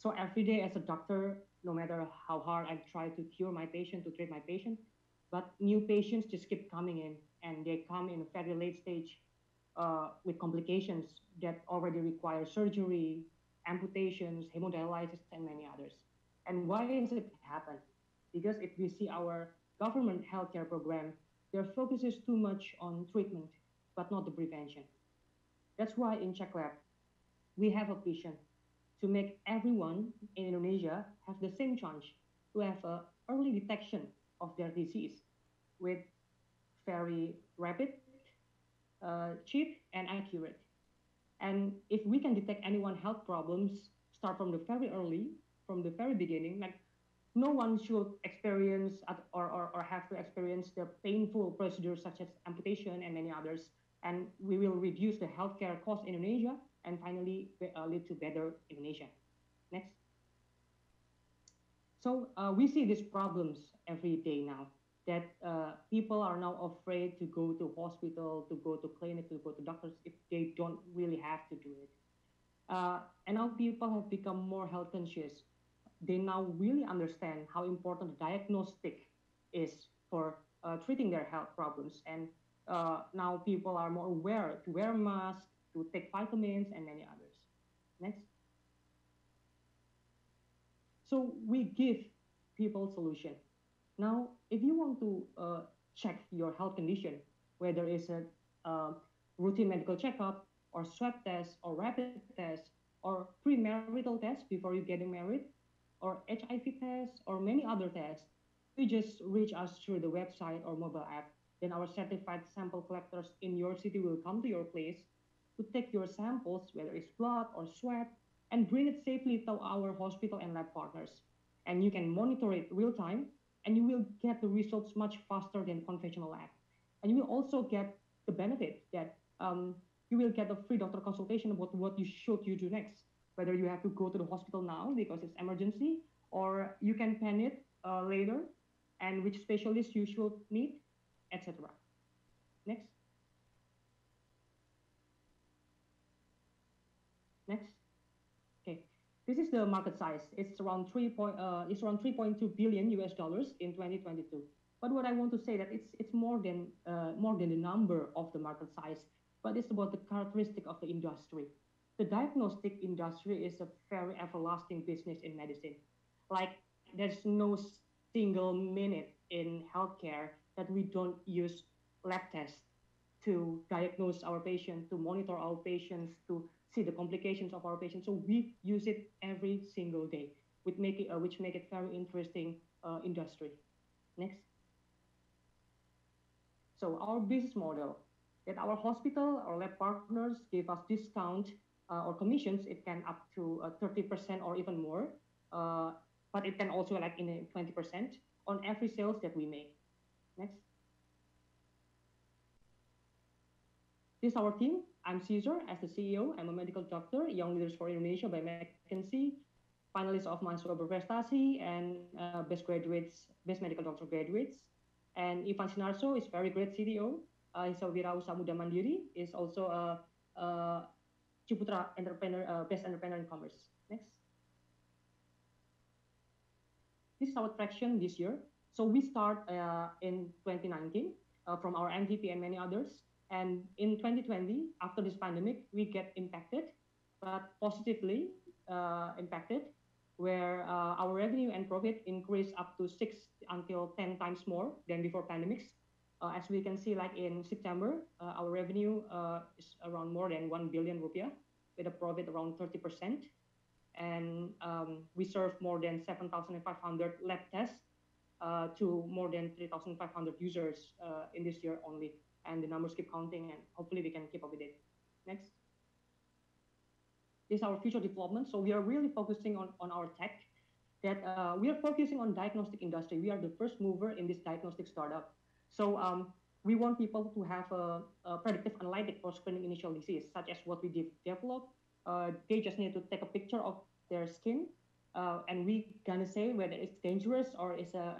So every day as a doctor, no matter how hard I try to cure my patient, to treat my patient, but new patients just keep coming in, and they come in a very late stage with complications that already require surgery, amputations, hemodialysis, and many others. And why does it happen? Because if we see our government healthcare program, their focus is too much on treatment, but not the prevention. That's why in Czech Lab, we have a vision to make everyone in Indonesia have the same chance to have a early detection of their disease with very rapid, cheap, and accurate. And if we can detect anyone health problems, start from the very early, from the very beginning, like no one should experience or have to experience the painful procedures such as amputation and many others. And we will reduce the healthcare cost in Indonesia and finally lead to better Indonesia. Next. So we see these problems every day now that people are now afraid to go to hospital, to go to clinic, to go to doctors if they don't really have to do it. And now people have become more health conscious. They now really understand how important diagnostic is for treating their health problems. And now people are more aware to wear masks, to take vitamins, and many others. Next. So we give people solution. Now, if you want to check your health condition, whether it's a routine medical checkup, or swab test, or rapid test, or premarital test before you getting married, or HIV test, or many other tests, you just reach us through the website or mobile app. Then our certified sample collectors in your city will come to your place to take your samples, whether it's blood or swab, and bring it safely to our hospital and lab partners. And you can monitor it real time, and you will get the results much faster than conventional lab. And you will also get the benefit that you will get a free doctor consultation about what you should you do next, whether you have to go to the hospital now because it's emergency, or you can plan it later, and which specialist you should meet, etc. Next. Next. Okay. This is the market size. It's around 3.2 billion US dollars in 2022. But what I want to say that it's more than the number of the market size, but it's about the characteristic of the industry. The diagnostic industry is a very everlasting business in medicine. Like there's no single minute in healthcare that we don't use lab tests to diagnose our patient, to monitor our patients, to see the complications of our patients. So we use it every single day, which make it very interesting industry. Next. So our business model, that our hospital or lab partners give us discount or commissions. It can up to 30% or even more, but it can also like in 20% on every sales that we make. Next. This is our team. I'm Caesar as the CEO. I'm a medical doctor, Young Leaders for Indonesia by McKinsey, finalist of Mahasiswa Berprestasi, and best medical doctor graduates. And Ivan Sinarso is very great CDO. He's a Wirausaha Muda Mandiri, is also a Ciputra entrepreneur, best entrepreneur in commerce. Next. This is our traction this year. So we start in 2019 from our MVP and many others. And in 2020, after this pandemic, we get impacted, but positively impacted, where our revenue and profit increased up to 6 until 10 times more than before pandemics. As we can see, like in September, our revenue is around more than 1 billion rupiah, with a profit around 30%. And we serve more than 7,500 lab tests to more than 3,500 users in this year only. And the numbers keep counting, and hopefully we can keep up with it. Next. This is our future development. So we are really focusing on our tech, that we are focusing on diagnostic industry. We are the first mover in this diagnostic startup. So we want people to have a predictive analytic for screening initial disease, such as what we develop. They just need to take a picture of their skin, and we gonna say whether it's dangerous or it's a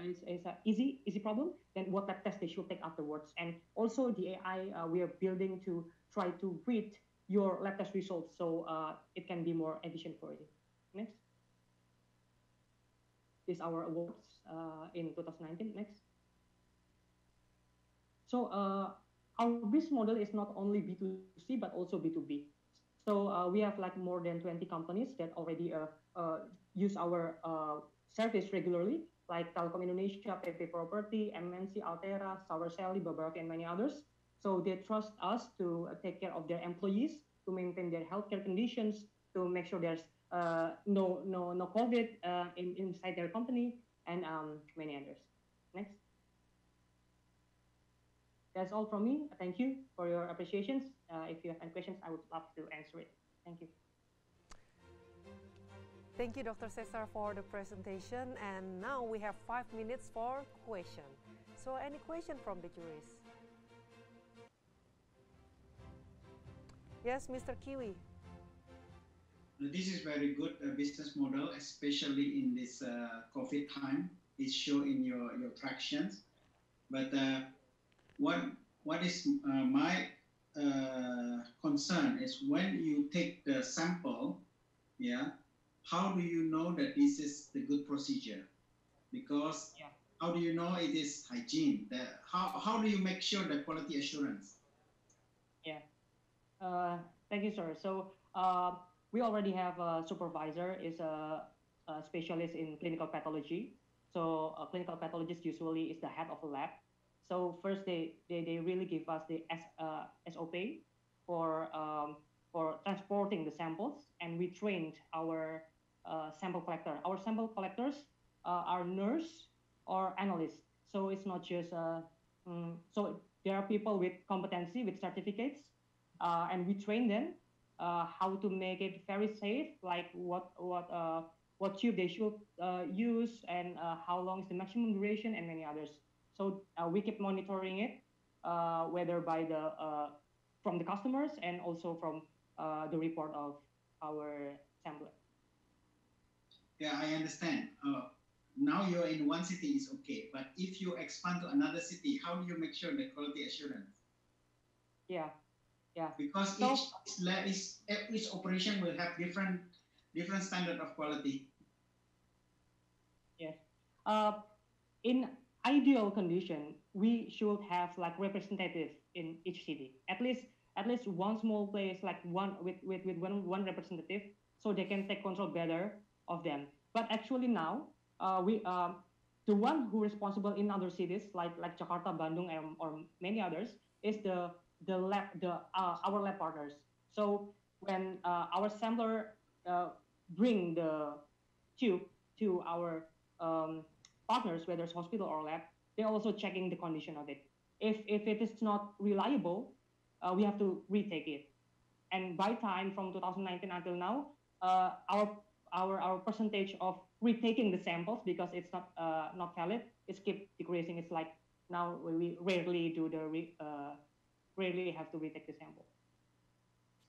easy problem, then what lab test they should take afterwards. And also the AI we are building to try to read your lab test results, so it can be more efficient for you. Next. is our awards in 2019. Next. So our business model is not only B2C but also B2B. So we have like more than 20 companies that already use our service regularly, like Telkom Indonesia, PP Property, MNC, Altera, Sally, Babarak, and many others. So they trust us to take care of their employees, to maintain their healthcare conditions, to make sure there's no COVID inside their company, and many others. Next. That's all from me. Thank you for your appreciations. If you have any questions, I would love to answer it. Thank you. Thank you, Dr. Cesar, for the presentation. And now we have 5 minutes for question. So any question from the juries? Yes, Mr. Kiwi. This is very good business model, especially in this COVID time. It show in your tractions. But what is my concern is when you take the sample, how do you know that this is the good procedure? Because how do you know it is hygiene? How do you make sure the quality assurance? Thank you, sir. So we already have a supervisor, is a specialist in clinical pathology. So a clinical pathologist usually is the head of a lab. So first, they really give us the SOP for transporting the samples, and we trained our sample collector. Our sample collectors are nurse or analyst. So it's not just so there are people with competency, with certificates, and we train them how to make it very safe, like what tube they should use, and how long is the maximum duration, and many others. So we keep monitoring it, whether by from the customers and also from the report of our sampler. Yeah, I understand. Now you're in one city is okay, but if you expand to another city, how do you make sure the quality assurance? Yeah. Because each operation will have different standard of quality. Yes. In ideal condition, we should have like representative in each city. At least one small place, like one with one representative, so they can take control better of them. But actually now, the one who is responsible in other cities like Jakarta, Bandung, or many others is our lab partners. So when our sampler bring the tube to our partners, whether it's hospital or lab, they're also checking the condition of it. If it is not reliable, we have to retake it. And by time from 2019 until now, our percentage of retaking the samples, because it's not valid, it's keep decreasing. It's like now we rarely do rarely have to retake the sample.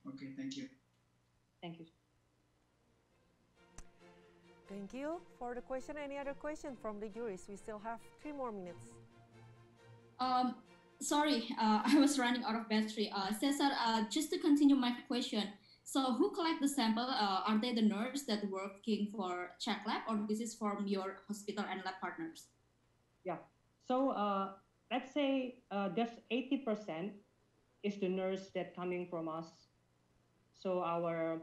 Okay, thank you. Thank you. Thank you for the question. Any other question from the juries? We still have 3 more minutes. Sorry, I was running out of battery. Cesar, just to continue my question. So who collect the sample? Are they the nurse that working for check lab, or this is from your hospital and lab partners? Yeah. So let's say there's 80% is the nurse that coming from us. So our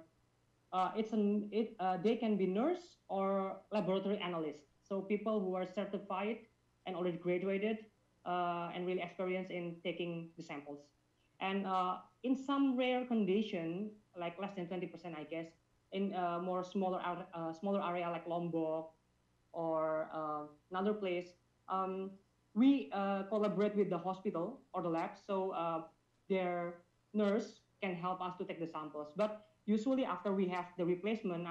they can be nurse or laboratory analyst. So people who are certified and already graduated and really experienced in taking the samples. And in some rare condition, like less than 20%, I guess, in more smaller area like Lombok or another place, we collaborate with the hospital or the lab, so their nurse can help us to take the samples. But usually after we have the replacement,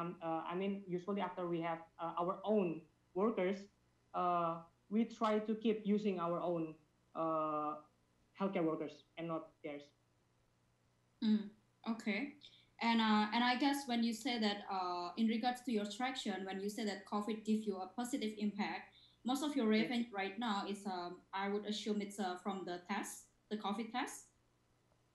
usually after we have our own workers, we try to keep using our own healthcare workers and not theirs. Okay. And I guess when you say that in regards to your traction, when you say that COVID gives you a positive impact, most of your revenue right now is, I would assume it's from the test, the COVID test?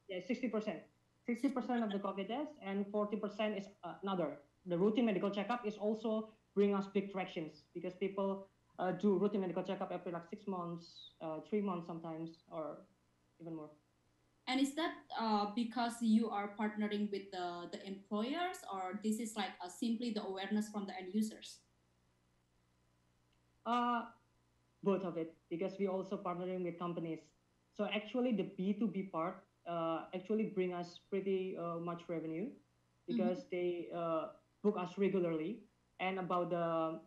Yeah, 60%. 60% of the COVID test, and 40% is another. The routine medical checkup is also bring us big tractions because people do routine medical checkup every like 6 months, 3 months sometimes, or even more. And is that because you are partnering with the employers, or this is like simply the awareness from the end users? Both of it, because we also partnering with companies. So actually the B2B part actually bring us pretty much revenue because they book us regularly. And about the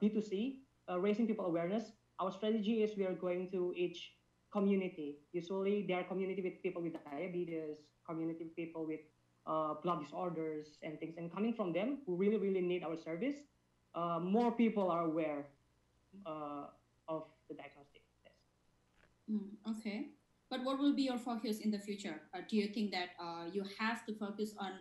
B2C, raising people awareness, our strategy is we are going to each community. Usually there are community with people with diabetes, community with people with blood disorders and things. And coming from them who really, really need our service, more people are aware of the diagnostic test. Okay. But what will be your focus in the future? Do you think that you have to focus on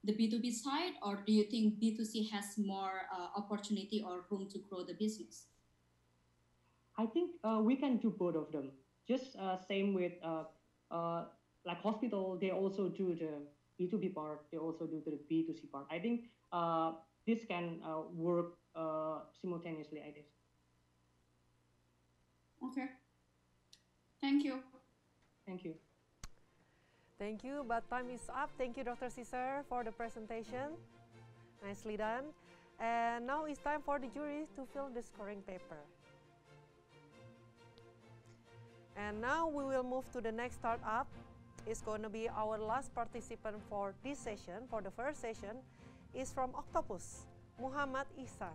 the B2B side, or do you think B2C has more opportunity or room to grow the business? I think we can do both of them. Just same with like hospital, they also do the B2B part, they also do the B2C part. I think this can work simultaneously, I guess. Okay. Thank you. Thank you. Thank you, but time is up. Thank you, Dr. Caesar, for the presentation. Nicely done. And now it's time for the jury to fill the scoring paper. And now we will move to the next startup. It's going to be our last participant for this session. For the first session is from Octopus, Muhammad Ihsan.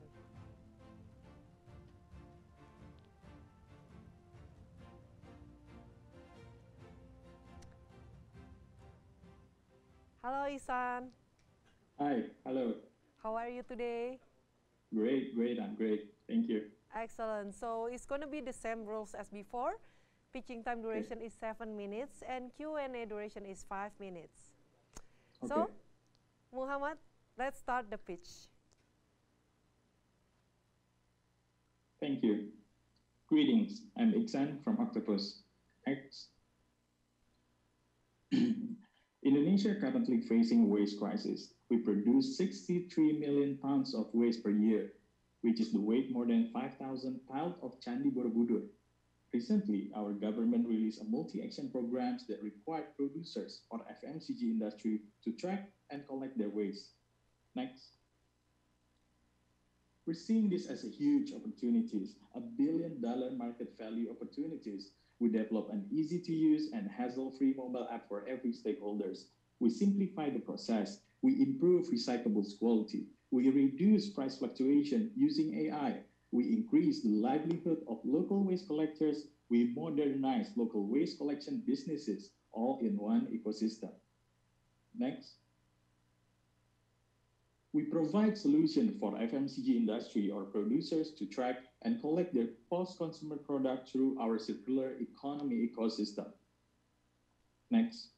Hello, Ihsan. Hi, hello. How are you today? Great, I'm great. Thank you. Excellent. So it's going to be the same rules as before. Pitching time duration is 7 minutes and Q&A duration is 5 minutes. Okay. So, Muhammad, let's start the pitch. Thank you. Greetings, I'm Ihsan from Octopus. Indonesia currently facing waste crisis. We produce 63 million pounds of waste per year, which is the weight more than 5,000 pounds of Candi Borobudur. Recently, our government released a multi-action programs that require producers or FMCG industry to track and collect their waste. Next. We're seeing this as a huge opportunities, $1 billion market value opportunities. We develop an easy-to-use and hassle-free mobile app for every stakeholders. We simplify the process. We improve recyclables quality. We reduce price fluctuation using AI. We increase the livelihood of local waste collectors. We modernize local waste collection businesses, all in one ecosystem. Next. We provide solutions for FMCG industry or producers to track and collect their post-consumer product through our circular economy ecosystem. Next.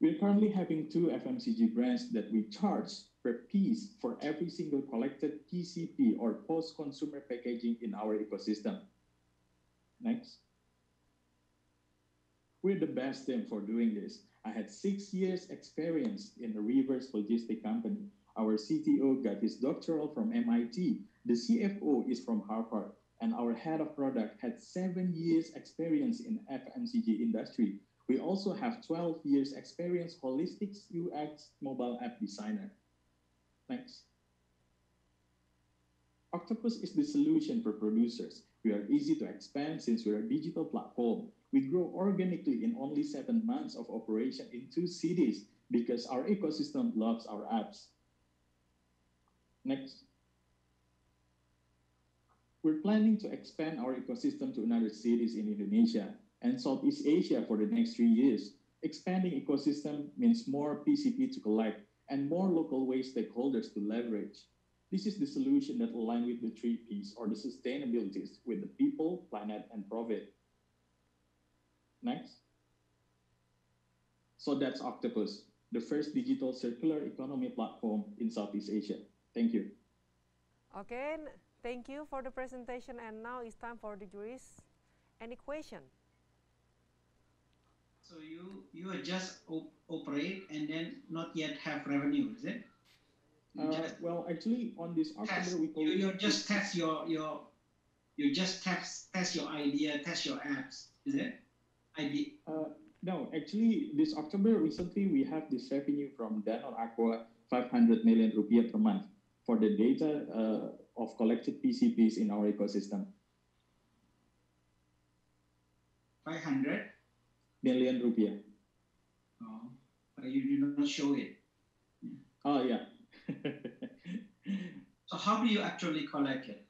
We're currently having 2 FMCG brands that we charge per piece for every single collected PCP or post-consumer packaging in our ecosystem. Next. We're the best team for doing this. I had 6 years experience in a reverse logistic company. Our CTO got his doctoral from MIT. The CFO is from Harvard. And our head of product had 7 years experience in FMCG industry. We also have 12 years experience holistic UX mobile app designer. Next. Octopus is the solution for producers. We are easy to expand since we're a digital platform. We grow organically in only 7 months of operation in 2 cities because our ecosystem loves our apps. Next. We're planning to expand our ecosystem to another cities in Indonesia and Southeast Asia for the next 3 years. Expanding ecosystem means more PCP to collect and more local waste stakeholders to leverage. This is the solution that aligns with the 3 Ps or the sustainabilities with the people, planet, and profit. Next. So that's Octopus, the first digital circular economy platform in Southeast Asia. Thank you. Okay, thank you for the presentation. And now it's time for the juries. Any question? So you are just operate and then not yet have revenue, is it? Well, actually, on this October, we call you just test you just test your idea, test your apps, is it? Idea. No, actually, this October recently we have this revenue from Danone Aqua 500 million rupiah per month for the data of collected PCPs in our ecosystem. 500 million rupiah. Oh, but you do not show it. Oh yeah. So how do you actually collect it?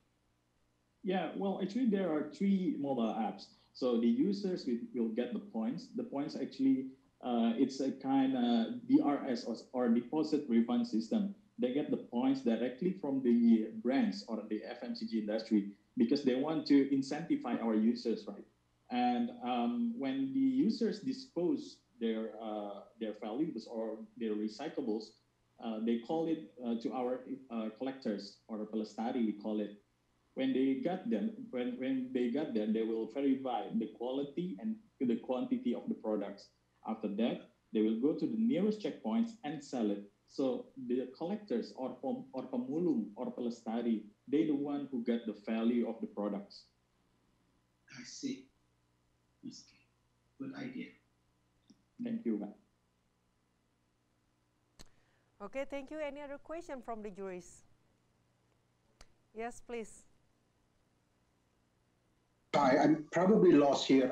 Yeah, well, actually there are 3 mobile apps. So the users will get the points. The points actually, it's a kind of DRS or deposit refund system. They get the points directly from the brands or the FMCG industry because they want to incentivize our users, right? And when the users dispose their valuables or their recyclables, they call it to our collectors or pelestari, we call it. When they got them, when they got them, they will verify the quality and the quantity of the products. After that, they will go to the nearest checkpoints and sell it. So the collectors or pemulung or pelestari, they the one who get the value of the products. I see. Okay. Good idea. Thank you, Pak. Okay, thank you. Any other question from the juries? Yes, please. Hi, I'm probably lost here.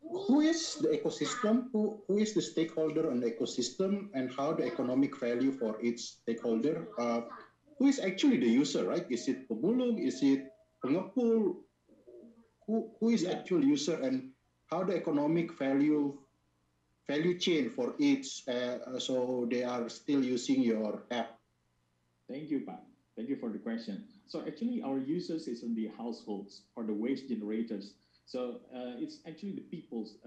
Who is the ecosystem? Who is the stakeholder on the ecosystem, and how the economic value for each stakeholder? Who is actually the user, right? Is it pemulung? Is it pengepul? Who is actual user, and how the economic value chain for each, so they are still using your app? Thank you, Pak. Thank you for the question. So actually our users is in the households or the waste generators. So it's actually the people's,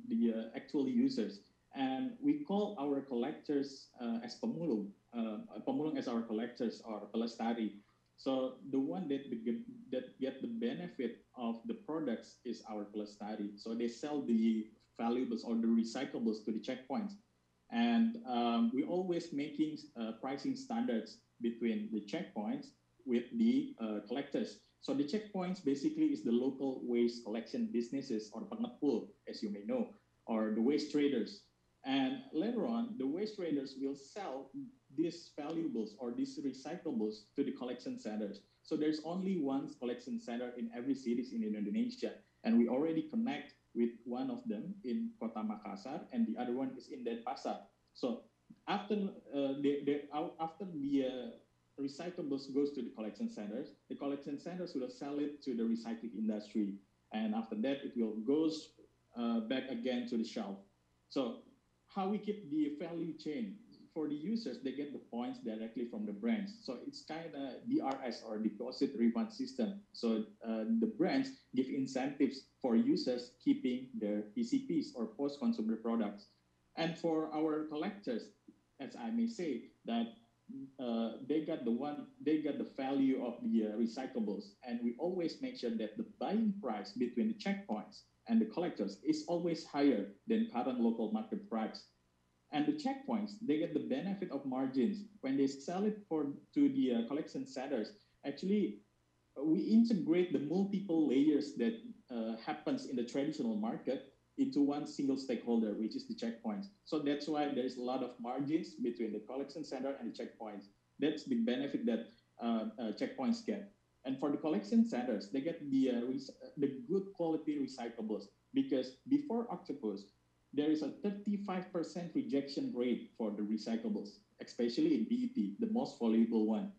the actual users. And we call our collectors as pemulung. Pemulung as our collectors or pelestari. So the one that get the benefit of the products is our pelestari. So they sell the valuables or the recyclables to the checkpoints. And we always making pricing standards between the checkpoints with the collectors. So the checkpoints basically is the local waste collection businesses or pengepul, as you may know, or the waste traders. And later on, the waste traders will sell these valuables or these recyclables to the collection centers. So there's only one collection center in every city in Indonesia. And we already connect with one of them in Kota Makassar, and the other one is in Denpasar. So after the recyclables goes to the collection centers will sell it to the recycling industry, and after that it will goes back again to the shelf. So how we keep the value chain for the users, they get the points directly from the brands. So it's kind of DRS or deposit refund system. So the brands give incentives for users keeping their PCPs or post-consumer products. And for our collectors, as I may say, that they got the value of the recyclables, and we always make sure that the buying price between the checkpoints and the collectors is always higher than current local market price. And the checkpoints, they get the benefit of margins when they sell it to the collection centers. Actually, we integrate the multiple layers that happens in the traditional market into one single stakeholder, which is the checkpoints. So that's why there's a lot of margins between the collection center and the checkpoints. That's the benefit that checkpoints get. And for the collection centers, they get the good quality recyclables, because before Octopus, there is a 35% rejection rate for the recyclables, especially in PET, the most valuable one.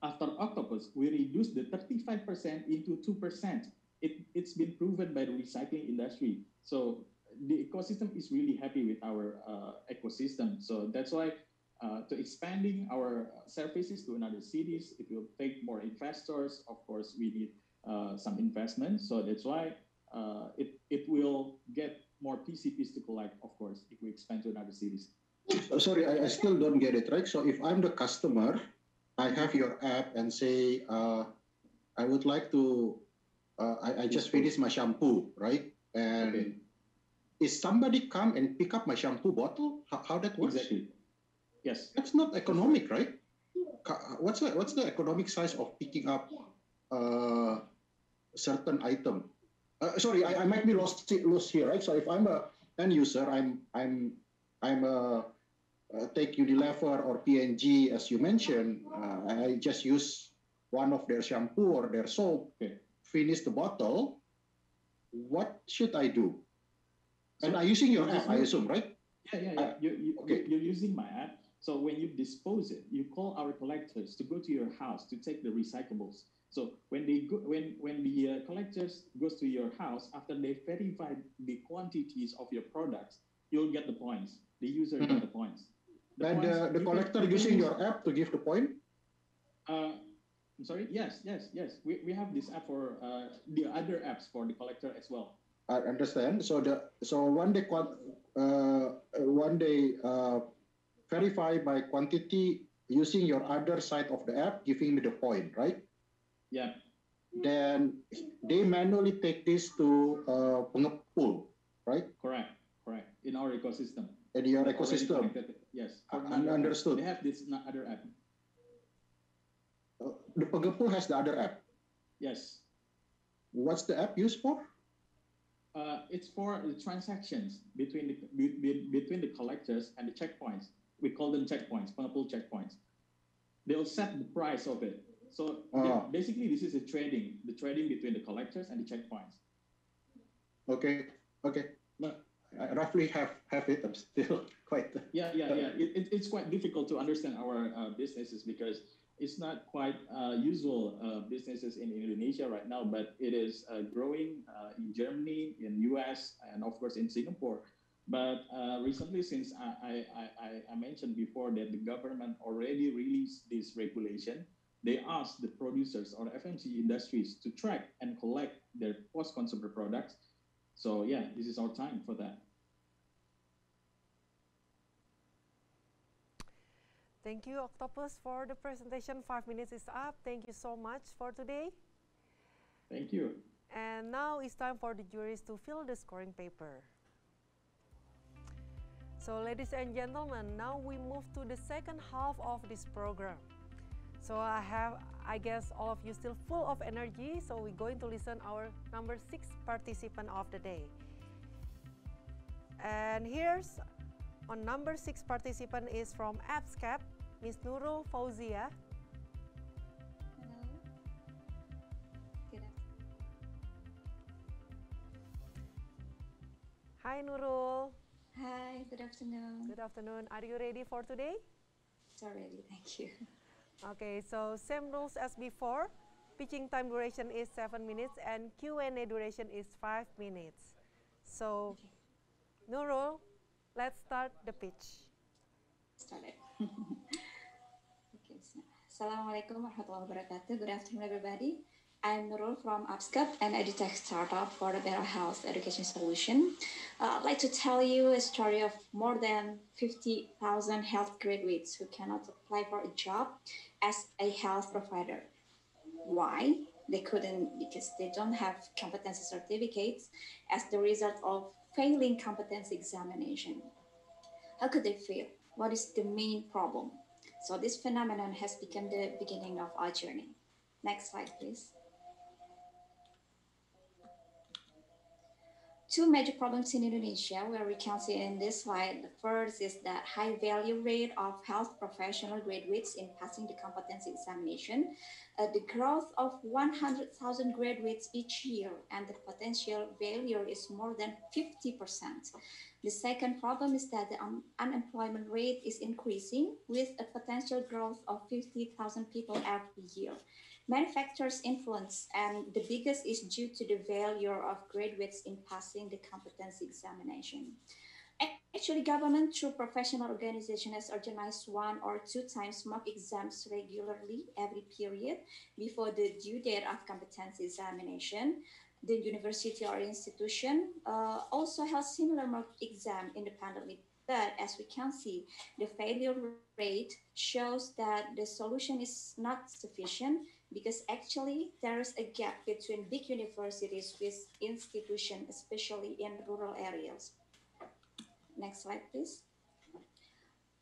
After Octopus, we reduced the 35% into 2%. It's been proven by the recycling industry. So the ecosystem is really happy with our ecosystem. So that's why to expanding our services to another cities, it will take more investors. Of course, we need some investment. So that's why it will get more PCPs to collect, of course, if we expand to another cities. Sorry, I still don't get it, right? So if I'm the customer, I have your app and say, I would like to, I just finished my shampoo, right? And is somebody come and pick up my shampoo bottle? How that works? Exactly. Yes. That's not economic, right? what's the economic size of picking up a certain item? Sorry, I might be lost here, right? So if I'm a end user, I'm a take Unilever or P&G, as you mentioned. I just use one of their shampoo or their soap, finish the bottle. What should I do? And I'm using your app, I assume, right? Yeah. You're using my app. So when you dispose it, you call our collectors to go to your house to take the recyclables. So when they go, when the collectors goes to your house, after they verify the quantities of your products, you'll get the points. The user get the points. The collector using your app to give the point? I'm sorry. Yes. We have this app for the other apps for the collector as well. I understand. So one day verify by quantity using your other side of the app, giving me the point, right? Yeah. Then they manually take this to pengepul, right? Correct. In our ecosystem. In your ecosystem. Yes. Understood. They have this other app. The pengepul has the other app. Yes. What's the app used for? It's for the transactions between the collectors and the checkpoints. We call them checkpoints, pengepul checkpoints. They'll set the price of it. So basically, this is the trading between the collectors and the checkpoints. Okay. I roughly have it. I'm still quite. Yeah. It's quite difficult to understand our businesses because it's not quite usual businesses in Indonesia right now, but it is growing in Germany, in US, and of course in Singapore. But recently, since I mentioned before that the government already released this regulation, they asked the producers or FMCG industries to track and collect their post-consumer products. So yeah, this is our time for that. Thank you, Octopus, for the presentation. 5 minutes is up. Thank you so much for today. Thank you. And now it's time for the juries to fill the scoring paper. So, ladies and gentlemen, now we move to the second half of this program. So I guess all of you still full of energy, so we're going to listen our number 6 participant of the day. And here's on number 6 participant is from AppsCap, Miss Nurul Fauzia. Hello. Good afternoon. Hi Nurul. Hi, good afternoon. Good afternoon. Are you ready for today? It's already, thank you. Okay, so same rules as before. Pitching time duration is 7 minutes and Q&A duration is 5 minutes. So, okay. Nurul, let's start the pitch. Start it. Okay, so, Assalamualaikum warahmatullahi wabarakatuh. Good afternoon, everybody. I'm Nurul from Upscup, an edutech startup for the better health education solution. I'd like to tell you a story of more than 50,000 health graduates who cannot apply for a job as a health provider. Why? They couldn't because they don't have competency certificates as the result of failing competency examination. How could they fail? What is the main problem? So this phenomenon has become the beginning of our journey. Next slide, please. Two major problems in Indonesia where we can see in this slide. The first is that high value rate of health professional graduates in passing the competency examination, the growth of 100,000 graduates each year, and the potential failure is more than 50%. The second problem is that the unemployment rate is increasing with a potential growth of 50,000 people every year. Many factors influence, and the biggest is due to the failure of graduates in passing the competency examination. Actually, government through professional organization has organized 1 or 2 times mock exams regularly every period before the due date of competency examination. The university or institution also has similar mock exam independently. But as we can see, the failure rate shows that the solution is not sufficient because actually there is a gap between big universities with institutions, especially in rural areas. Next slide, please.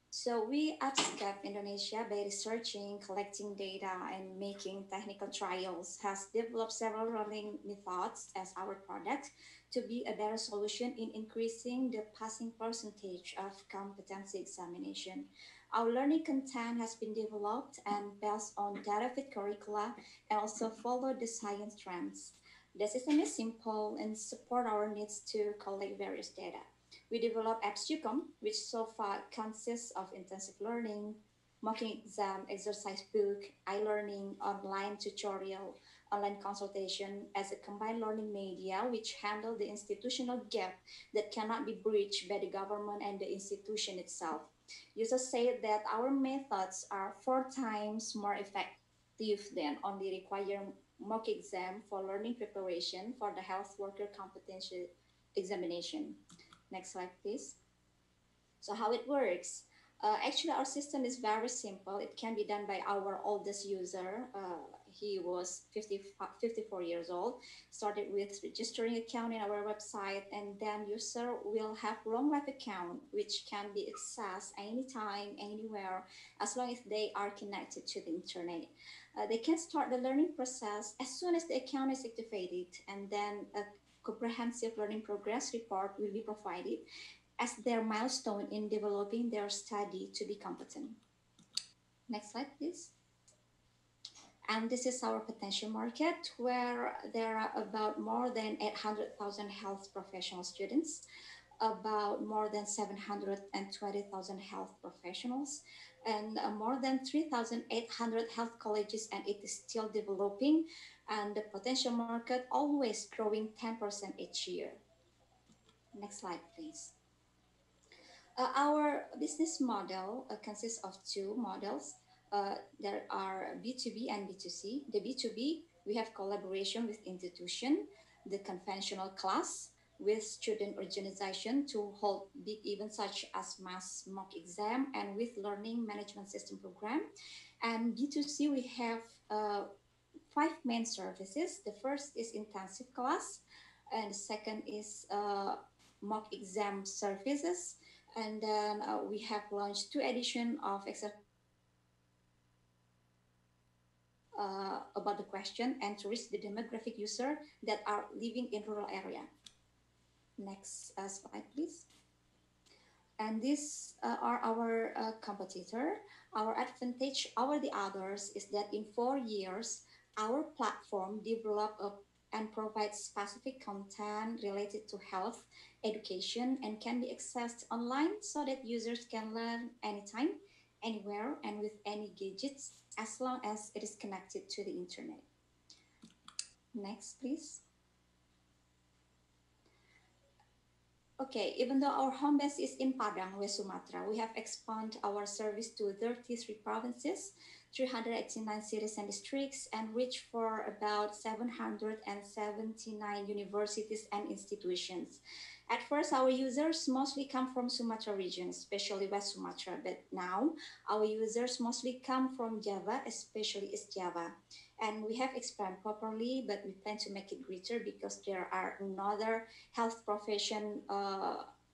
So we upscale Indonesia by researching, collecting data, and making technical trials, has developed several learning methods as our product to be a better solution in increasing the passing percentage of competency examination. Our learning content has been developed and based on data-fit curricula and also follow the science trends. The system is simple and support our needs to collect various data. We developed AppsUcom, which so far consists of intensive learning, mocking exam, exercise book, iLearning, online tutorial, online consultation as a combined learning media which handle the institutional gap that cannot be breached by the government and the institution itself. Users say that our methods are 4 times more effective than only requiring mock exam for learning preparation for the health worker competency examination. Next slide, please. So how it works? Actually, our system is very simple. It can be done by our oldest user. He was 54 years old. Started with registering account in our website, and then user will have long life account, which can be accessed anytime, anywhere, as long as they are connected to the internet. They can start the learning process as soon as the account is activated, and then a comprehensive learning progress report will be provided as their milestone in developing their study to be competent. Next slide, please. And this is our potential market, where there are about more than 800,000 health professional students, about more than 720,000 health professionals, and more than 3,800 health colleges, and it is still developing, and the potential market always growing 10% each year. Next slide, please. Our business model consists of 2 models. There are B2B and B2C. The B2B, we have collaboration with institution, the conventional class with student organization to hold big events such as mass mock exam and with learning management system program. And B2C, we have 5 main services. The first is intensive class, and the second is mock exam services. And then we have launched 2 editions of about the question and to reach the demographic user that are living in rural area. Next slide, please. And these are our competitor. Our advantage over the others is that in 4 years, our platform developed and provides specific content related to health, education, and can be accessed online so that users can learn anytime, anywhere, and with any gadgets, as long as it is connected to the internet. Next, please. Okay, even though our home base is in Padang, West Sumatra, we have expanded our service to 33 provinces, 389 cities and districts, and reach for about 779 universities and institutions. At first, our users mostly come from Sumatra region, especially West Sumatra, but now our users mostly come from Java, especially East Java. And we have expanded properly, but we plan to make it greater because there are another health profession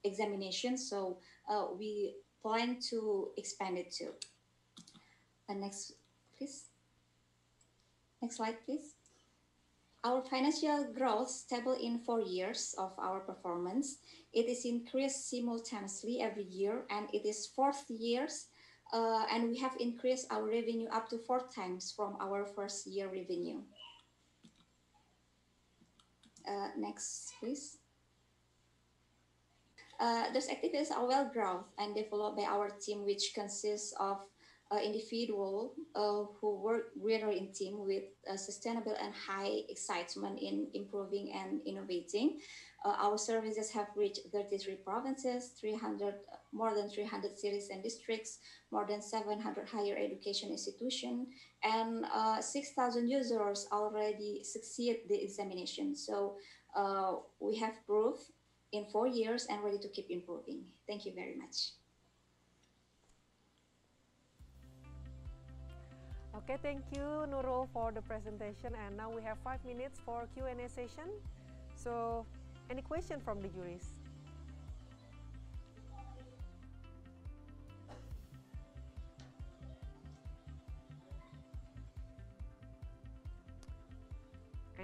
examinations, so we plan to expand it too. Next, please. Next slide, please. Our financial growth stable in 4 years of our performance. It is increased simultaneously every year, and it is 4th years, and we have increased our revenue up to 4 times from our first year revenue. Next, please. Those activities are well grown and developed by our team, which consists of individuals who work greater in team with sustainable and high excitement in improving and innovating. Our services have reached 33 provinces, more than 300 cities and districts, more than 700 higher education institutions, and 6,000 users already succeed the examination. So we have proved in 4 years and ready to keep improving. Thank you very much. Okay, thank you, Nurul, for the presentation. And now we have 5 minutes for Q&A session. So, any question from the juries?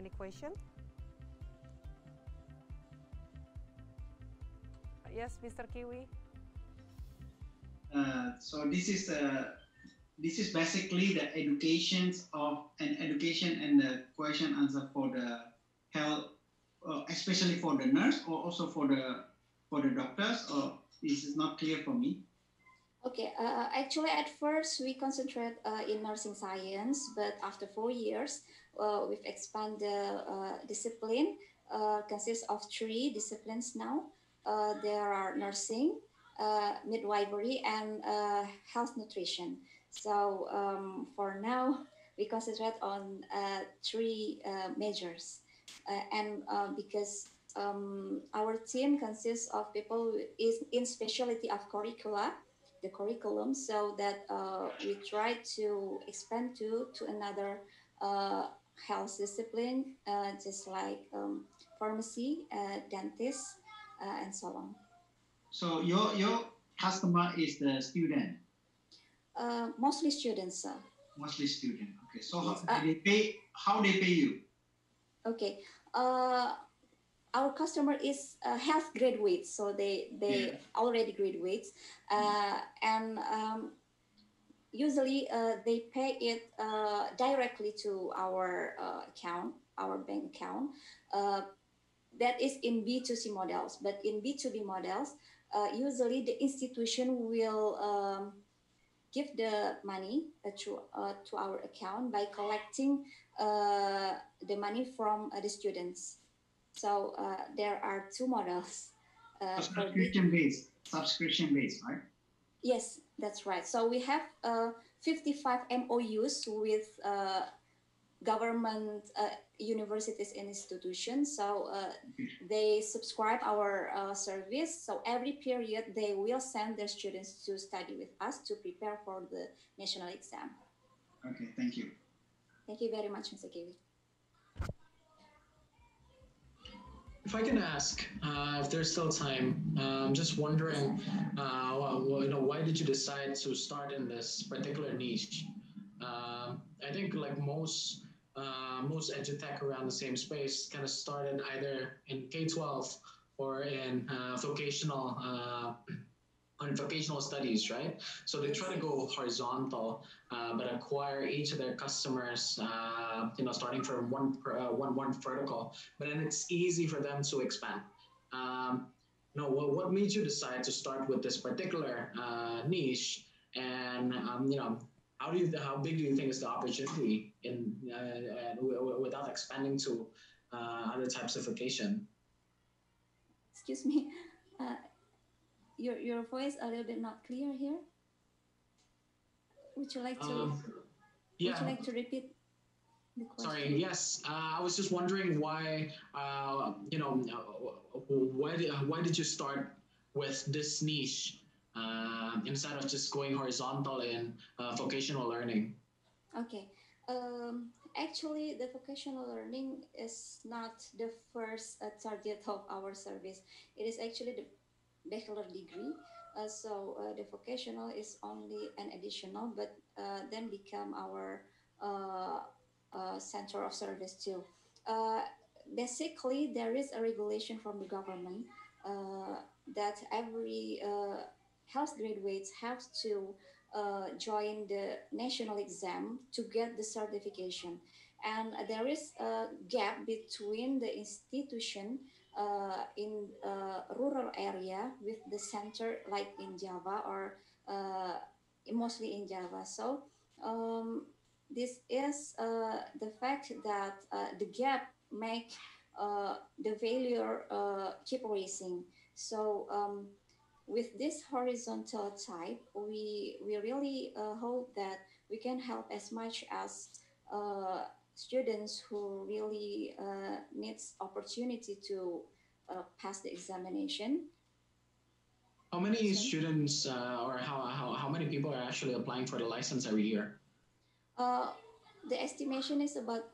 Any question? Yes, Mr. Kiwi. So this is basically the education and the question answer for the health, especially for the nurse or also for the doctors. Or this is not clear for me. Okay, actually at first we concentrate in nursing science, but after 4 years, we've expanded the discipline, consists of 3 disciplines now. There are nursing, midwifery, and health nutrition. So for now, we concentrate on 3 measures. And because our team consists of people in specialty of the curriculum, so that we try to expand to another health discipline, just like pharmacy, dentist, and so on. So your customer is the student? Mostly students, sir. Mostly student. Okay. So Yes. how they pay you? Okay. Our customer is health graduates, so they already graduates, and usually they pay it directly to our account, our bank account. That is in B2C models, but in B2B models, usually the institution will give the money to our account by collecting the money from the students. So there are 2 models. Subscription based, right? Yes, that's right. So we have 55 MOUs with government universities and institutions. So they subscribe our service. So every period they will send their students to study with us to prepare for the national exam. Okay, thank you. Thank you very much, Mr. Kiwi. If I can ask, if there's still time, I'm just wondering, why did you decide to start in this particular niche? I think like most edutech around the same space kind of started either in K-12 or in vocational studies, right? So they try to go horizontal, but acquire each of their customers, starting from one vertical. But then it's easy for them to expand. What made you decide to start with this particular niche? And how big do you think is the opportunity in without expanding to other types of vocation? Excuse me. Your voice a little bit not clear here. Would you like to? Would you like to repeat the question? Sorry. Yes, I was just wondering why. Why did you start with this niche instead of just going horizontal in vocational learning? Okay. Actually, the vocational learning is not the first target of our service. It is actually the bachelor degree, so the vocational is only an additional, but then become our center of service too. Basically, there is a regulation from the government that every health graduates have to join the national exam to get the certification, and there is a gap between the institution in rural area with the center like in Java or mostly in Java. So this is the fact that the gap make the failure keep rising. So with this horizontal type, we really hope that we can help as much as students who really needs opportunity to pass the examination. How many students or how many people are actually applying for the license every year? The estimation is about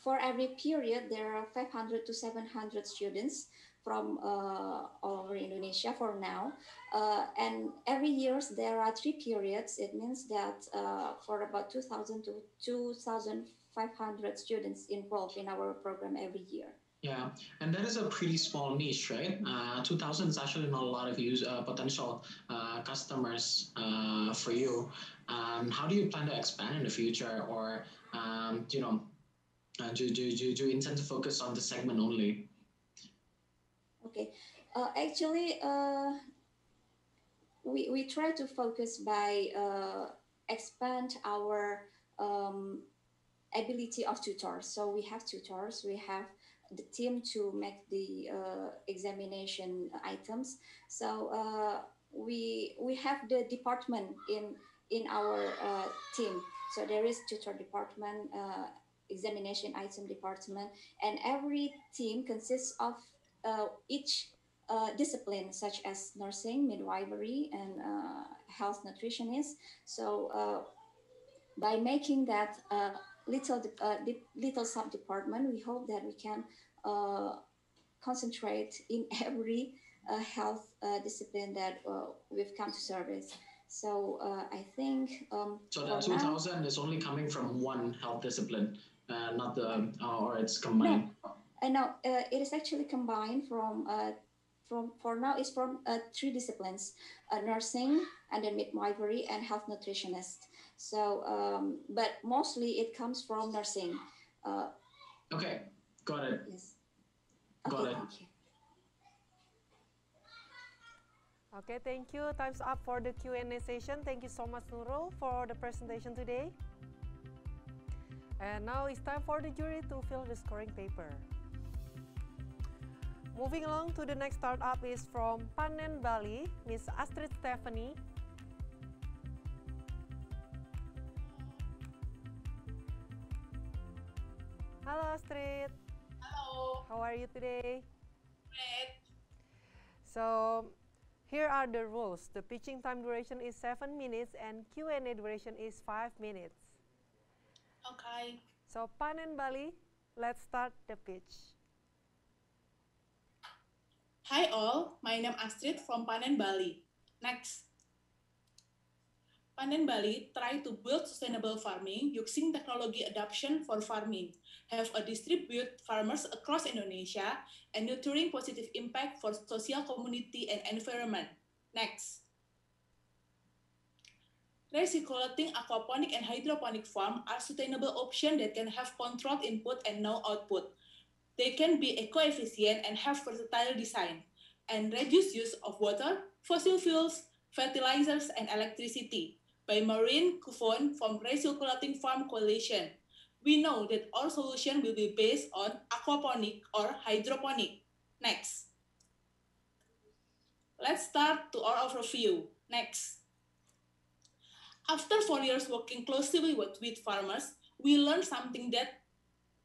for every period there are 500 to 700 students from all over Indonesia for now, and every year there are 3 periods. It means that for about 2,000 to 2,500 500 students involved in our program every year. Yeah, and that is a pretty small niche, right? 2,000 is actually not a lot of potential customers for you. How do you plan to expand in the future, or do you intend to focus on the segment only? Okay, actually, we try to focus by expand our ability of tutors. So we have tutors, we have the team to make the examination items. So we have the department in our team. So there is tutor department, examination item department, and every team consists of each discipline, such as nursing, midwifery, and health nutritionist. So by making that little sub department, we hope that we can concentrate in every health discipline that we've come to service. So I think so that 2,000 is only coming from one health discipline, not the or it's combined. No, it is actually combined from for now it's from 3 disciplines: nursing, and then midwifery, and health nutritionist. So, but mostly it comes from nursing. Okay, got it. Yes. Got it. Thank you. Okay, thank you. Time's up for the Q&A session. Thank you so much, Nurul, for the presentation today. And now it's time for the jury to fill the scoring paper. Moving along to the next startup is from Panen, Bali, Miss Astrid Stephanie. Hello, Astrid. Hello. How are you today? Great. So, here are the rules. The pitching time duration is 7 minutes and Q&A duration is 5 minutes. Okay. So, Panen, Bali, let's start the pitch. Hi all, my name Astrid from Panen, Bali. Next. Panen Bali try to build sustainable farming using technology adoption for farming, have a distribute farmers across Indonesia, and nurturing positive impact for social community and environment. Next. Recirculating aquaponic and hydroponic farm are sustainable options that can have controlled input and no output. They can be eco-efficient and have versatile design, and reduce use of water, fossil fuels, fertilizers, and electricity. By Maureen Kufon from Recirculating Farm Coalition. We know that our solution will be based on aquaponic or hydroponic. Next. Let's start to our overview. Next. After 4 years working closely with farmers, we learned something that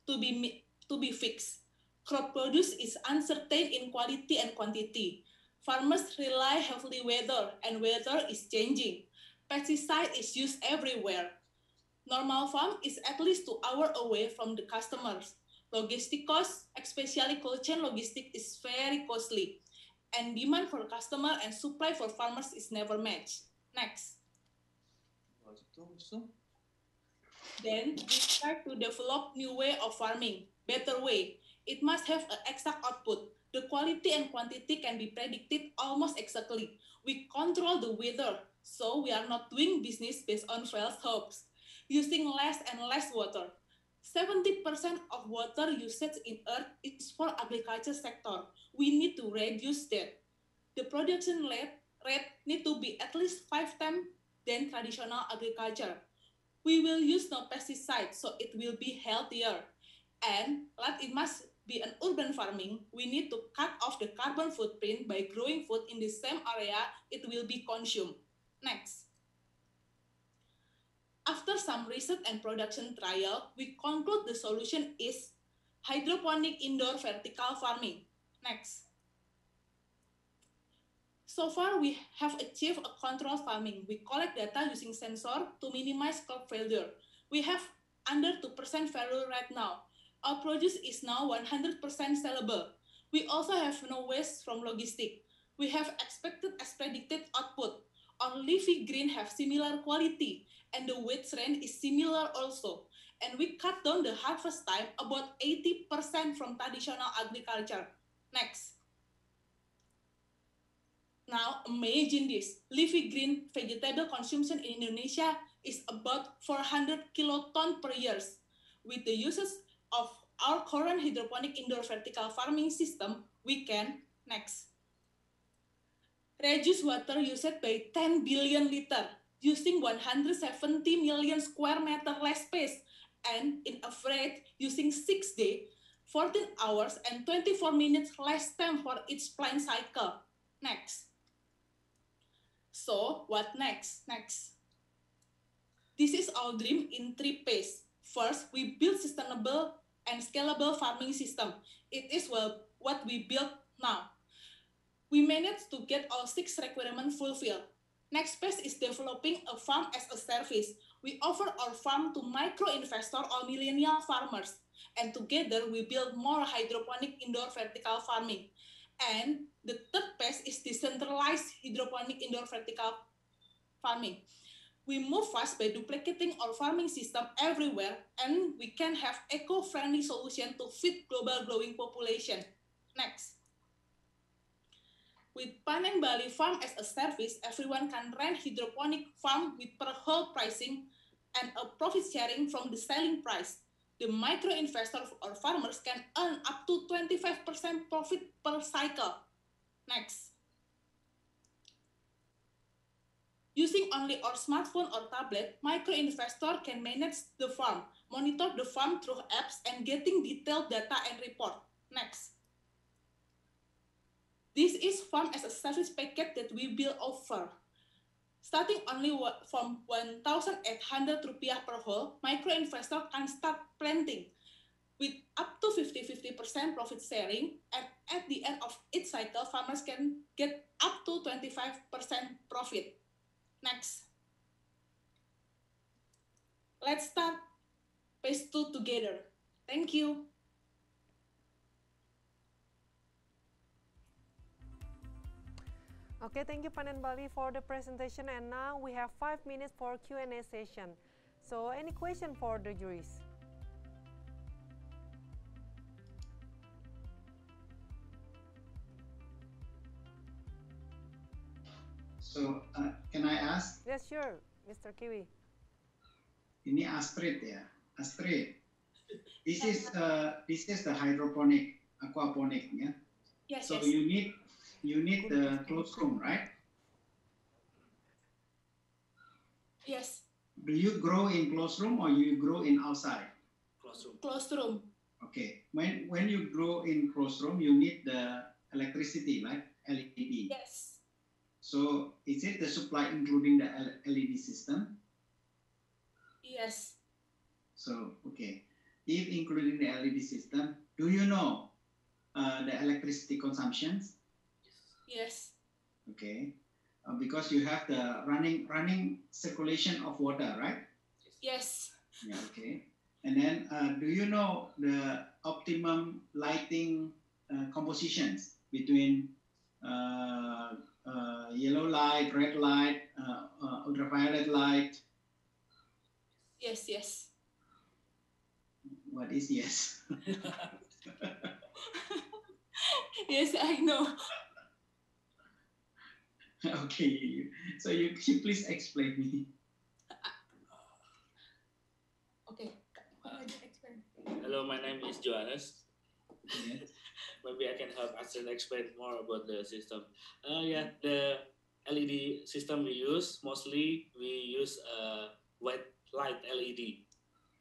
to be fixed. Crop produce is uncertain in quality and quantity. Farmers rely heavily weather, and weather is changing. Pesticide is used everywhere. Normal farm is at least 2 hours away from the customers. Logistic costs, especially cold chain logistic, is very costly. And demand for customer and supply for farmers is never matched. Next. Then we try to develop new way of farming, better way. It must have an exact output. The quality and quantity can be predicted almost exactly. We control the weather, so we are not doing business based on false hopes. Using less and less water. 70% of water usage in Earth is for agriculture sector. We need to reduce that. The production rate need to be at least 5 times than traditional agriculture. We will use no pesticides, so it will be healthier. And like it must be an urban farming, we need to cut off the carbon footprint by growing food in the same area it will be consumed. Next. After some research and production trial, we conclude the solution is hydroponic indoor vertical farming. Next. So far, we have achieved a controlled farming. We collect data using sensor to minimize crop failure. We have under 2% failure right now. Our produce is now 100% sellable. We also have no waste from logistic. We have expected as predicted output. Our leafy green have similar quality, and the weight range is similar also. and we cut down the harvest time about 80% from traditional agriculture. Next. Now, imagine this. Leafy green vegetable consumption in Indonesia is about 400 kiloton per year. With the uses of our current hydroponic indoor vertical farming system, we can, next, reduce water usage by 10 billion liter, using 170 million square meter less space, and in average, using 6 days, 14 hours, and 24 minutes less time for each plant cycle. Next. So, what next? Next. This is our dream in 3 phases. First, we build sustainable and scalable farming system. It is what we built now. We managed to get all 6 requirements fulfilled. Next phase is developing a farm as a service. We offer our farm to micro investor or millennial farmers. And together, we build more hydroponic indoor vertical farming. And the third phase is decentralized hydroponic indoor vertical farming. We move fast by duplicating our farming system everywhere, and we can have eco-friendly solution to feed global growing population. Next. With Panen Bali Farm as a service, everyone can rent hydroponic farm with per whole pricing and a profit sharing from the selling price. The micro investors or farmers can earn up to 25% profit per cycle. Next. Using only our smartphone or tablet, micro investor can manage the farm, monitor the farm through apps, and getting detailed data and report. Next. This is farm as a service package that we will offer. Starting only from 1,800 rupiah per hole, micro investor can start planting with up to 50% profit sharing, and at the end of each cycle, farmers can get up to 25% profit. Next. Let's start phase 2 together. Thank you. Okay, thank you Panen Bali for the presentation, and now we have 5 minutes for Q&A session. So, any question for the juries? So, can I ask? Yes, sure, Mr. Kiwi. Ini Astrid ya, Astrid. This is the hydroponic, aquaponic ya. Yes, so yes. you need the closed room, right? Yes. Do you grow in closed room or you grow in outside? Closed room. Closed room. Okay. When you grow in closed room, you need the electricity, right? LED. Yes. So is it the supply including the LED system? Yes. So okay, if including the LED system, do you know the electricity consumptions? Yes. Okay, because you have the running circulation of water, right? Yes. Yeah. Okay. And then, do you know the optimum lighting compositions between yellow light, red light, ultraviolet light? Yes. Yes. What is yes? Yes, I know. Okay, so you please explain me. Okay, explain. Hello, my name is Johannes. Yes. Maybe I can help Astrid explain more about the system. Yeah, the LED system we use, mostly we use white light LED.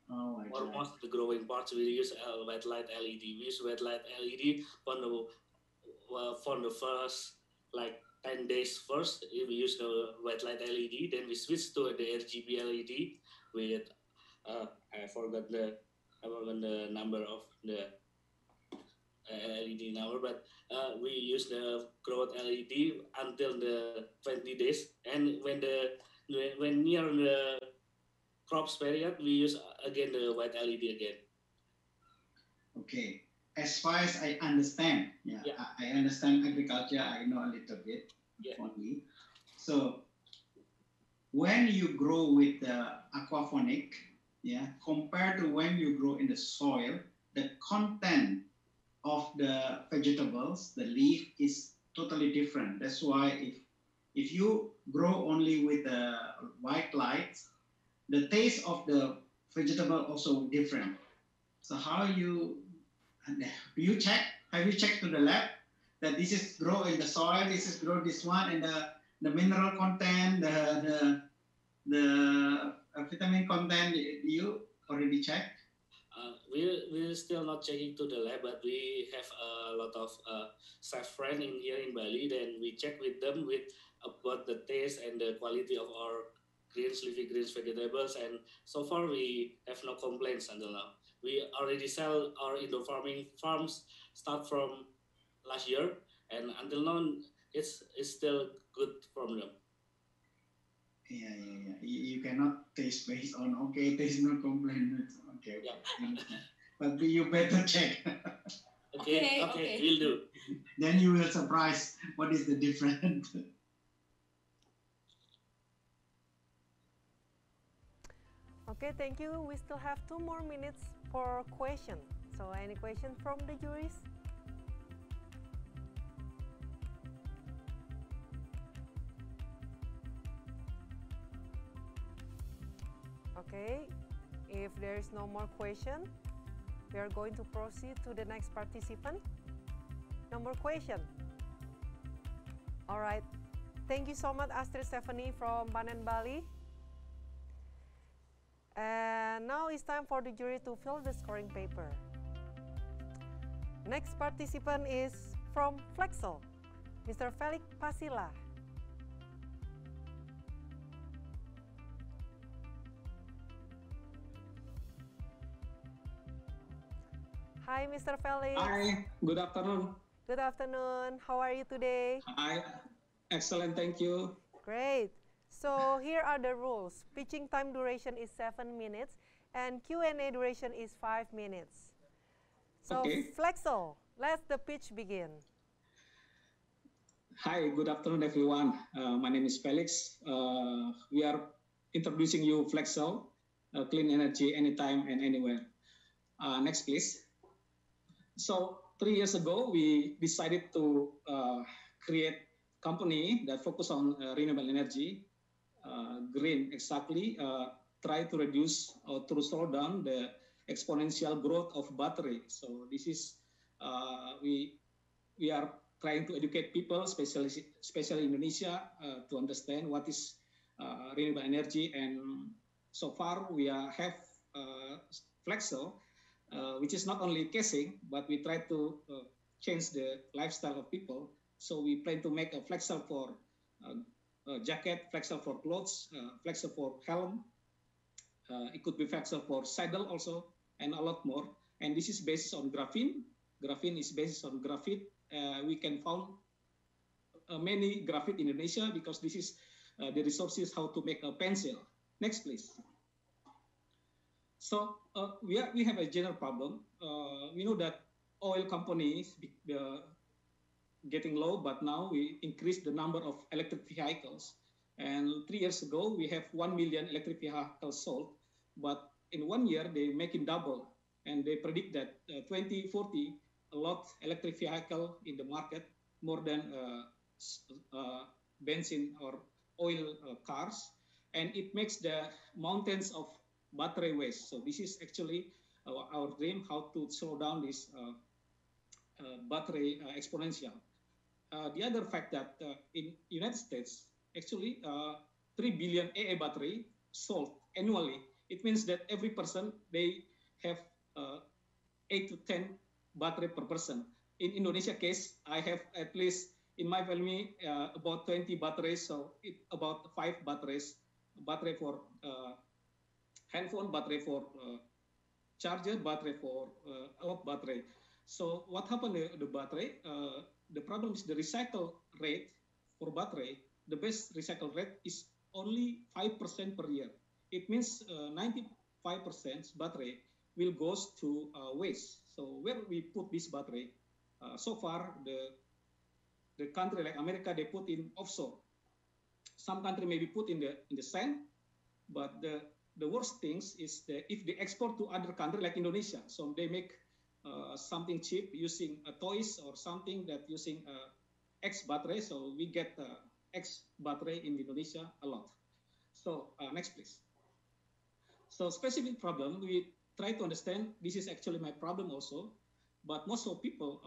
Oh, For most of the growing parts, we use white light LED. We use white light LED for the first like 10 days first. We use the white light LED. Then we switch to the RGB LED with I forgot the number of the LED number, but we use the growth LED until the 20 days. And when near the crops period, we use again the white LED again. Okay. As far as I understand, I understand agriculture. I know a little bit only. So when you grow with the aquaponic, compared to when you grow in the soil, the content of the vegetables, the leaf, is totally different. That's why if you grow only with the white light, the taste of the vegetable also different. So how you check? Have you checked to the lab that this is grow in the soil, this is grow this one, and the mineral content, the vitamin content, you already checked? We're still not checking to the lab, but we have a lot of chef friends here in Bali. Then we check with them about the taste and the quality of our leafy greens vegetables, and so far we have no complaints until now. We already sell our indoor farms start from last year, and until now it's still good from them. Yeah. You cannot taste based on taste no complaint. Okay. Yeah. But you better check. Okay, we'll do. Then you will surprise what is the difference. Okay, thank you. We still have 2 more minutes for question. So any question from the juries? Okay, if there is no more question, we are going to proceed to the next participant. No more question. All right. Thank you so much, Astrid Stephanie from Panen Bali. And now it's time for the jury to fill the scoring paper. Next participant is from Flexel, Mr. Felix Pasila. Hi, Mr. Felix. Hi, good afternoon. Good afternoon. How are you today? Hi, excellent, thank you. Great. So here are the rules. Pitching time duration is 7 minutes and Q&A duration is 5 minutes. So Flexel, let the pitch begin. Hi, good afternoon everyone. My name is Felix. We are introducing you Flexel, clean energy anytime and anywhere. Next please. So 3 years ago, we decided to create company that focus on renewable energy, green exactly, try to reduce or to slow down the exponential growth of battery. So this is, we are trying to educate people, especially Indonesia, to understand what is renewable energy. And so far we have Flexel, which is not only casing, but we try to change the lifestyle of people. So we plan to make a Flexel for jacket, Flexel for clothes, Flexel for helm. It could be Flexel for saddle also, and a lot more. And this is based on graphene. Graphene is based on graphite. We can found many graphite in Indonesia because this is the resources how to make a pencil. Next, please. So we have a general problem. We know that oil companies getting low, but now we increase the number of electric vehicles. And 3 years ago, we have 1 million electric vehicles sold, but in 1 year, they making double. And they predict that 2040, a lot electric vehicle in the market, more than benzene or oil cars. And it makes the mountains of battery waste. So this is actually our dream, how to slow down this battery exponential. The other fact that in United States, actually 3 billion AA battery sold annually. It means that every person, they have 8 to 10 battery per person. In Indonesia case, I have at least in my family about 20 batteries, so about 5 batteries, battery for handphone, battery for charger, battery for a lot battery. So what happened to the battery? The problem is the recycle rate for battery. The best recycle rate is only 5% per year. It means 95% battery will goes to waste. So where we put this battery? So far, the country like America, they put in offshore. Some country maybe put in the sand, but the the worst things is that if they export to other country like Indonesia, so they make something cheap using toys or something that using X battery, so we get X battery in Indonesia a lot. So next please. So specific problem, we try to understand, this is actually my problem also, but most of people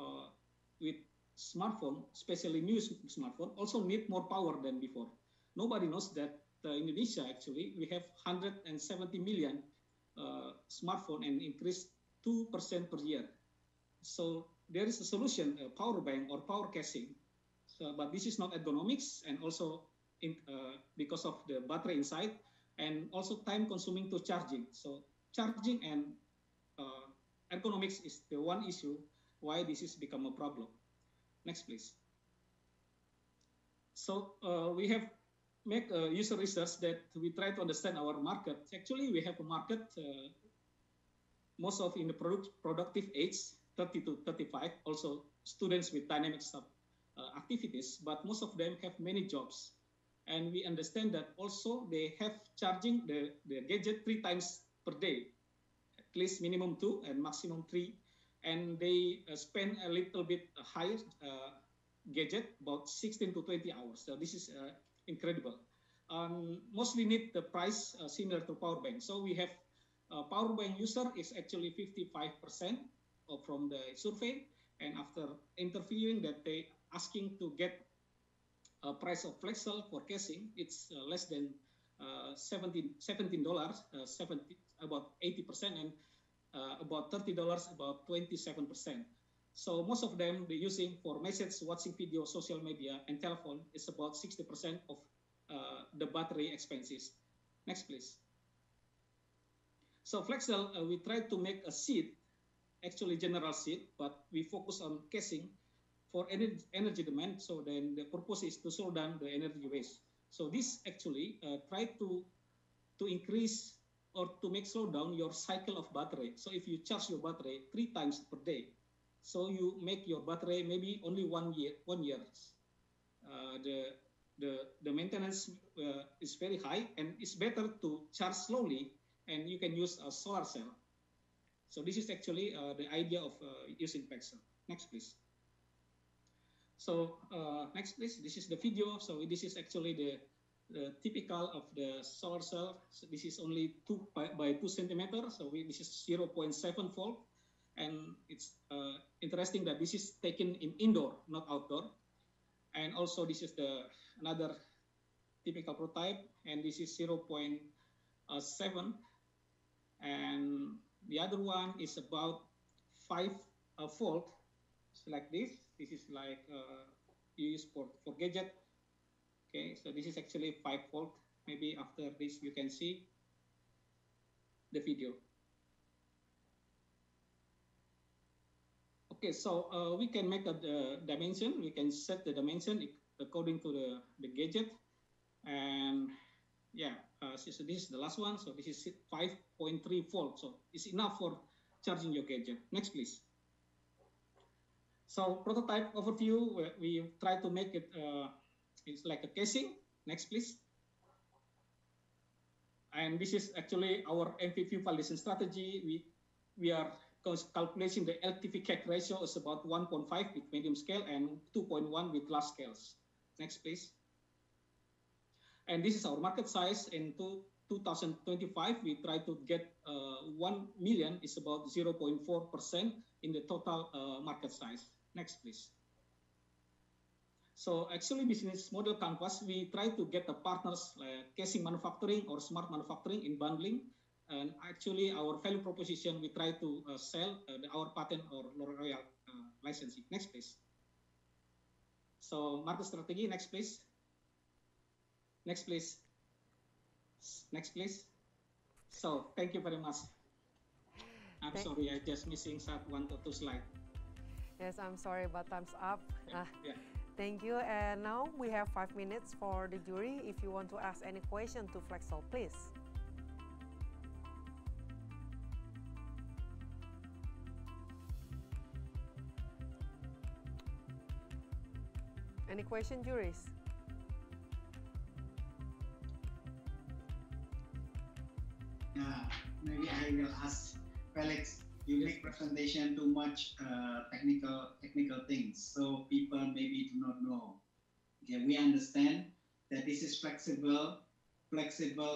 with smartphone, especially new smartphone, also need more power than before. Nobody knows that in Indonesia, actually, we have 170 million smartphone and increase 2% per year. So there is a solution, a power bank or power casing. So, but this is not ergonomics, and also because of the battery inside, and also time consuming to charging. So charging and ergonomics is the one issue why this is become a problem. Next, please. So we have make user research that we try to understand our market. Actually, we have a market, most of in the productive age, 30 to 35, also students with dynamic activities, but most of them have many jobs. And we understand that also they have charging the gadget 3 times per day, at least minimum 2 and maximum 3. And they spend a little bit higher gadget, about 16 to 20 hours. So this is incredible. Mostly need the price similar to power bank. So we have power bank user is actually 55% from the survey. And after interviewing that, they asking to get a price of flex cell for casing, it's less than $17, 70, about 80%, and about $30, about 27%. So most of them they're using for message, watching video, social media, and telephone is about 60% of the battery expenses. Next, please. So flex cell, we try to make a seat, actually general seat, but we focus on casing for energy demand. So then the purpose is to slow down the energy waste. So this actually try to increase or to make slow down your cycle of battery. So if you charge your battery 3 times per day, so you make your battery maybe only 1 year. The maintenance is very high, and it's better to charge slowly, and you can use a solar cell. So this is actually the idea of using flex cell. Next, please. So next, please. This is the video. So this is actually the typical of the solar cell. So this is only 2 by 2 centimeters. So this is 0.7 volt. And it's interesting that this is taken in indoor, not outdoor. And also this is another typical prototype, and this is 0.7. And the other one is about 5 volt. So like this. This is like used for gadget. Okay, so this is actually 5 volt. Maybe after this you can see the video. Okay, so we can make a dimension. We can set the dimension according to the gadget. And yeah, so this is the last one. So this is 5.3 volt. So it's enough for charging your gadget. Next, please. So prototype overview, we try to make it, it's like a casing. Next, please. And this is actually our MVP validation strategy. We are calculating the LTV CAC ratio is about 1.5 with medium scale and 2.1 with large scales. Next, please. And this is our market size. In 2025, we try to get 1 million, is about 0.4% in the total market size. Next, please. So actually business model canvas, we try to get the partners like casing manufacturing or smart manufacturing in bundling. And actually our value proposition, we try to sell our patent or royal licensing. Next, please. So market strategy, next, please. Next, please. Next, please. So thank you very much. I'm sorry, I just missing 1 or 2 slides. Yes, I'm sorry, but time's up. Yeah. Thank you. And now we have 5 minutes for the jury. If you want to ask any question to Flexel, please. Any question, juries? ask Felix, you make presentation too much technical things, so people maybe do not know. Okay, we understand that this is flexible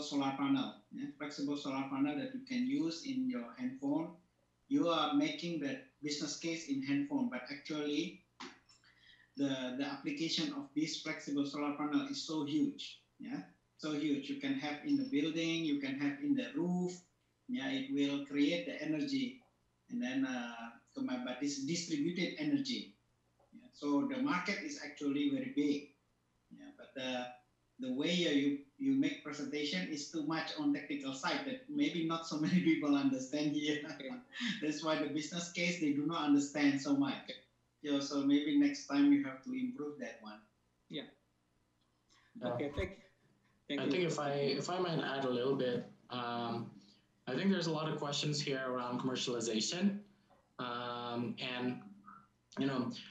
solar panel, flexible solar panel that you can use in your handphone. You are making the business case in handphone, but actually the application of this flexible solar panel is so huge, so huge. You can have in the building, you can have in the roof, it will create the energy, and then but it's distributed energy. So the market is actually very big, but the way you make presentation is too much on technical side that maybe not so many people understand here. That's why the business case they do not understand so much. So maybe next time you have to improve that one. Yeah. Okay. Thank you. I think if I might add a little bit, I think there's a lot of questions here around commercialization, and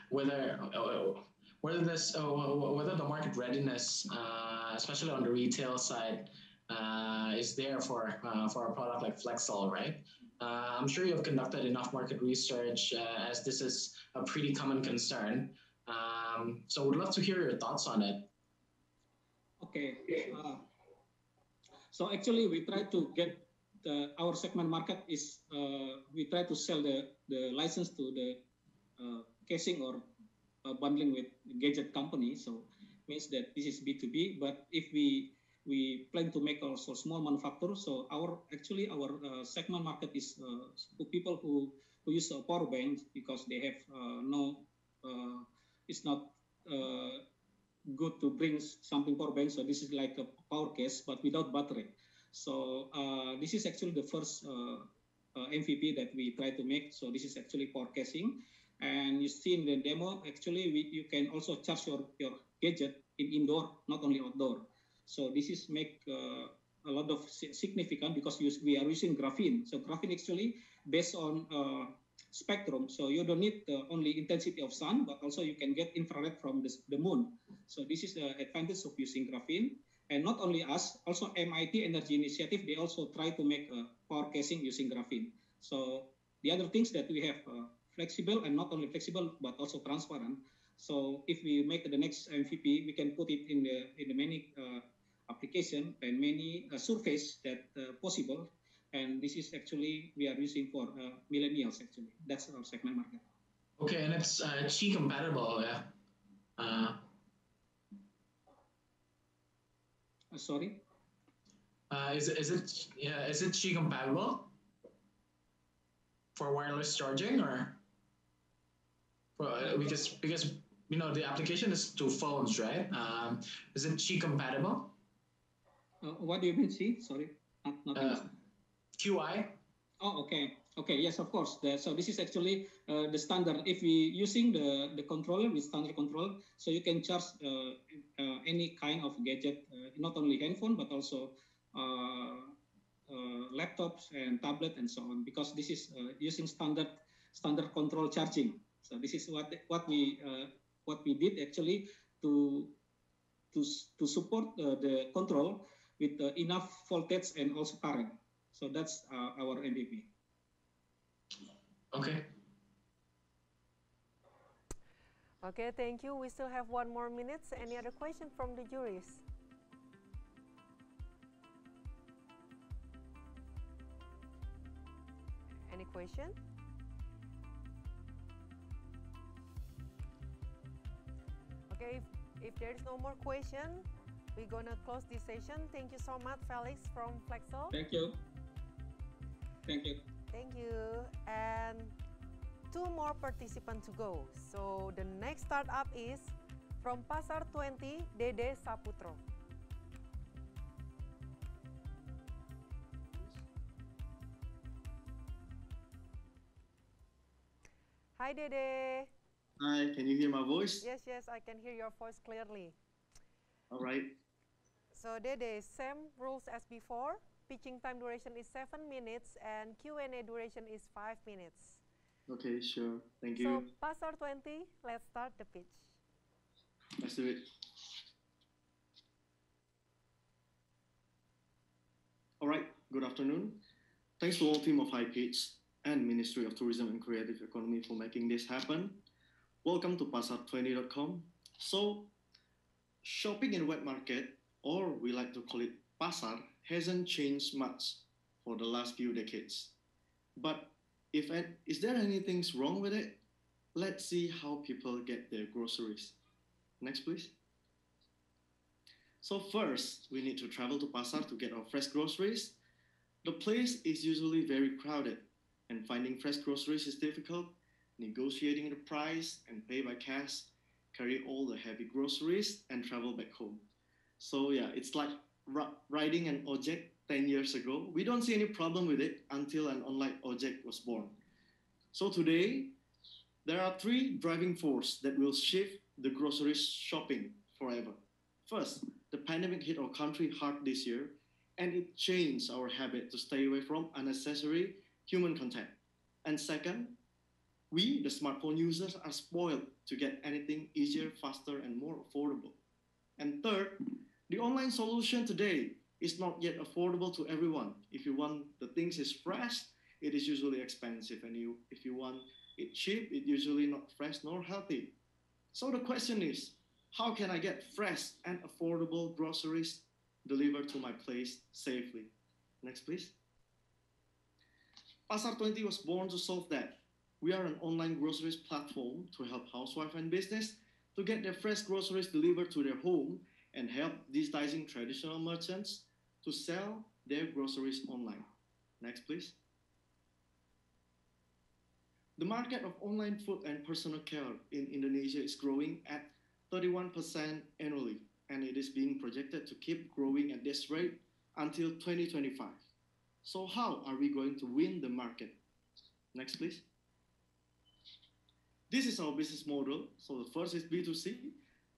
whether the market readiness, especially on the retail side, is there for a product like Flexel, right? I'm sure you have conducted enough market research, as this is a pretty common concern. So would love to hear your thoughts on it. Okay. So actually, we try to get our segment market is we try to sell the license to the casing or bundling with gadget company. So means that this is B2B. But if we plan to make also small manufacturer, so our segment market is people who use a power bank because they have it's not good to bring something power bank. So this is like a power case, but without battery. So this is actually the first MVP that we try to make. So this is actually power casing. And you see in the demo, actually, you can also charge your gadget in indoor, not only outdoor. So this is make a lot of significant because we are using graphene. So graphene actually based on spectrum. So you don't need only intensity of sun, but also you can get infrared from the moon. So this is the advantage of using graphene. And not only us, also MIT Energy Initiative, they also try to make a power casing using graphene. So the other things that we have flexible, and not only flexible, but also transparent. So if we make the next MVP, we can put it in the many application and many surface that possible. And this is actually we are using for millennials actually. That's our segment market. Okay, and it's Qi compatible, yeah. Sorry. Is it Qi compatible for wireless charging, or because the application is to phones, right? Is it Qi compatible? What do you mean Qi? Sorry, not QI. Oh, okay. Okay, yes, of course. So this is actually the standard. If we using the controller with standard control, so you can charge any kind of gadget, not only handphone but also laptops and tablet and so on. Because this is using standard control charging. So this is what we did actually to support the control with enough voltage and also current. So that's our MVP. Okay. Okay, thank you. We still have 1 more minute. Any other question from the juries? Any question? Okay, if there is no more question, we're gonna close this session. Thank you so much, Felix from Flexel. Thank you. Thank you. Thank you. And 2 more participants to go. So the next startup is from Pasar 20, Dede Saputro. Hi, Dede. Hi, can you hear my voice? Yes, I can hear your voice clearly. All right. So Dede, same rules as before. Pitching time duration is 7 minutes and Q&A duration is 5 minutes. Okay, sure. Thank you. So Pasar 20, let's start the pitch. Let's do it. All right, good afternoon. Thanks to all team of HighPitch and Ministry of Tourism and Creative Economy for making this happen. Welcome to pasar20.com. So, shopping in wet market, or we like to call it pasar, hasn't changed much for the last few decades. But is there anything wrong with it? Let's see how people get their groceries. Next, please. So first, we need to travel to pasar to get our fresh groceries. The place is usually very crowded, and finding fresh groceries is difficult. Negotiating the price and pay by cash, carry all the heavy groceries, and travel back home. So yeah, it's like riding an ojek 10 years ago. We don't see any problem with it until an online ojek was born. So today, there are 3 driving forces that will shift the grocery shopping forever. First, the pandemic hit our country hard this year, and it changed our habit to stay away from unnecessary human contact. And second, we, the smartphone users, are spoiled to get anything easier, faster, and more affordable. And third, the online solution today is not yet affordable to everyone. If you want the things is fresh, it is usually expensive, and if you want it cheap, it usually not fresh nor healthy. So the question is, how can I get fresh and affordable groceries delivered to my place safely? Next, please. Pasar20 was born to solve that. We are an online groceries platform to help housewives and business to get their fresh groceries delivered to their home and help digitizing traditional merchants to sell their groceries online. Next, please. The market of online food and personal care in Indonesia is growing at 31% annually, and it is being projected to keep growing at this rate until 2025. So how are we going to win the market? Next, please. This is our business model. So the first is B2C.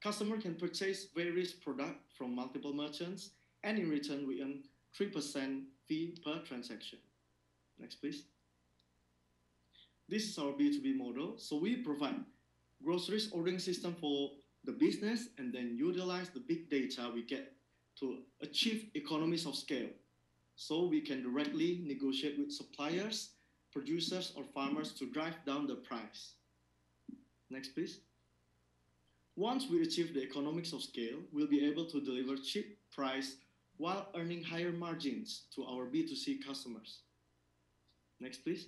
Customer can purchase various products from multiple merchants, and in return, we earn 3% fee per transaction. Next, please. This is our B2B model. So we provide groceries ordering system for the business and then utilize the big data we get to achieve economies of scale. So we can directly negotiate with suppliers, producers, or farmers to drive down the price. Next, please. Once we achieve the economics of scale, we'll be able to deliver cheap price while earning higher margins to our B2C customers. Next, please.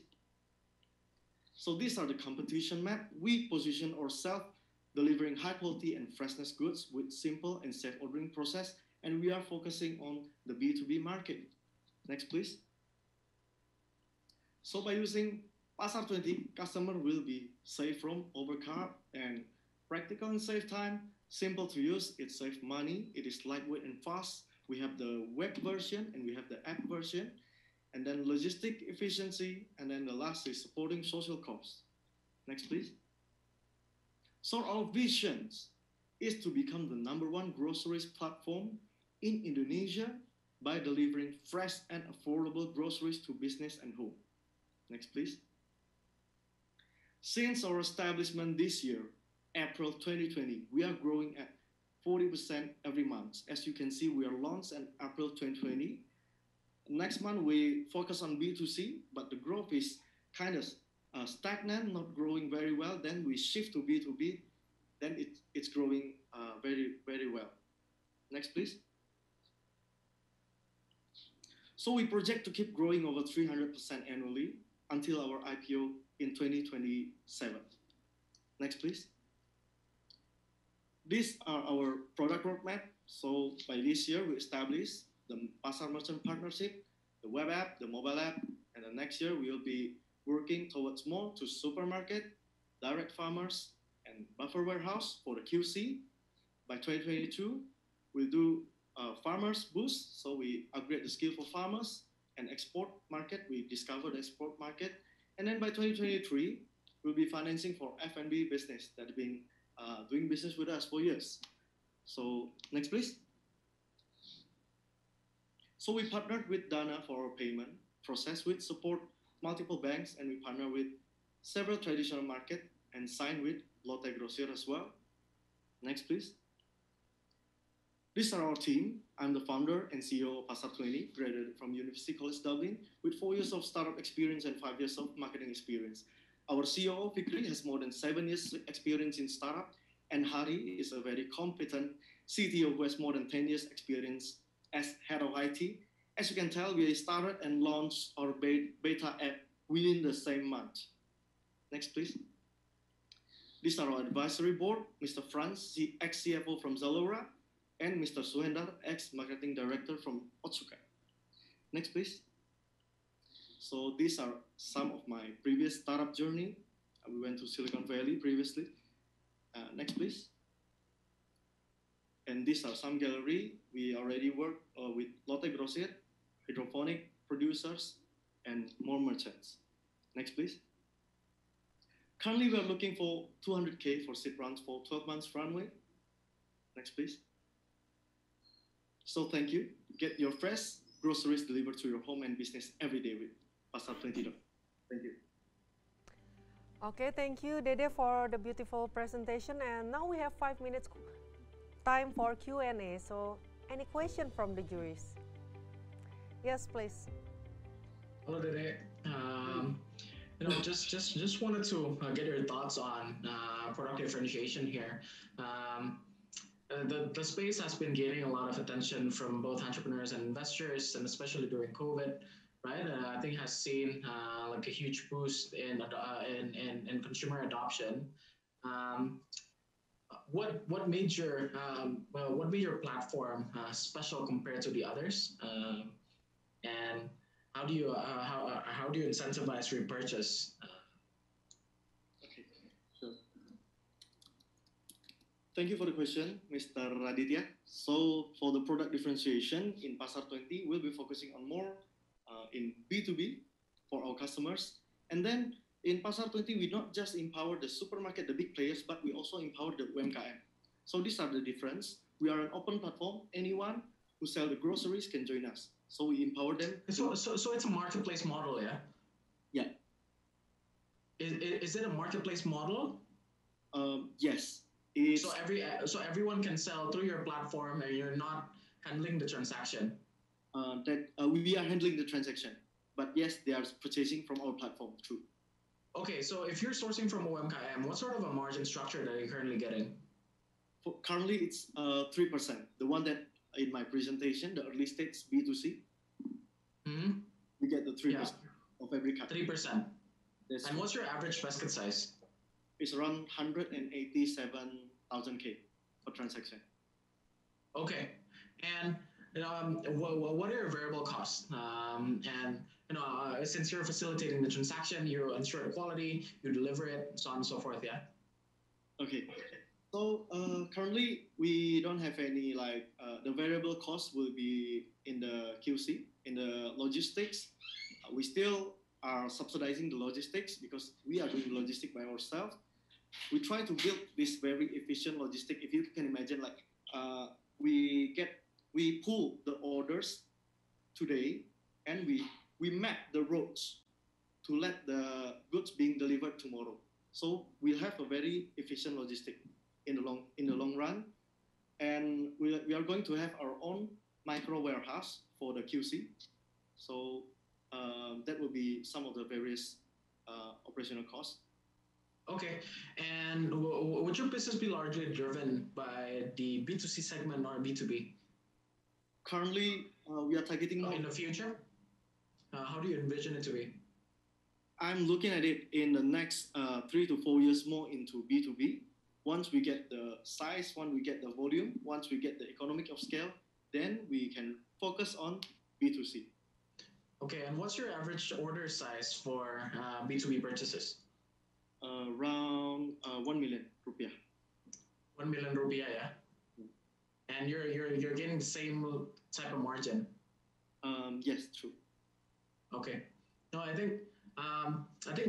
So these are the competition map. We position ourselves delivering high quality and freshness goods with simple and safe ordering process, and we are focusing on the B2B market. Next, please. So by using Pasar20, customer will be safe from overcarb and practical and save time, simple to use, it saves money, it is lightweight and fast. We have the web version and we have the app version, and then logistic efficiency, and then the last is supporting social costs. Next, please. So our vision is to become the #1 groceries platform in Indonesia by delivering fresh and affordable groceries to business and home. Next, please. Since our establishment this year, April 2020, we are growing at 40% every month. As you can see, we are launched in April 2020. Next month, we focus on B2C, but the growth is kind of stagnant, not growing very well. Then we shift to B2B, then it's growing very, very well. Next, please. So we project to keep growing over 300% annually until our IPO in 2027. Next, please. These are our product roadmap. So by this year, we established the Pasar Merchant Partnership, the web app, the mobile app, and the next year we will be working towards more to supermarket, direct farmers, and buffer warehouse for the QC. By 2022, we'll do farmers boost, so we upgrade the skill for farmers, and export market, we discover the export market. And then by 2023, we'll be financing for F&B business that have been doing business with us for years. So next, please. So we partnered with Dana for our payment process, with support multiple banks, and we partner with several traditional market and sign with Lotte Grosir as well. Next, please. This is our team. I'm the founder and CEO of Pasar 20, graduated from University College Dublin with 4 years of startup experience and 5 years of marketing experience. Our CEO, Fikri, has more than 7 years experience in startup, and Hari is a very competent CTO who has more than 10 years experience as head of IT. As you can tell, we started and launched our beta app within the same month. Next, please. This is our advisory board, Mr. Franz, the ex-CFO from Zalora, and Mr. Suhendar, ex-marketing director from Otsuka. Next, please. So these are some of my previous startup journey. We went to Silicon Valley previously. Next, please. And these are some gallery. We already work with Lotte Grossier, hydroponic producers, and more merchants. Next, please. Currently, we are looking for 200K for seed rounds for 12 months runway. Next, please. So thank you. Get your fresh groceries delivered to your home and business every day with Pasar 20. Thank you. Okay, thank you, Dede, for the beautiful presentation. And now we have 5 minutes time for Q&A. So, any question from the juries? Yes, please. Hello, Dede. Just wanted to get your thoughts on product differentiation here. The space has been gaining a lot of attention from both entrepreneurs and investors, and especially during COVID, right? I think has seen like a huge boost in consumer adoption. What made your platform special compared to the others? And how do you incentivize repurchase? Okay, sure. Thank you for the question, Mr. Raditya. So for the product differentiation in Pasar 20, we'll be focusing on more in B2B for our customers. And then in Pasar 20, we not just empower the supermarket, the big players, but we also empower the UMKM. So these are the difference. We are an open platform. Anyone who sell the groceries can join us. So we empower them. So it's a marketplace model, yeah? Yeah. Is it a marketplace model? Yes. So everyone can sell through your platform, and you're not handling the transaction. We are handling the transaction, but yes, they are purchasing from our platform. True. Okay, so if you're sourcing from OMKM, what sort of a margin structure that you're currently getting? Currently, it's 3%. The one that in my presentation, the early stage B2C, we get the 3% of every cut. 3%. And what's your average basket size? It's around 187,000 K per transaction. Okay, and what are your variable costs? And since you're facilitating the transaction, you ensure the quality, you deliver it, so on and so forth. Yeah. Okay. So currently we don't have any the variable cost will be in the QC, in the logistics. We still are subsidizing the logistics because we are doing logistics by ourselves. We try to build this very efficient logistic. If you can imagine, we pull the orders today and we map the roads to let the goods being delivered tomorrow. So we'll have a very efficient logistic in the long run, and we are going to have our own micro warehouse for the QC. So that will be some of the various operational costs. Okay, and would your business be largely driven by the B2C segment or B2B? Currently, we are targeting more. In the future? How do you envision it to be? I'm looking at it in the next 3 to 4 years more into B2B. Once we get the size, once we get the volume, once we get the economic of scale, then we can focus on B2C. Okay, and what's your average order size for B2B purchases? Around 1 million rupiah. 1 million rupiah, yeah. And you're getting the same type of margin. Yes, true. Okay. No, I think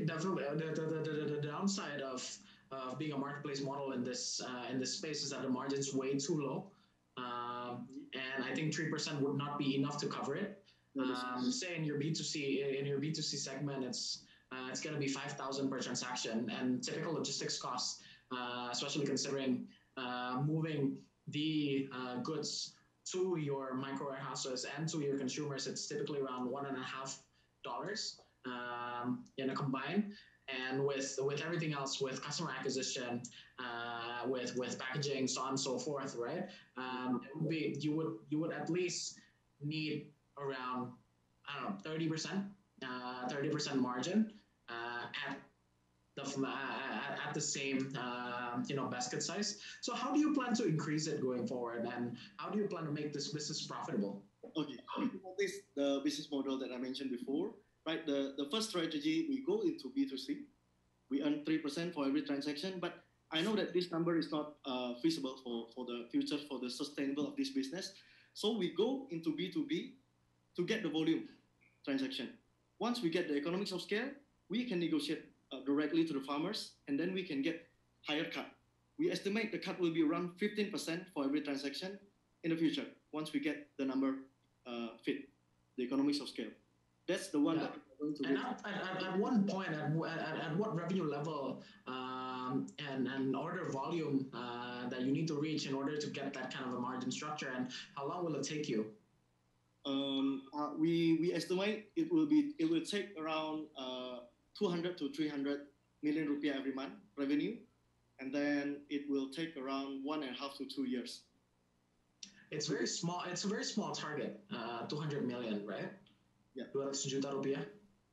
definitely the downside of being a marketplace model in this space is that the margin's way too low, and I think 3% would not be enough to cover it. Say in your B2C segment, it's going to be 5,000 per transaction, and typical logistics costs, especially considering moving the goods to your micro warehouses and to your consumers, it's typically around $1.50 in a combined. And with everything else, with customer acquisition, with packaging, so on and so forth, right? It would be you would at least need around, I don't know, 30% margin at the same basket size. So how do you plan to increase it going forward, and how do you plan to make this business profitable? Okay, this the business model that I mentioned before, right? The first strategy, we go into B2C. We earn 3% for every transaction, but I know that this number is not feasible for the future, for the sustainable of this business. So we go into B2B to get the volume transaction. Once we get the economics of scale, we can negotiate directly to the farmers, and then we can get higher cut. We estimate the cut will be around 15% for every transaction in the future, once we get the number fit, the economics of scale. That's the one that we're going to and at one point, at what revenue level and order volume that you need to reach in order to get that kind of a margin structure, and how long will it take you? We estimate it will take around 200 to 300 million rupiah every month revenue, and then it will take around 1.5 to 2 years. It's very small. It's a very small target, 200 million, right? Yeah. 200 juta rupiah.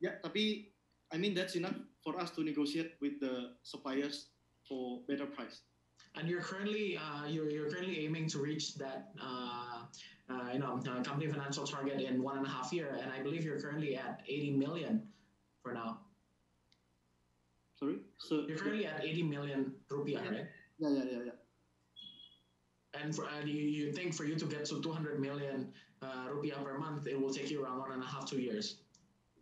Yeah, tapi I mean that's enough for us to negotiate with the suppliers for better price. And you're currently aiming to reach that company financial target in 1.5 years, and I believe you're currently at 80 million for now. Sorry? So you're currently at 80 million rupiah, right? Yeah. And you think for you to get to 200 million rupiah per month, it will take you around 1.5, 2 years?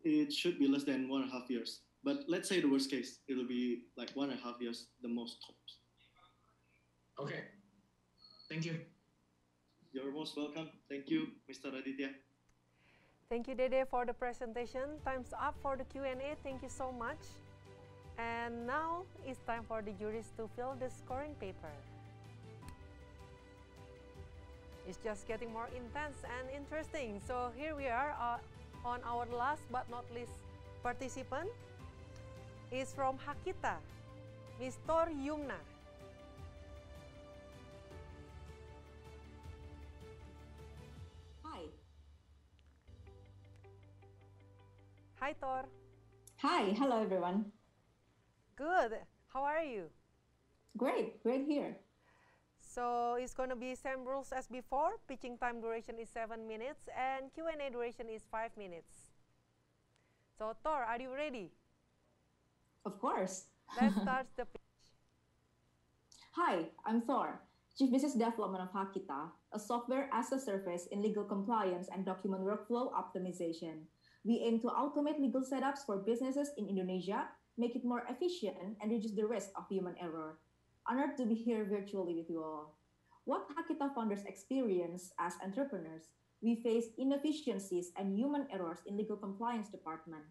It should be less than 1.5 years. But let's say the worst case, it'll be like 1.5 years, the most tops. Okay. Thank you. You're most welcome. Thank you, Mr. Aditya. Thank you, Dede, for the presentation. Time's up for the Q&A. Thank you so much. And now it's time for the juries to fill the scoring paper. It's just getting more intense and interesting. So here we are on our last but not least participant. Is from Hakita, Mr. Yumna. Hi. Hi, Thor. Hi, hello everyone. Good. How are you? Great here. So it's going to be same rules as before. Pitching time duration is 7 minutes and Q&A duration is 5 minutes. So Thor, are you ready? Of course. Let's start the pitch. Hi, I'm Thor, Chief Business Development of Hakita, a software as a service in legal compliance and document workflow optimization. We aim to automate legal setups for businesses in Indonesia, make it more efficient, and reduce the risk of human error. Honored to be here virtually with you all. What Hakita founders experience as entrepreneurs, we face inefficiencies and human errors in legal compliance department,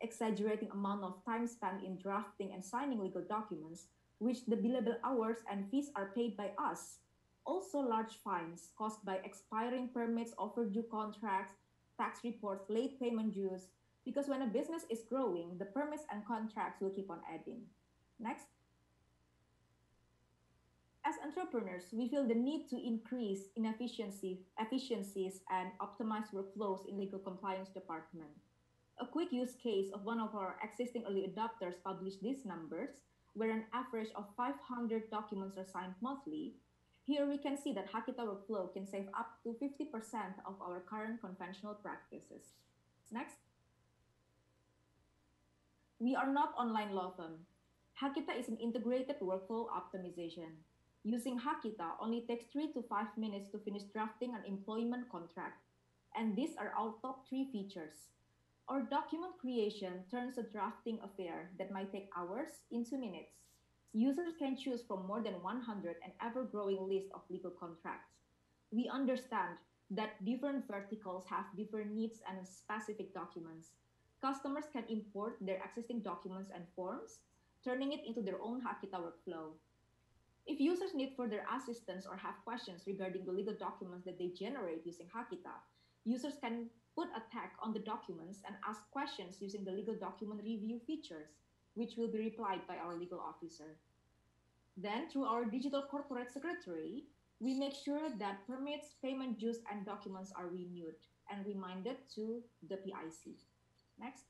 exaggerating amount of time spent in drafting and signing legal documents, which the billable hours and fees are paid by us. Also large fines caused by expiring permits, overdue contracts, tax reports, late payment dues, because when a business is growing, the permits and contracts will keep on adding. Next. As entrepreneurs, we feel the need to increase efficiencies and optimize workflows in legal compliance department. A quick use case of one of our existing early adopters published these numbers, where an average of 500 documents are signed monthly. Here we can see that Hakita workflow can save up to 50% of our current conventional practices. Next. We are not online law firm. Hakita is an integrated workflow optimization. Using Hakita only takes 3 to 5 minutes to finish drafting an employment contract. And these are our top 3 features. Our document creation turns a drafting affair that might take hours into minutes. Users can choose from more than 100 and ever-growing list of legal contracts. We understand that different verticals have different needs and specific documents. Customers can import their existing documents and forms, turning it into their own Hakita workflow. If users need further assistance or have questions regarding the legal documents that they generate using Hakita, users can put a tag on the documents and ask questions using the legal document review features, which will be replied by our legal officer. Then, through our digital corporate secretary, we make sure that permits, payment dues, and documents are renewed and reminded to the PIC. Next.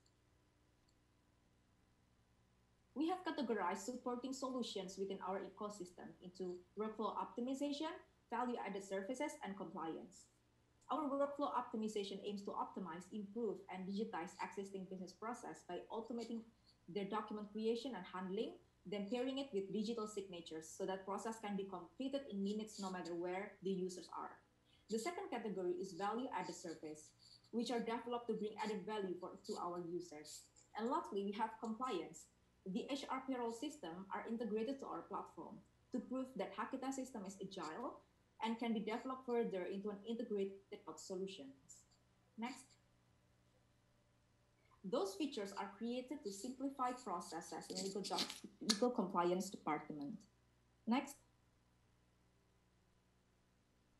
We have categorized supporting solutions within our ecosystem into workflow optimization, value-added services, and compliance. Our workflow optimization aims to optimize, improve, and digitize existing business process by automating their document creation and handling, then pairing it with digital signatures so that process can be completed in minutes no matter where the users are. The second category is value-added service, which are developed to bring added value to our users. And lastly, we have compliance. The HR payroll system are integrated to our platform to prove that Hakita system is agile and can be developed further into an integrated solutions. Next. Those features are created to simplify processes in legal compliance department. Next.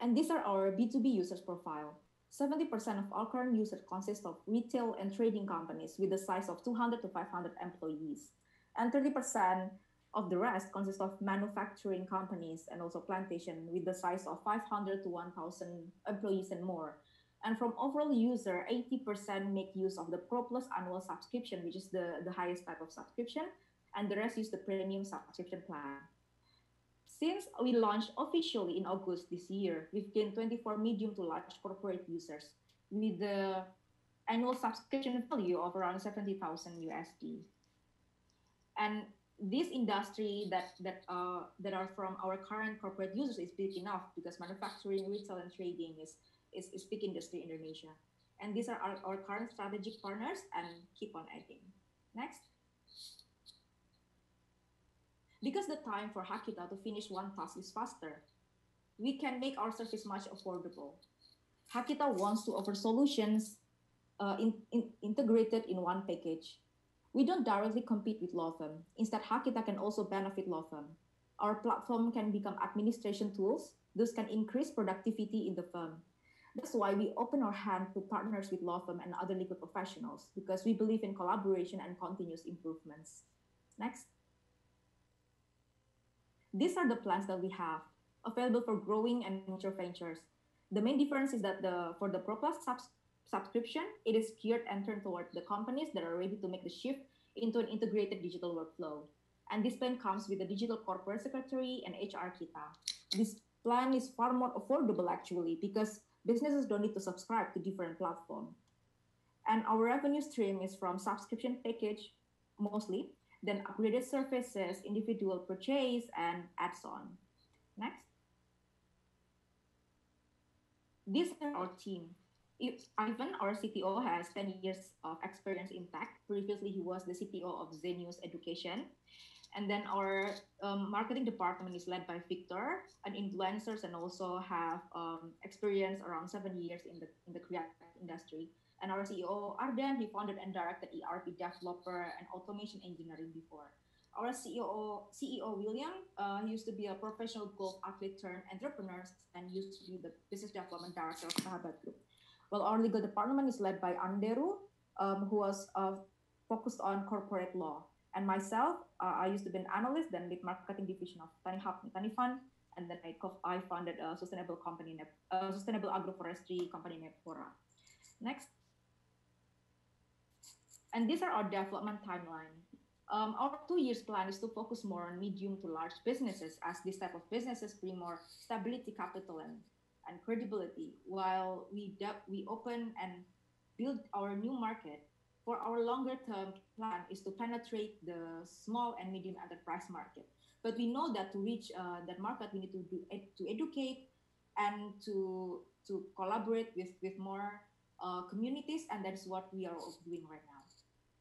And these are our B2B users profile. 70% of our current users consist of retail and trading companies with a size of 200 to 500 employees. And 30% of the rest consists of manufacturing companies and also plantation with the size of 500 to 1,000 employees and more. And from overall user, 80% make use of the Pro Plus annual subscription, which is the highest type of subscription, and the rest use the premium subscription plan. Since we launched officially in August this year, we've gained 24 medium to large corporate users with the annual subscription value of around 70,000 USD. And this industry that are from our current corporate users is big enough because manufacturing, retail, and trading is big industry in Indonesia. And these are our current strategic partners and keep on adding. Next. Because the time for Hakita to finish one task is faster, we can make our service much affordable. Hakita wants to offer solutions integrated in one package. We don't directly compete with law firm. Instead, Hakita can also benefit law firm. Our platform can become administration tools. Thus can increase productivity in the firm. That's why we open our hand to partners with law firm and other legal professionals because we believe in collaboration and continuous improvements. Next. These are the plans that we have available for growing and future ventures. The main difference is that for the Pro Plus subscription, it is geared and turned toward the companies that are ready to make the shift into an integrated digital workflow. And this plan comes with a digital corporate secretary and HR Kita. This plan is far more affordable actually because businesses don't need to subscribe to different platforms. And our revenue stream is from subscription package mostly, then upgraded services, individual purchase, and add-on. Next. This is our team. Ivan, our CTO, has 10 years of experience in tech. Previously, he was the CTO of Zenius Education. And then our marketing department is led by Victor, an influencer, and also have experience around 7 years in the creative industry. And our CEO, Arden, he founded and directed ERP developer and automation engineering before. Our CEO William, he used to be a professional golf athlete turned entrepreneur and used to be the business development director of Sahabat Group. Well, our legal department is led by Anderu, who was focused on corporate law. And myself, I used to be an analyst, then lead marketing division of Tanifan, and then I founded a sustainable company, sustainable agroforestry company, Nepora. Next. And these are our development timeline. Our 2 years plan is to focus more on medium to large businesses, as this type of businesses bring more stability, capital, and credibility, while we open and build our new market. For our longer term plan is to penetrate the small and medium enterprise market. But we know that to reach that market, we need to educate and to collaborate with more communities, and that is what we are doing right now.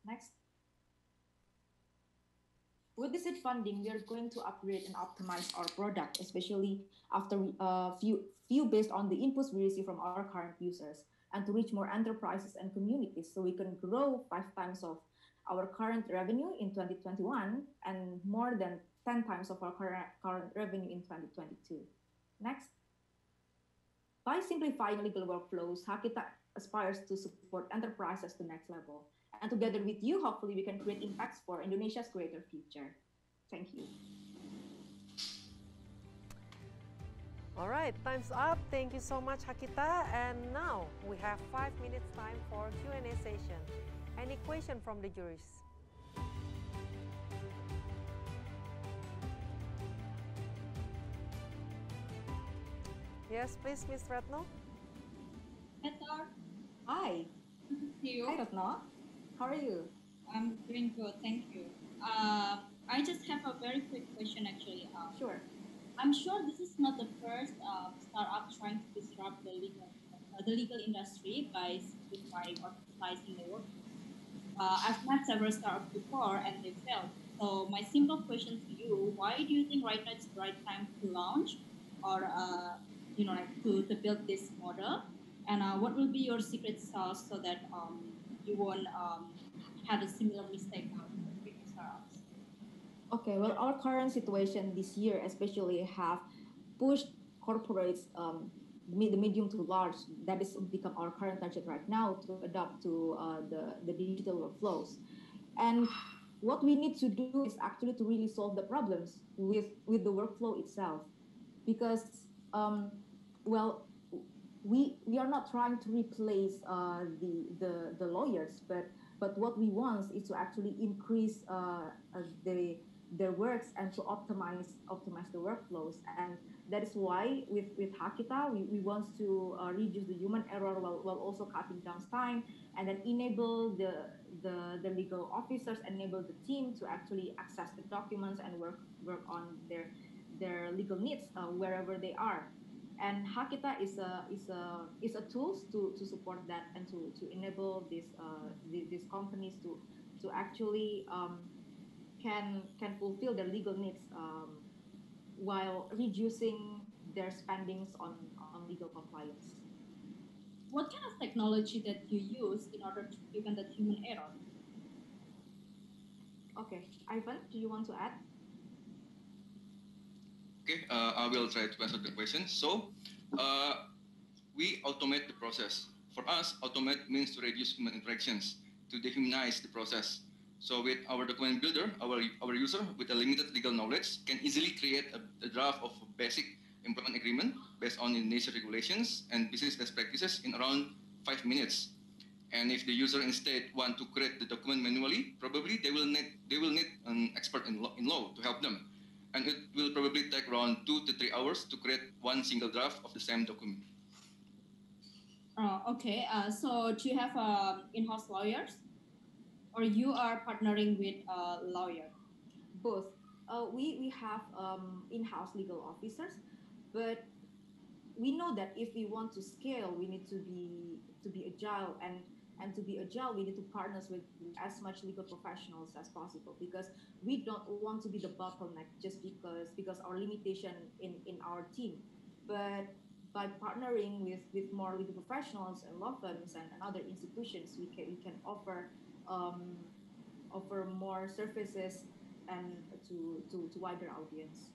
Next. With this seed funding, we are going to upgrade and optimize our product, especially after few based on the inputs we receive from our current users, and to reach more enterprises and communities so we can grow 5 times of our current revenue in 2021 and more than 10 times of our current revenue in 2022. Next. By simplifying legal workflows, Hakita aspires to support enterprises to the next level. And together with you, hopefully we can create impacts for Indonesia's greater future. Thank you. All right, time's up. Thank you so much, Hakita. And now we have 5 minutes time for Q&A session. Any question from the juries? Yes, please, Ms. Retno. Hi. See you. Hi, Retno. How are you? I'm doing good, thank you. I just have a very quick question, actually. Sure. I'm sure this is not the first startup trying to disrupt the legal industry by simplifying or digitizing the work. I've met several startups before and they failed. So my simple question to you: why do you think right now it's the right time to launch, or to build this model? And what will be your secret sauce so that you won't have a similar mistake with previous startups? Okay, well, our current situation this year especially have pushed corporates, the medium to large, that is become our current target right now, to adapt to the digital workflows. And what we need to do is actually to really solve the problems with the workflow itself. Because, we are not trying to replace the lawyers, but what we want is to actually increase their works and to optimize the workflows. And that is why with Hakita, we want to reduce the human error while also cutting down time, and then enable the legal officers, enable the team to actually access the documents and work on their legal needs wherever they are. And Hakita is a tool to support that and to enable these companies to actually can fulfill their legal needs while reducing their spendings on legal compliance. What kind of technology that you use in order to prevent that human error? Okay, Ivan, do you want to add? Okay, I will try to answer the question. So, we automate the process. For us, automate means to reduce human interactions, to dehumanize the process. So with our document builder, our user with a limited legal knowledge can easily create a draft of a basic employment agreement based on Indonesia regulations and business best practices in around 5 minutes. And if the user instead want to create the document manually, probably they will need an expert in law to help them. And it will probably take around 2 to 3 hours to create one single draft of the same document. Okay, so do you have in-house lawyers, or you are partnering with a lawyer? Both. We have in-house legal officers, but we know that if we want to scale, we need to be agile, and to be agile, we need to partner with as much legal professionals as possible, because we don't want to be the bottleneck just because our limitation in our team. But by partnering with more legal professionals and law firms and other institutions, we can offer more services and to wider audience.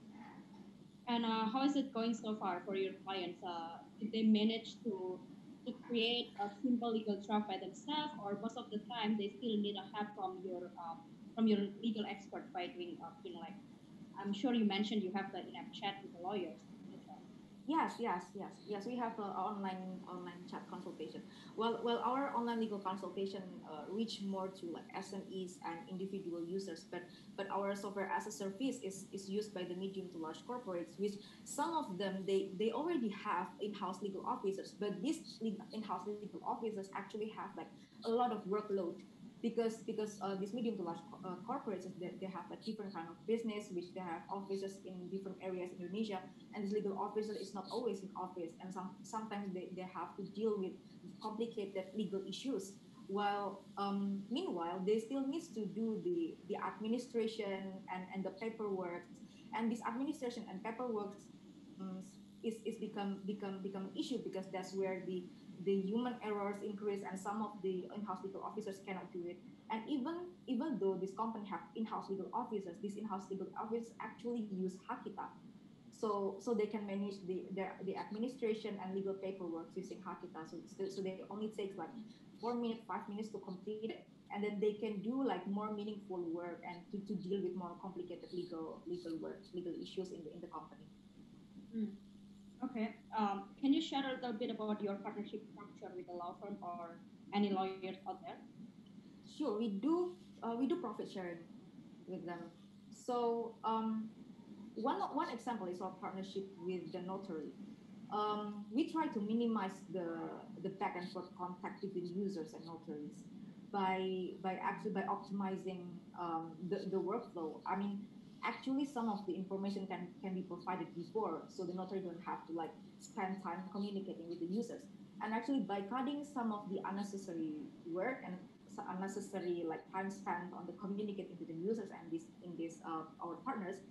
And how is it going so far for your clients? Did they manage to create a simple legal draft by themselves, or most of the time they still need a help from your legal expert by doing like, I'm sure you mentioned you have the in-app chat with the lawyers. Yes. We have an online chat consultation. Well, our online legal consultation reach more to like SMEs and individual users, but our software as a service is used by the medium to large corporates, which some of them they already have in-house legal officers, but these in-house legal officers actually have like a lot of workload. Because these medium to large corporates, they have a different kind of business, which they have offices in different areas in Indonesia, and this legal officer is not always in office, and sometimes they have to deal with complicated legal issues. While meanwhile, they still need to do the administration and the paperwork, and this administration and paperwork is become an issue, because that's where the the human errors increase, and some of the in-house legal officers cannot do it. And even though this company have in-house legal officers, these in-house legal officers actually use Hakita, so they can manage the administration and legal paperwork using Hakita. So they only takes like 4 minutes, 5 minutes to complete it, and then they can do like more meaningful work and to deal with more complicated legal issues in the company. Okay. Can you share a little bit about your partnership structure with a law firm or any lawyers out there? Sure, we do profit sharing with them. So one example is our partnership with the notary. We try to minimize the back and forth contact between users and notaries by optimizing the workflow. I mean, actually, some of the information can be provided before, so the notary don't have to like spend time communicating with the users. And actually, by cutting some of the unnecessary work and unnecessary like time spent on the communicating with the users and our partners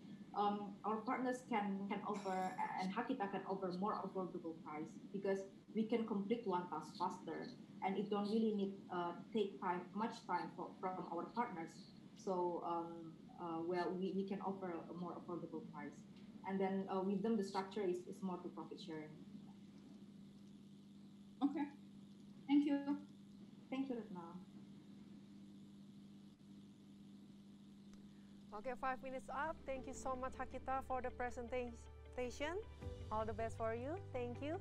can offer, and Hakita can offer more affordable price, because we can complete one task faster, and it don't really need take much time from our partners. So we can offer a more affordable price, and then with them the structure is more to profit sharing. Okay, thank you. Thank you, Retna. Okay, 5 minutes up. Thank you so much, Hakita, for the presentation. All the best for you. Thank you.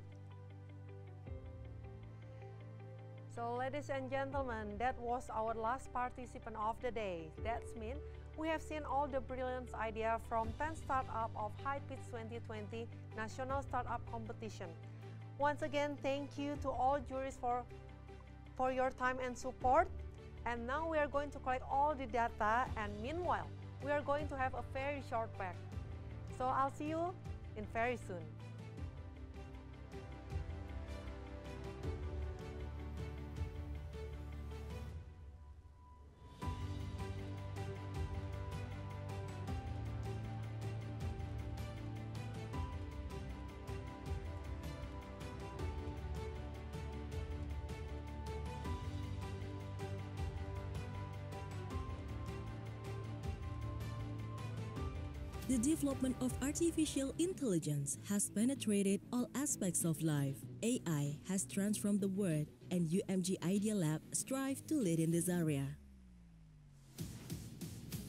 So, ladies and gentlemen, that was our last participant of the day. That's mean we have seen all the brilliant idea from 10 startup of HighPitch 2020 National Startup Competition. Once again, thank you to all juries for your time and support. And now we are going to collect all the data, and meanwhile, we are going to have a very short break. So I'll see you in very soon. The development of artificial intelligence has penetrated all aspects of life. AI has transformed the world, and UMG Idea Lab strives to lead in this area.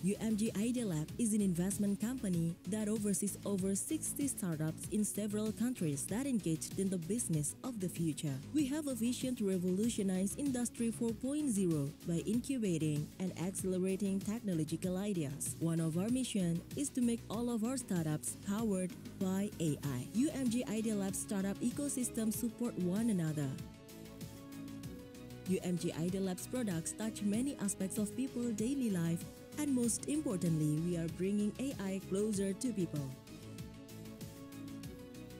UMG Idea Lab is an investment company that oversees over 60 startups in several countries that engage in the business of the future. We have a vision to revolutionize Industry 4.0 by incubating and accelerating technological ideas. One of our missions is to make all of our startups powered by AI. UMG Idea Lab startup ecosystem support one another. UMG Idea Lab's products touch many aspects of people's daily life, and most importantly, we are bringing AI closer to people.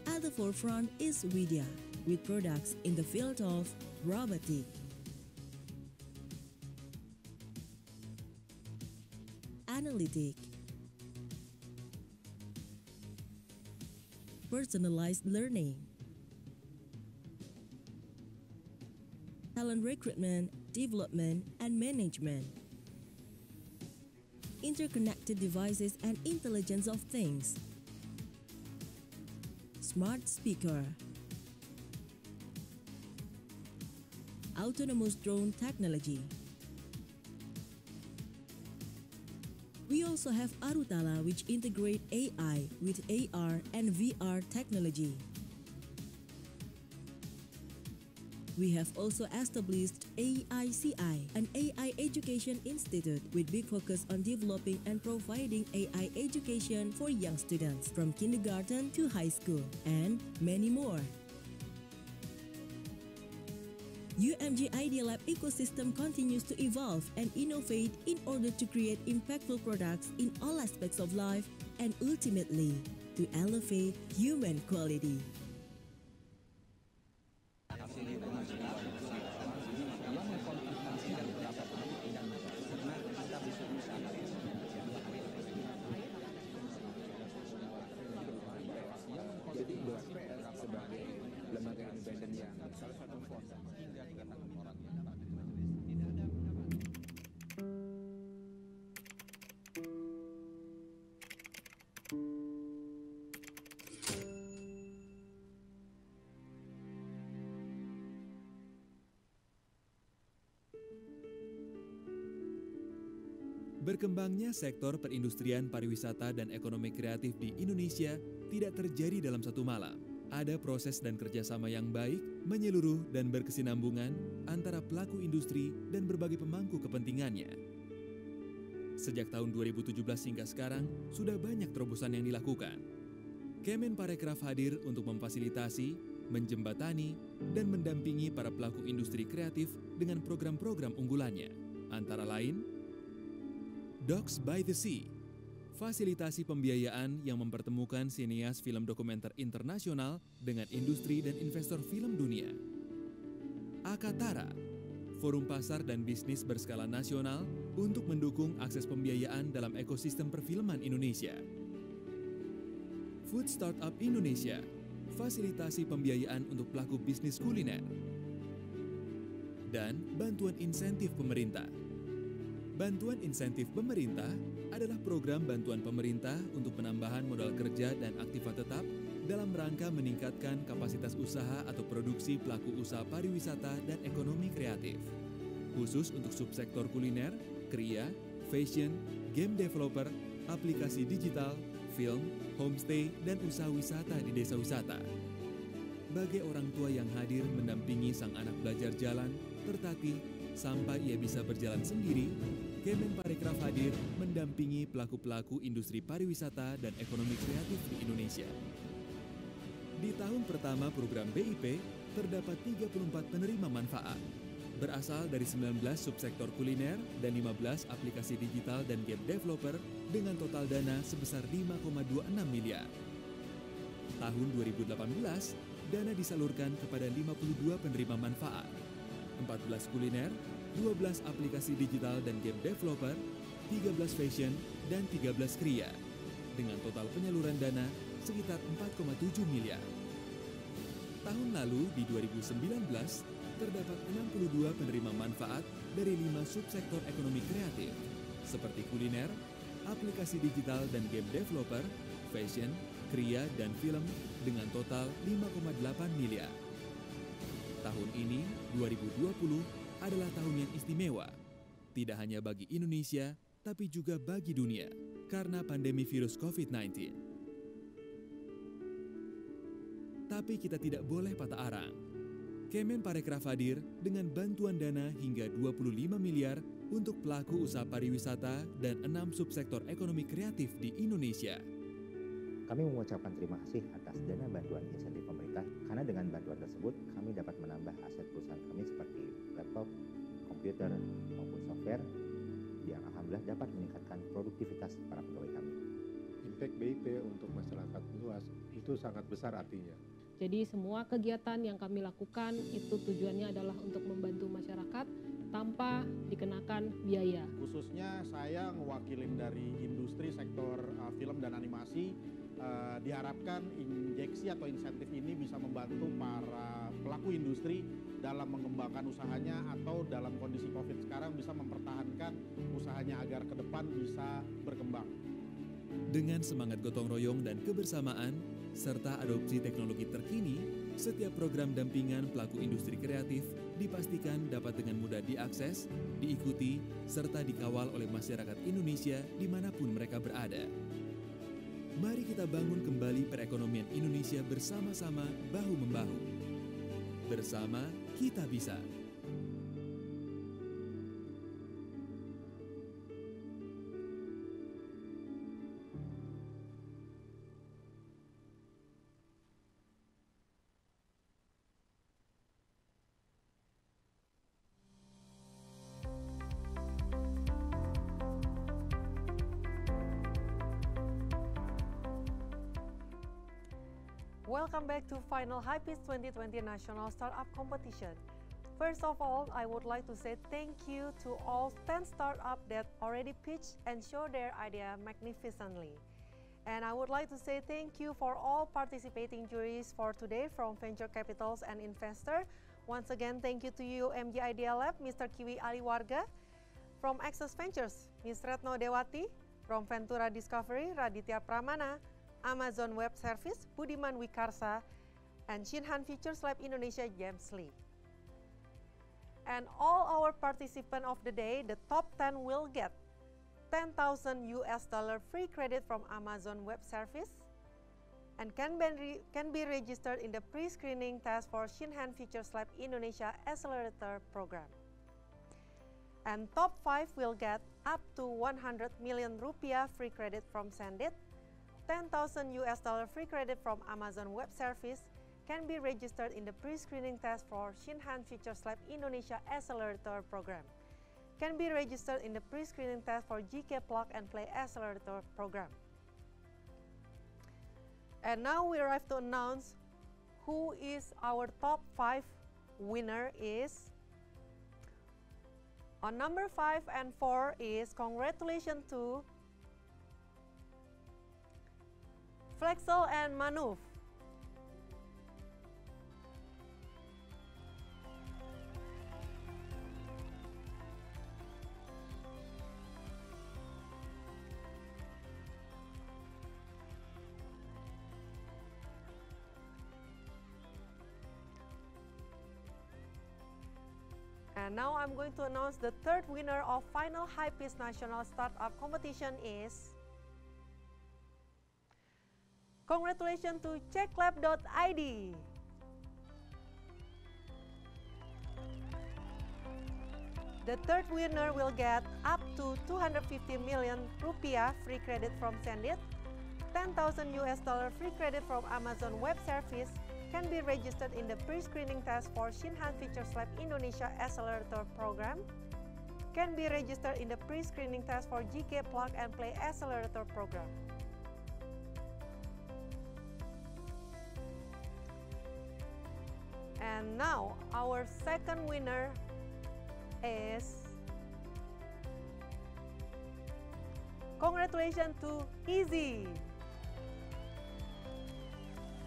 At the forefront is Widya, with products in the field of robotic, analytic, personalized learning, talent recruitment, development, and management, interconnected devices and intelligence of things, smart speaker, autonomous drone technology. We also have Arutala, which integrate AI with AR and VR technology. We have also established AICI, an AI Education Institute with big focus on developing and providing AI education for young students from kindergarten to high school, and many more. UMG Idea Lab ecosystem continues to evolve and innovate in order to create impactful products in all aspects of life and ultimately to elevate human quality. Jadi sebagai lembaga independen yang salah satu founder hingga ke 6 orang. Berkembangnya sektor perindustrian pariwisata dan ekonomi kreatif di Indonesia tidak terjadi dalam satu malam. Ada proses dan kerjasama yang baik, menyeluruh dan berkesinambungan antara pelaku industri dan berbagai pemangku kepentingannya. Sejak tahun 2017 hingga sekarang, sudah banyak terobosan yang dilakukan. Kemenparekraf hadir untuk memfasilitasi, menjembatani, dan mendampingi para pelaku industri kreatif dengan program-program unggulannya. Antara lain, Docs by the Sea, fasilitasi pembiayaan yang mempertemukan sineas film dokumenter internasional dengan industri dan investor film dunia. Acaranya, forum pasar dan bisnis berskala nasional untuk mendukung akses pembiayaan dalam ekosistem perfilman Indonesia. Food Startup Indonesia, fasilitasi pembiayaan untuk pelaku bisnis kuliner. Dan bantuan insentif pemerintah. Bantuan insentif pemerintah adalah program bantuan pemerintah untuk penambahan modal kerja dan aktiva tetap dalam rangka meningkatkan kapasitas usaha atau produksi pelaku usaha pariwisata dan ekonomi kreatif. Khusus untuk subsektor kuliner, kriya, fashion, game developer, aplikasi digital, film, homestay, dan usaha wisata di desa wisata. Bagi orang tua yang hadir mendampingi sang anak belajar jalan, tertatih, sampai ia bisa berjalan sendiri, Kemenparekraf hadir mendampingi pelaku-pelaku industri pariwisata dan ekonomi kreatif di Indonesia. Di tahun pertama program BIP, terdapat 34 penerima manfaat, berasal dari 19 subsektor kuliner dan 15 aplikasi digital dan game developer dengan total dana sebesar 5,26 miliar. Tahun 2018, dana disalurkan kepada 52 penerima manfaat, 14 kuliner, 12 aplikasi digital dan game developer, 13 fashion, dan 13 kriya, dengan total penyaluran dana sekitar 4,7 miliar. Tahun lalu, di 2019, terdapat 62 penerima manfaat dari 5 subsektor ekonomi kreatif, seperti kuliner, aplikasi digital dan game developer, fashion, kriya, dan film, dengan total 5,8 miliar. Tahun ini, 2020, adalah tahun yang istimewa, tidak hanya bagi Indonesia, tapi juga bagi dunia, karena pandemi virus COVID-19. Tapi kita tidak boleh patah arang. Kemenparekraf hadir dengan bantuan dana hingga 25 miliar untuk pelaku usaha pariwisata dan 6 subsektor ekonomi kreatif di Indonesia. Kami mengucapkan terima kasih atas dana bantuan insentif pemerintah, karena dengan bantuan tersebut kami dapat menambah aset perusahaan kami seperti laptop, komputer, maupun software yang alhamdulillah dapat meningkatkan produktivitas para pegawai kami. Impact BIP untuk masyarakat luas itu sangat besar artinya. Jadi semua kegiatan yang kami lakukan itu tujuannya adalah untuk membantu masyarakat tanpa dikenakan biaya. Khususnya saya mewakilin dari industri sektor film dan animasi. Diharapkan injeksi atau insentif ini bisa membantu para pelaku industri dalam mengembangkan usahanya atau dalam kondisi COVID sekarang bisa mempertahankan usahanya agar ke depan bisa berkembang. Dengan semangat gotong royong dan kebersamaan, serta adopsi teknologi terkini, setiap program dampingan pelaku industri kreatif dipastikan dapat dengan mudah diakses, diikuti, serta dikawal oleh masyarakat Indonesia dimanapun mereka berada. Mari kita bangun kembali perekonomian Indonesia bersama-sama bahu-membahu. Bersama kita bisa. Welcome back to final HighPitch 2020 National Startup Competition. First of all, I would like to say thank you to all 10 startups that already pitched and showed their idea magnificently. And I would like to say thank you for all participating juries for today from venture capitals and investors Once again, thank you to you, MG Idea Lab, Mr. Kiwi Aliwarga. From Access Ventures, Ms. Retno Dewati. From Ventura Discovery, Raditya Pramana. Amazon Web Service, Budiman Wikarsa. And Shinhan Futures Lab Indonesia, James Lee. And all our participants of the day, the top 10 will get $10,000 free credit from Amazon Web Service and can be registered in the pre-screening test for Shinhan Futures Lab Indonesia Accelerator Program. And top 5 will get up to 100 million rupiah free credit from Sendit, $10,000 free credit from Amazon Web Service, can be registered in the pre-screening test for Shinhan Futures Lab Indonesia Accelerator Program. Can be registered in the pre-screening test for GK Plug and Play Accelerator Program. And now we arrive to announce who is our top 5 winner is. On number 5 and 4 is congratulations to Flexel and Manuf. And now I'm going to announce the third winner of final HighPitch National Startup Competition is. Congratulations to checklab.id. The third winner will get up to 250 million rupiah free credit from Sendit, $10,000 free credit from Amazon Web Service, can be registered in the pre-screening test for Shinhan Futures Lab Indonesia Accelerator Program, can be registered in the pre-screening test for GK Plug and Play Accelerator Program. And now our second winner is, congratulations to Easy.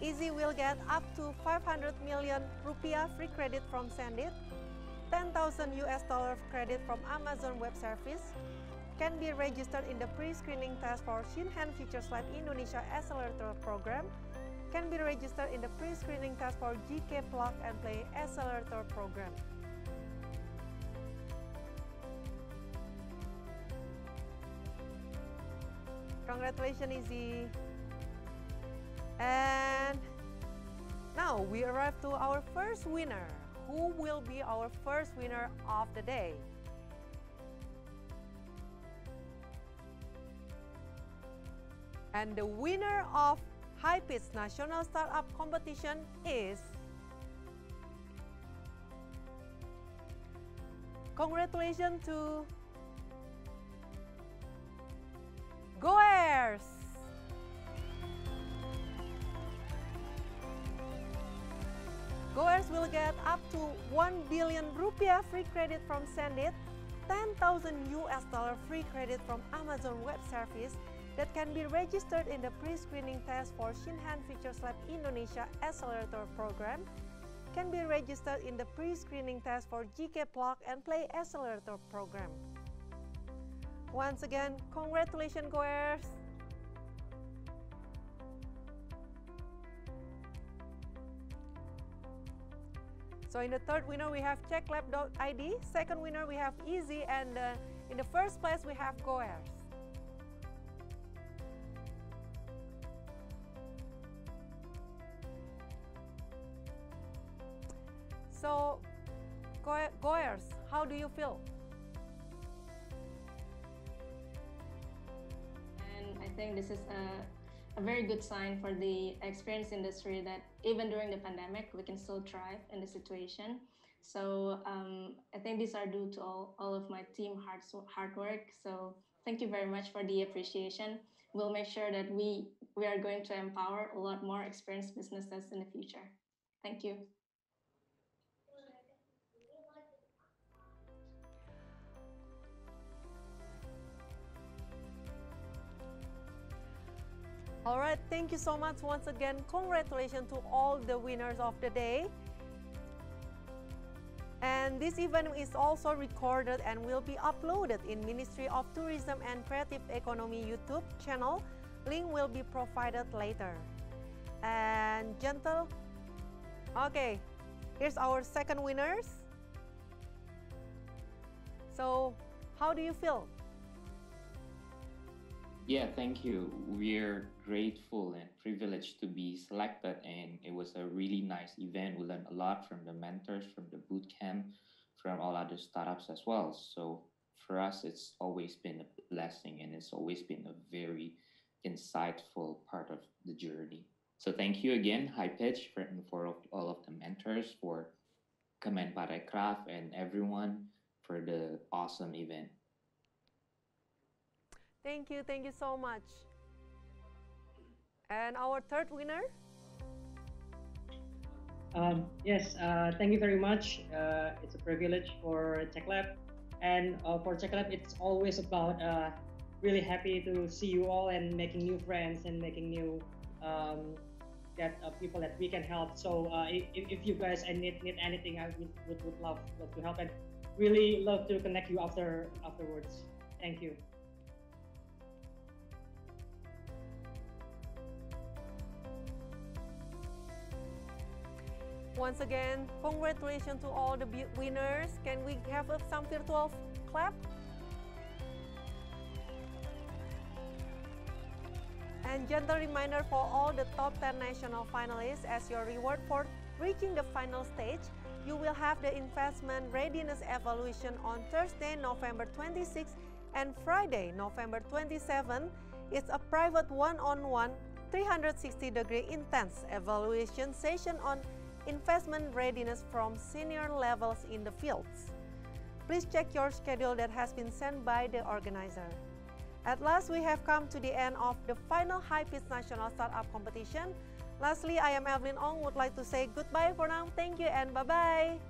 Easy will get up to 500 million rupiah free credit from Sendit, $10,000 credit from Amazon Web Service, can be registered in the pre-screening test for Shinhan Futures Lab Indonesia Accelerator Program, can be registered in the pre-screening test for GK Plug and Play Accelerator Program. Congratulations, Easy. And now we arrive to our first winner. Who will be our first winner of the day? And the winner of HighPitch National Startup Competition is, congratulations to Goers. Goers will get up to 1 billion rupiah free credit from Sendit, $10,000 free credit from Amazon Web Service that can be registered in the pre-screening test for Shinhan Futures Lab Indonesia Accelerator Program, can be registered in the pre-screening test for GK Plug and Play Accelerator Program. Once again, congratulations, Goers! So in the third winner we have checklab.id, second winner we have Easy, and in the first place we have Goers. So Goers, how do you feel? And I think this is a very good sign for the experience industry that even during the pandemic, we can still thrive in the situation. So I think these are due to all of my team hard work. So thank you very much for the appreciation. We'll make sure that we are going to empower a lot more experienced businesses in the future. Thank you. All right, thank you so much once again. Congratulations to all the winners of the day. And this event is also recorded and will be uploaded in Ministry of Tourism and Creative Economy YouTube channel. Link will be provided later. And okay, here's our second winners. So, how do you feel? Yeah, thank you. We're grateful and privileged to be selected, and it was a really nice event. We learned a lot from the mentors, from the boot camp, from all other startups as well. So for us, it's always been a blessing, and it's always been a very insightful part of the journey. So thank you again, HighPitch, for all of the mentors, for Kemenparekraf, and everyone for the awesome event. Thank you so much. And our third winner? Yes, thank you very much. It's a privilege for TechLab. And for TechLab, it's always about really happy to see you all and making new friends and making new people that we can help. So if you guys need anything, I would love to help, and really love to connect you afterwards. Thank you. Once again, congratulations to all the winners. Can we have some virtual clap? And gentle reminder for all the top 10 national finalists, as your reward for reaching the final stage, you will have the investment readiness evaluation on Thursday, November 26 and Friday, November 27. It's a private one-on-one 360-degree intense evaluation session on investment readiness from senior levels in the fields. Please check your schedule that has been sent by the organizer. At last, we have come to the end of the final HighPitch National Startup Competition. Lastly, I am Evelyn Ong, would like to say goodbye for now. Thank you and bye-bye.